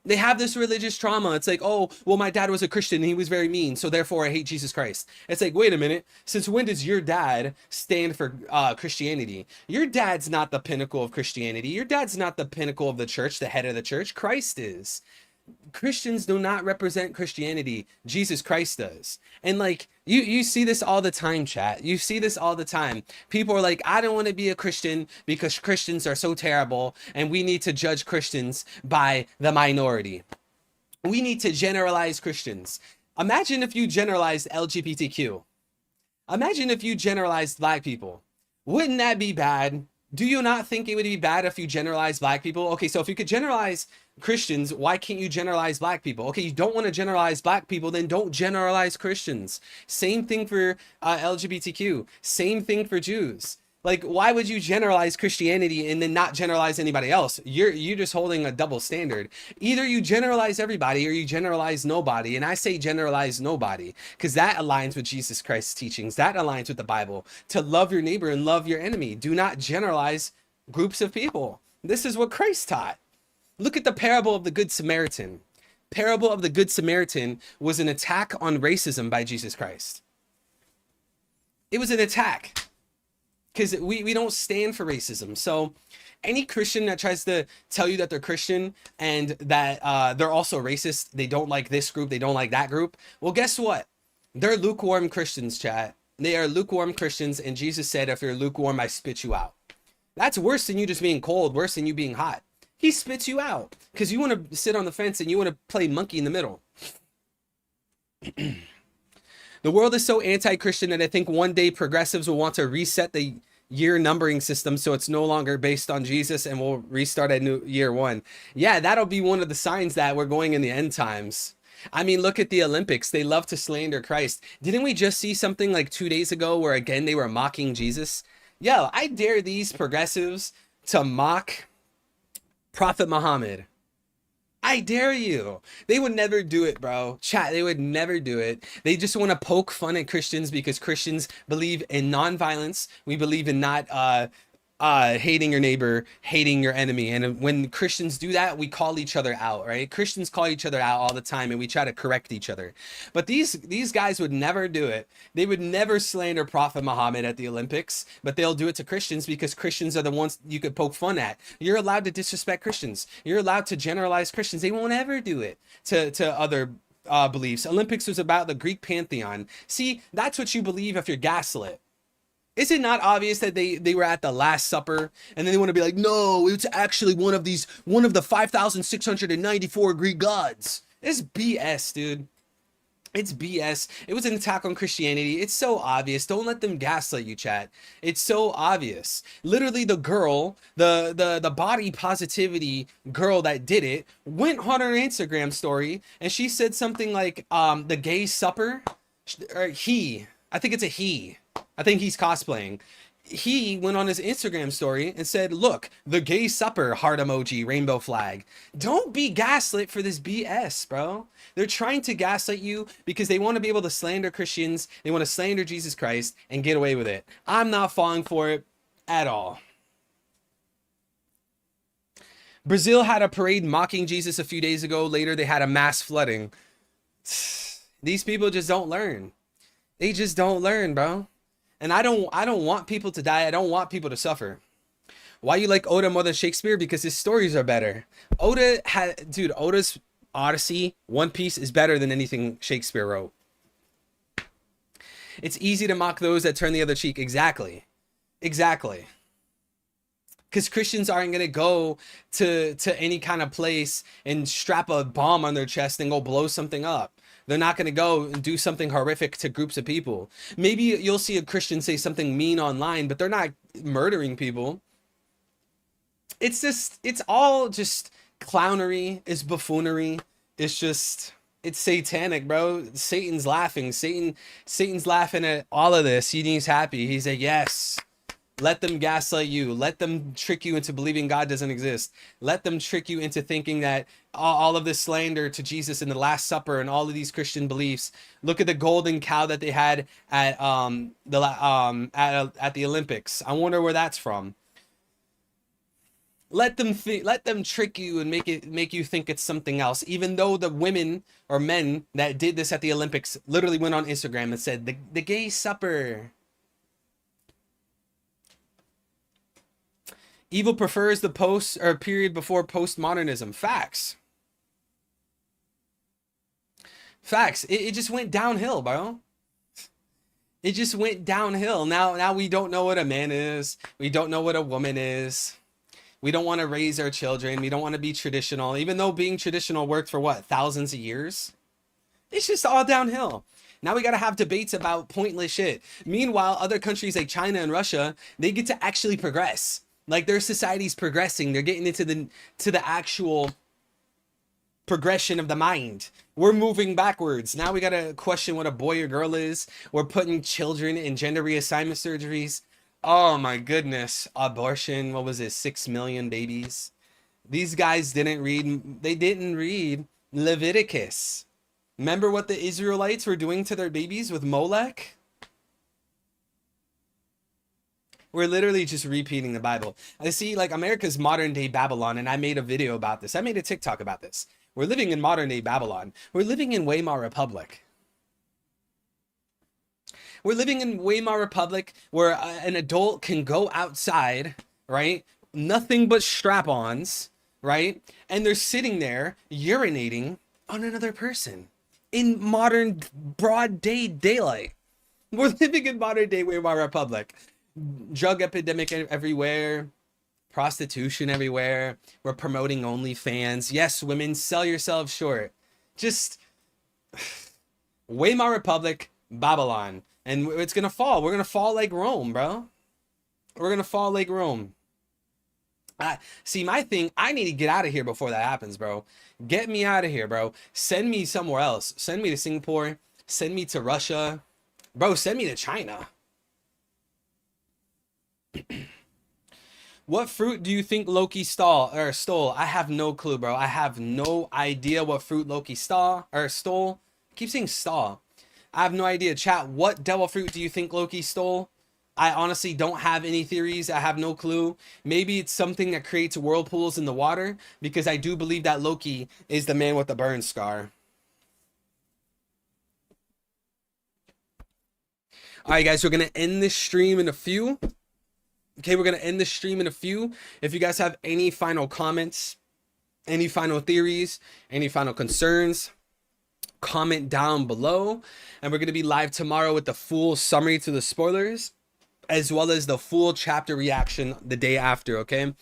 They have this religious trauma. It's like, oh, well, my dad was a Christian and he was very mean, so therefore I hate Jesus Christ. It's like, wait a minute. Since when does your dad stand for Christianity? Your dad's not the pinnacle of Christianity. Your dad's not the pinnacle of the church, the head of the church. Christ is. Christians do not represent Christianity. Jesus Christ does. And like you see this all the time, chat. You see this all the time. People are like, I don't want to be a Christian because Christians are so terrible and we need to judge Christians by the minority. We need to generalize Christians. Imagine if you generalized LGBTQ. Imagine if you generalized black people. Wouldn't that be bad? Do you not think it would be bad if you generalize black people? Okay, so if you could generalize Christians, why can't you generalize black people? Okay, you don't want to generalize black people, then don't generalize Christians. Same thing for LGBTQ. Same thing for Jews. Like, why would you generalize Christianity and then not generalize anybody else? You're just holding a double standard. Either you generalize everybody or you generalize nobody. And I say generalize nobody because that aligns with Jesus Christ's teachings. That aligns with the Bible. To love your neighbor and love your enemy. Do not generalize groups of people. This is what Christ taught. Look at the parable of the Good Samaritan. Parable of the Good Samaritan was an attack on racism by Jesus Christ. It was an attack because we don't stand for racism. So any Christian that tries to tell you that they're Christian and that they're also racist, they don't like this group, they don't like that group, well, guess what? They're lukewarm Christians, chat. They are lukewarm Christians, and Jesus said, if you're lukewarm, I spit you out. That's worse than you just being cold, worse than you being hot. He spits you out because you want to sit on the fence and you want to play monkey in the middle. The world is so anti-Christian that I think one day progressives will want to reset the year numbering system so it's no longer based on Jesus and we'll restart at new year one. Yeah, that'll be one of the signs that we're going in the end times. I mean, look at the Olympics. They love to slander Christ. Didn't we just see something like 2 days ago where again they were mocking Jesus? Yo, I dare these progressives to mock Prophet Muhammad. I dare you. They would never do it, bro. Chat, they would never do it. They just want to poke fun at Christians because Christians believe in nonviolence. We believe in not hating your neighbor, hating your enemy. And when Christians do that, we call each other out, right? Christians call each other out all the time and we try to correct each other. But these guys would never do it. They would never slander Prophet Muhammad at the Olympics, but they'll do it to Christians because Christians are the ones you could poke fun at. You're allowed to disrespect Christians. You're allowed to generalize Christians. They won't ever do it to other beliefs. Olympics was about the Greek pantheon. See, that's what you believe if you're gaslit. Is it not obvious that they were at the Last Supper and then they want to be like, no, it's actually one of the 5,694 Greek gods? It's BS, dude. It's BS. It was an attack on Christianity. It's so obvious. Don't let them gaslight you, chat. It's so obvious. Literally, the girl, the body positivity girl that did it, went on her Instagram story and she said something like, the gay supper, or he, I think it's a he. I think he's cosplaying. He went on his Instagram story and said, look, the gay supper, heart emoji, rainbow flag. Don't be gaslit for this BS, bro. They're trying to gaslight you because they want to be able to slander Christians. They want to slander Jesus Christ and get away with it. I'm not falling for it at all. Brazil had a parade mocking Jesus a few days ago. Later, they had a mass flooding. These people just don't learn. They just don't learn, bro. And I don't want people to die. I don't want people to suffer. Why you like Oda more than Shakespeare? Because his stories are better. Oda's Odyssey, One Piece is better than anything Shakespeare wrote. It's easy to mock those that turn the other cheek. Exactly. Exactly. Because Christians aren't going to go to any kind of place and strap a bomb on their chest and go blow something up. They're not going to go and do something horrific to groups of people. Maybe you'll see a Christian say something mean online, but they're not murdering people. It's all just clownery. It's buffoonery. It's satanic, bro. Satan's laughing. Satan's laughing at all of this. He's happy. He's like, yes. Let them gaslight you. Let them trick you into believing God doesn't exist. Let them trick you into thinking that all of this slander to Jesus in the Last Supper and all of these Christian beliefs. Look at the golden cow that they had at the Olympics. I wonder where that's from. Let them trick you and make you think it's something else. Even though the women or men that did this at the Olympics literally went on Instagram and said the gay supper. Evil prefers the post or period before postmodernism. Facts. Facts. It just went downhill, bro. It just went downhill. Now we don't know what a man is. We don't know what a woman is. We don't want to raise our children. We don't want to be traditional. Even though being traditional worked for what, thousands of years? It's just all downhill. Now we got to have debates about pointless shit. Meanwhile, other countries like China and Russia, they get to actually progress. Like their society's progressing. They're getting into the actual progression of the mind. We're moving backwards. Now we got to question what a boy or girl is. We're putting children in gender reassignment surgeries. Oh my goodness. Abortion. What was it? 6 million babies. These guys didn't read Leviticus. Remember what the Israelites were doing to their babies with Molech? We're literally just repeating the Bible. I see, like, America's modern day Babylon, and I made a video about this. I made a TikTok about this. We're living in modern day Babylon. We're living in Weimar Republic. We're living in Weimar Republic where an adult can go outside, right? Nothing but strap-ons, right? And they're sitting there urinating on another person in modern broad day daylight. We're living in modern day Weimar Republic. Drug epidemic everywhere, prostitution everywhere. We're promoting OnlyFans. Yes, women, sell yourselves short. Just Weimar Republic, Babylon. And it's gonna fall. We're gonna fall like Rome, bro. We're gonna fall like Rome. See, my thing, I need to get out of here before that happens, bro. Get me out of here, bro. Send me somewhere else. Send me to Singapore. Send me to Russia. Bro, send me to China. What fruit do you think Loki stole? I have no clue, bro. I have no idea what fruit Loki stole. I keep saying stall. I have no idea. Chat, what devil fruit do you think Loki stole? I honestly don't have any theories. I have no clue. Maybe it's something that creates whirlpools in the water, because I do believe that Loki is the man with the burn scar. All right, guys, we're going to end this stream in a few. Okay, we're going to end the stream in a few. If you guys have any final comments, any final theories, any final concerns, comment down below. And we're going to be live tomorrow with the full summary to the spoilers, as well as the full chapter reaction the day after, okay?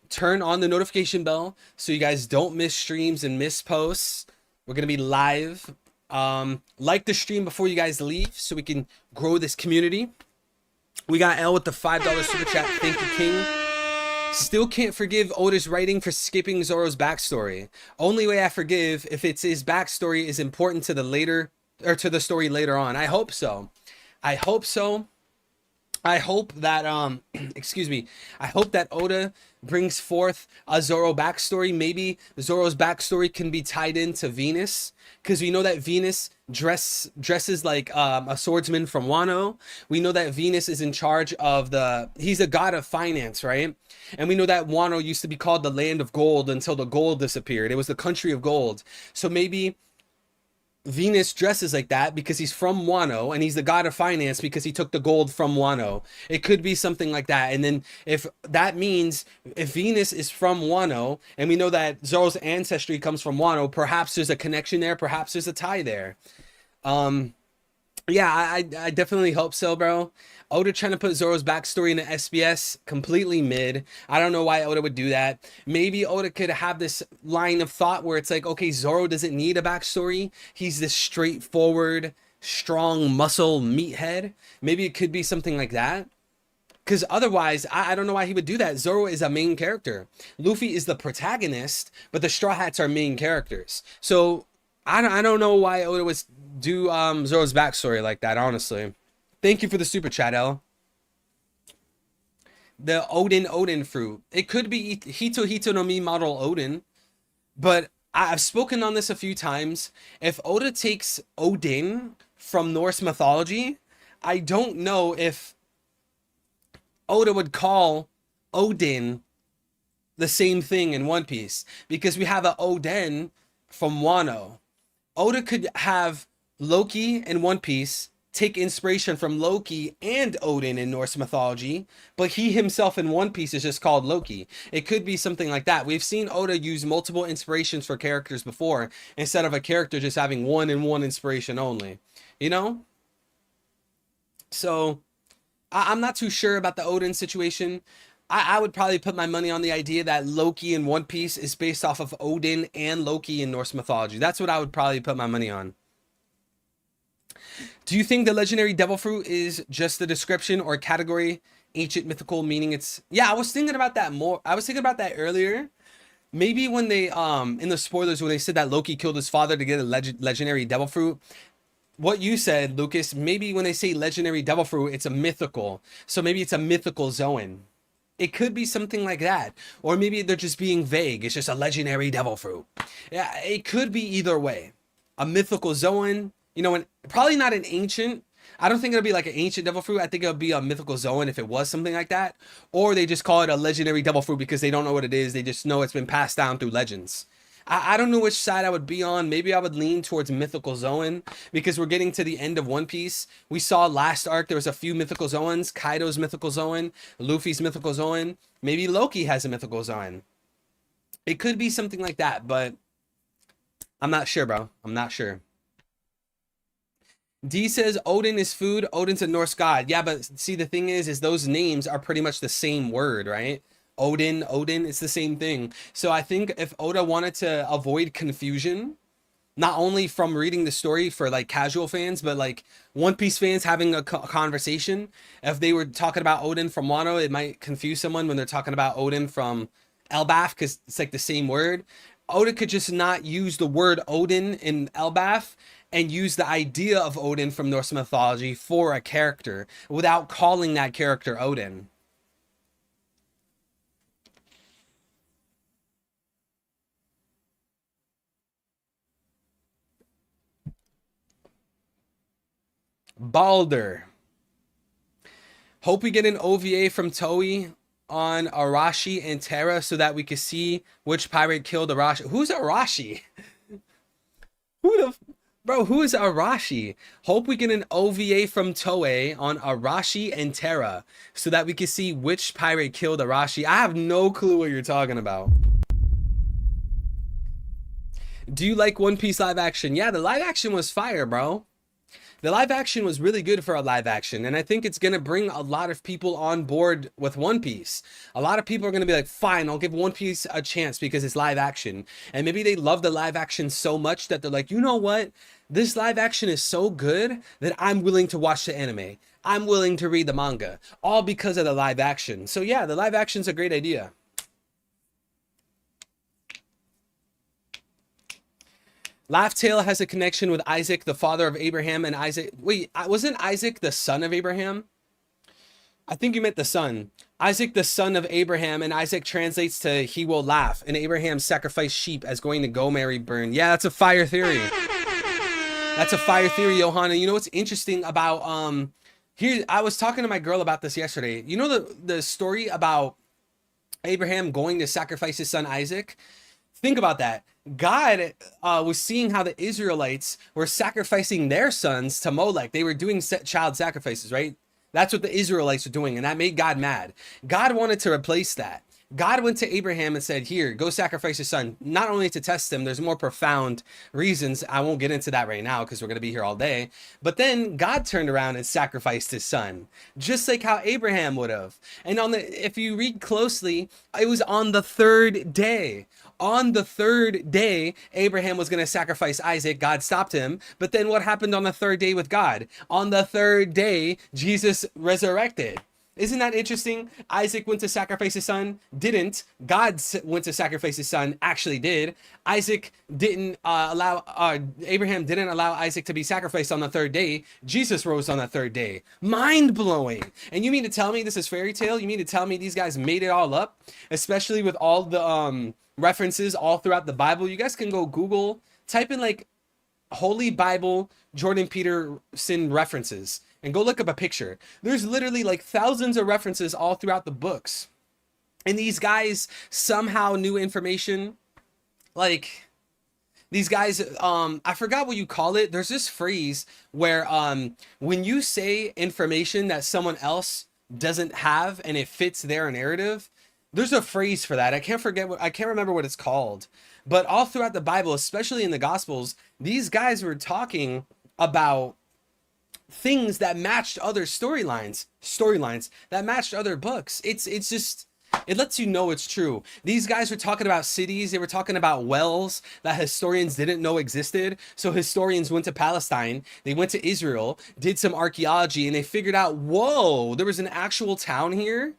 Turn on the notification bell so you guys don't miss streams and miss posts. We're going to be live. Like the stream before you guys leave so we can grow this community. We got L with the $5 super chat. Thank you, King. Still can't forgive Oda's writing for skipping Zoro's backstory. Only way I forgive if it's his backstory is important to the later, or to the story later on. I hope so. I hope so. I hope that excuse me, I hope that Oda brings forth a Zoro backstory. Maybe Zoro's backstory can be tied into Venus, because we know that Venus dresses like a swordsman from Wano. We know that Venus is in charge of he's a god of finance, right? And we know that Wano used to be called the land of gold until the gold disappeared. It was the country of gold. So maybe Venus dresses like that because he's from Wano, and he's the god of finance because he took the gold from Wano. It could be something like that. And then if that means if Venus is from Wano, and we know that Zoro's ancestry comes from Wano, perhaps there's a connection there, perhaps there's a tie there. Yeah, I definitely hope so, bro. Oda trying to put Zoro's backstory in the SBS, completely mid. I don't know why Oda would do that. Maybe Oda could have this line of thought where it's like, okay, Zoro doesn't need a backstory. He's this straightforward, strong muscle meathead. Maybe it could be something like that. Because otherwise, I don't know why he would do that. Zoro is a main character. Luffy is the protagonist, but the Straw Hats are main characters. So I don't know why Oda would do Zoro's backstory like that, honestly. Thank you for the super chat, L. The Odin fruit. It could be Hito no Mi model Odin, but I've spoken on this a few times. If Oda takes Odin from Norse mythology, I don't know if Oda would call Odin the same thing in One Piece, because we have a Odin from Wano. Oda could have Loki in One Piece take inspiration from Loki and Odin in Norse mythology, but he himself in One Piece is just called Loki. It could be something like that. We've seen Oda use multiple inspirations for characters before, instead of a character just having one inspiration only, you know? So I'm not too sure about the Odin situation. I would probably put my money on the idea that Loki in One Piece is based off of Odin and Loki in Norse mythology. That's what I would probably put my money on. Do you think the legendary devil fruit is just the description or category, ancient mythical, meaning it's... Yeah, I was thinking about that more. I was thinking about that earlier. Maybe when they, in the spoilers, when they said that Loki killed his father to get a legendary devil fruit, what you said, Lucas, maybe when they say legendary devil fruit, it's a mythical. So maybe it's a mythical Zoan. It could be something like that. Or maybe they're just being vague. It's just a legendary devil fruit. Yeah, it could be either way. A mythical Zoan, you know, and probably not an ancient, I don't think it'll be like an ancient devil fruit. I think it'll be a mythical zoan if it was something like that. Or they just call it a legendary devil fruit because they don't know what it is. They just know it's been passed down through legends. I don't know which side I would be on. Maybe I would lean towards mythical zoan because we're getting to the end of One Piece. We saw last arc there was a few mythical zoans. Kaido's mythical zoan, Luffy's mythical zoan. Maybe Loki has a mythical zoan. It could be something like that, but I'm not sure, bro. I'm not sure. D says Odin is food. Odin's a Norse god. Yeah, but see, the thing is those names are pretty much the same word, right? Odin, it's the same thing. So I think if Oda wanted to avoid confusion, not only from reading the story for like casual fans, but like One Piece fans having a conversation, if they were talking about Odin from Wano, it might confuse someone when they're talking about Odin from Elbaf because it's like the same word. Oda could just not use the word Odin in Elbaf and use the idea of Odin from Norse mythology for a character without calling that character Odin. Balder. Hope we get an OVA from Toei on Arashi and Terra so that we can see which pirate killed Arashi. Who's Arashi? Who is Arashi? Hope we get an OVA from Toei on Arashi and Terra so that we can see which pirate killed Arashi. I have no clue what you're talking about. Do you like One Piece live action? Yeah, the live action was fire, bro. The live action was really good for a live action, and I think it's going to bring a lot of people on board with One Piece. A lot of people are going to be like, fine, I'll give One Piece a chance because it's live action. And maybe they love the live action so much that they're like, you know what? This live action is so good that I'm willing to watch the anime. I'm willing to read the manga, all because of the live action. So yeah, the live action's a great idea. Laugh-Tale has a connection with Isaac, the father of Abraham, and Isaac. Wait, wasn't Isaac the son of Abraham? I think you meant the son. Isaac, the son of Abraham, and Isaac translates to he will laugh, and Abraham sacrificed sheep as going to go marry burn. Yeah, that's a fire theory. That's a fire theory, Johanna. You know what's interesting about, here, I was talking to my girl about this yesterday. You know the story about Abraham going to sacrifice his son Isaac? Think about that. God was seeing how the Israelites were sacrificing their sons to Molech. They were doing child sacrifices, right? That's what the Israelites were doing, and that made God mad. God wanted to replace that. God went to Abraham and said, here, go sacrifice your son. Not only to test him, there's more profound reasons. I won't get into that right now because we're going to be here all day. But then God turned around and sacrificed his son, just like how Abraham would have. And if you read closely, it was on the third day. On the third day, Abraham was going to sacrifice Isaac. God stopped him. But then what happened on the third day with God? On the third day, Jesus resurrected. Isn't that interesting? Isaac went to sacrifice his son, didn't. God went to sacrifice his son, actually did. Isaac didn't Abraham didn't allow Isaac to be sacrificed on the third day. Jesus rose on the third day. Mind blowing. And you mean to tell me this is fairy tale? You mean to tell me these guys made it all up? Especially with all the references all throughout the Bible. You guys can go Google, type in like Holy Bible Jordan Peterson references and go look up a picture. There's literally like thousands of references all throughout the books. And these guys somehow knew information. Like these guys, I forgot what you call it. There's this phrase where when you say information that someone else doesn't have and it fits their narrative, there's a phrase for that. I can't remember what it's called. But all throughout the Bible, especially in the Gospels, these guys were talking about things that matched other storylines that matched other books. It's just, it lets you know it's true. These guys were talking about cities. They were talking about wells that historians didn't know existed. So historians went to Palestine, they went to Israel, did some archaeology, and they figured out, whoa, there was an actual town here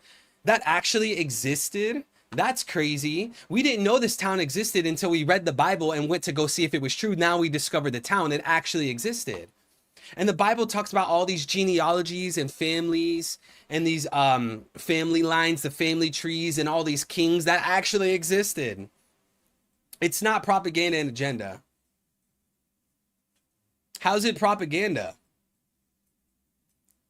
that actually existed. That's crazy. We didn't know this town existed until we read the Bible and went to go see if it was true. Now we discovered the town. It actually existed. And the Bible talks about all these genealogies and families and these family lines, the family trees, and all these kings that actually existed. It's not propaganda and agenda. How's it propaganda?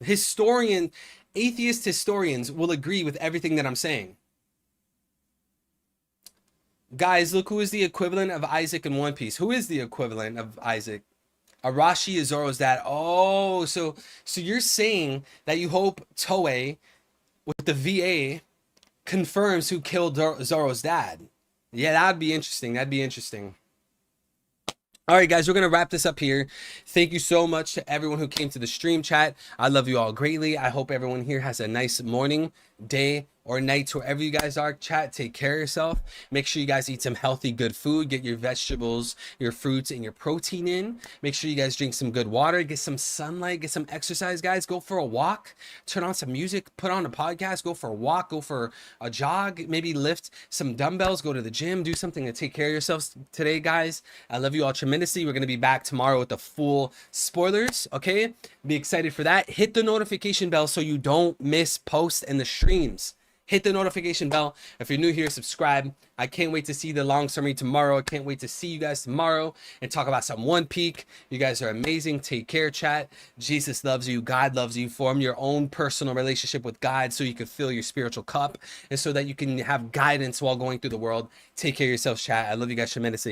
Atheist historians will agree with everything that I'm saying. Guys, look who is the equivalent of Isaac in One Piece. Who is the equivalent of Isaac? Arashi is Zoro's dad. Oh, so you're saying that you hope Toei with the VA confirms who killed Zoro's dad. Yeah, that'd be interesting. That'd be interesting. All right, guys, we're going to wrap this up here. Thank you so much to everyone who came to the stream chat. I love you all greatly. I hope everyone here has a nice morning, day, or night, wherever you guys are. Chat, take care of yourself. Make sure you guys eat some healthy, good food. Get your vegetables, your fruits, and your protein in. Make sure you guys drink some good water. Get some sunlight. Get some exercise, guys. Go for a walk. Turn on some music. Put on a podcast. Go for a walk. Go for a jog. Maybe lift some dumbbells. Go to the gym. Do something to take care of yourselves today, guys. I love you all tremendously. We're going to be back tomorrow with the full spoilers, okay? Be excited for that. Hit the notification bell so you don't miss posts and the streams. Hit the notification bell. If you're new here, subscribe. I can't wait to see the long summary tomorrow. I can't wait to see you guys tomorrow and talk about some One Piece. You guys are amazing. Take care, chat. Jesus loves you. God loves you. Form your own personal relationship with God so you can fill your spiritual cup and so that you can have guidance while going through the world. Take care of yourselves, chat. I love you guys tremendously.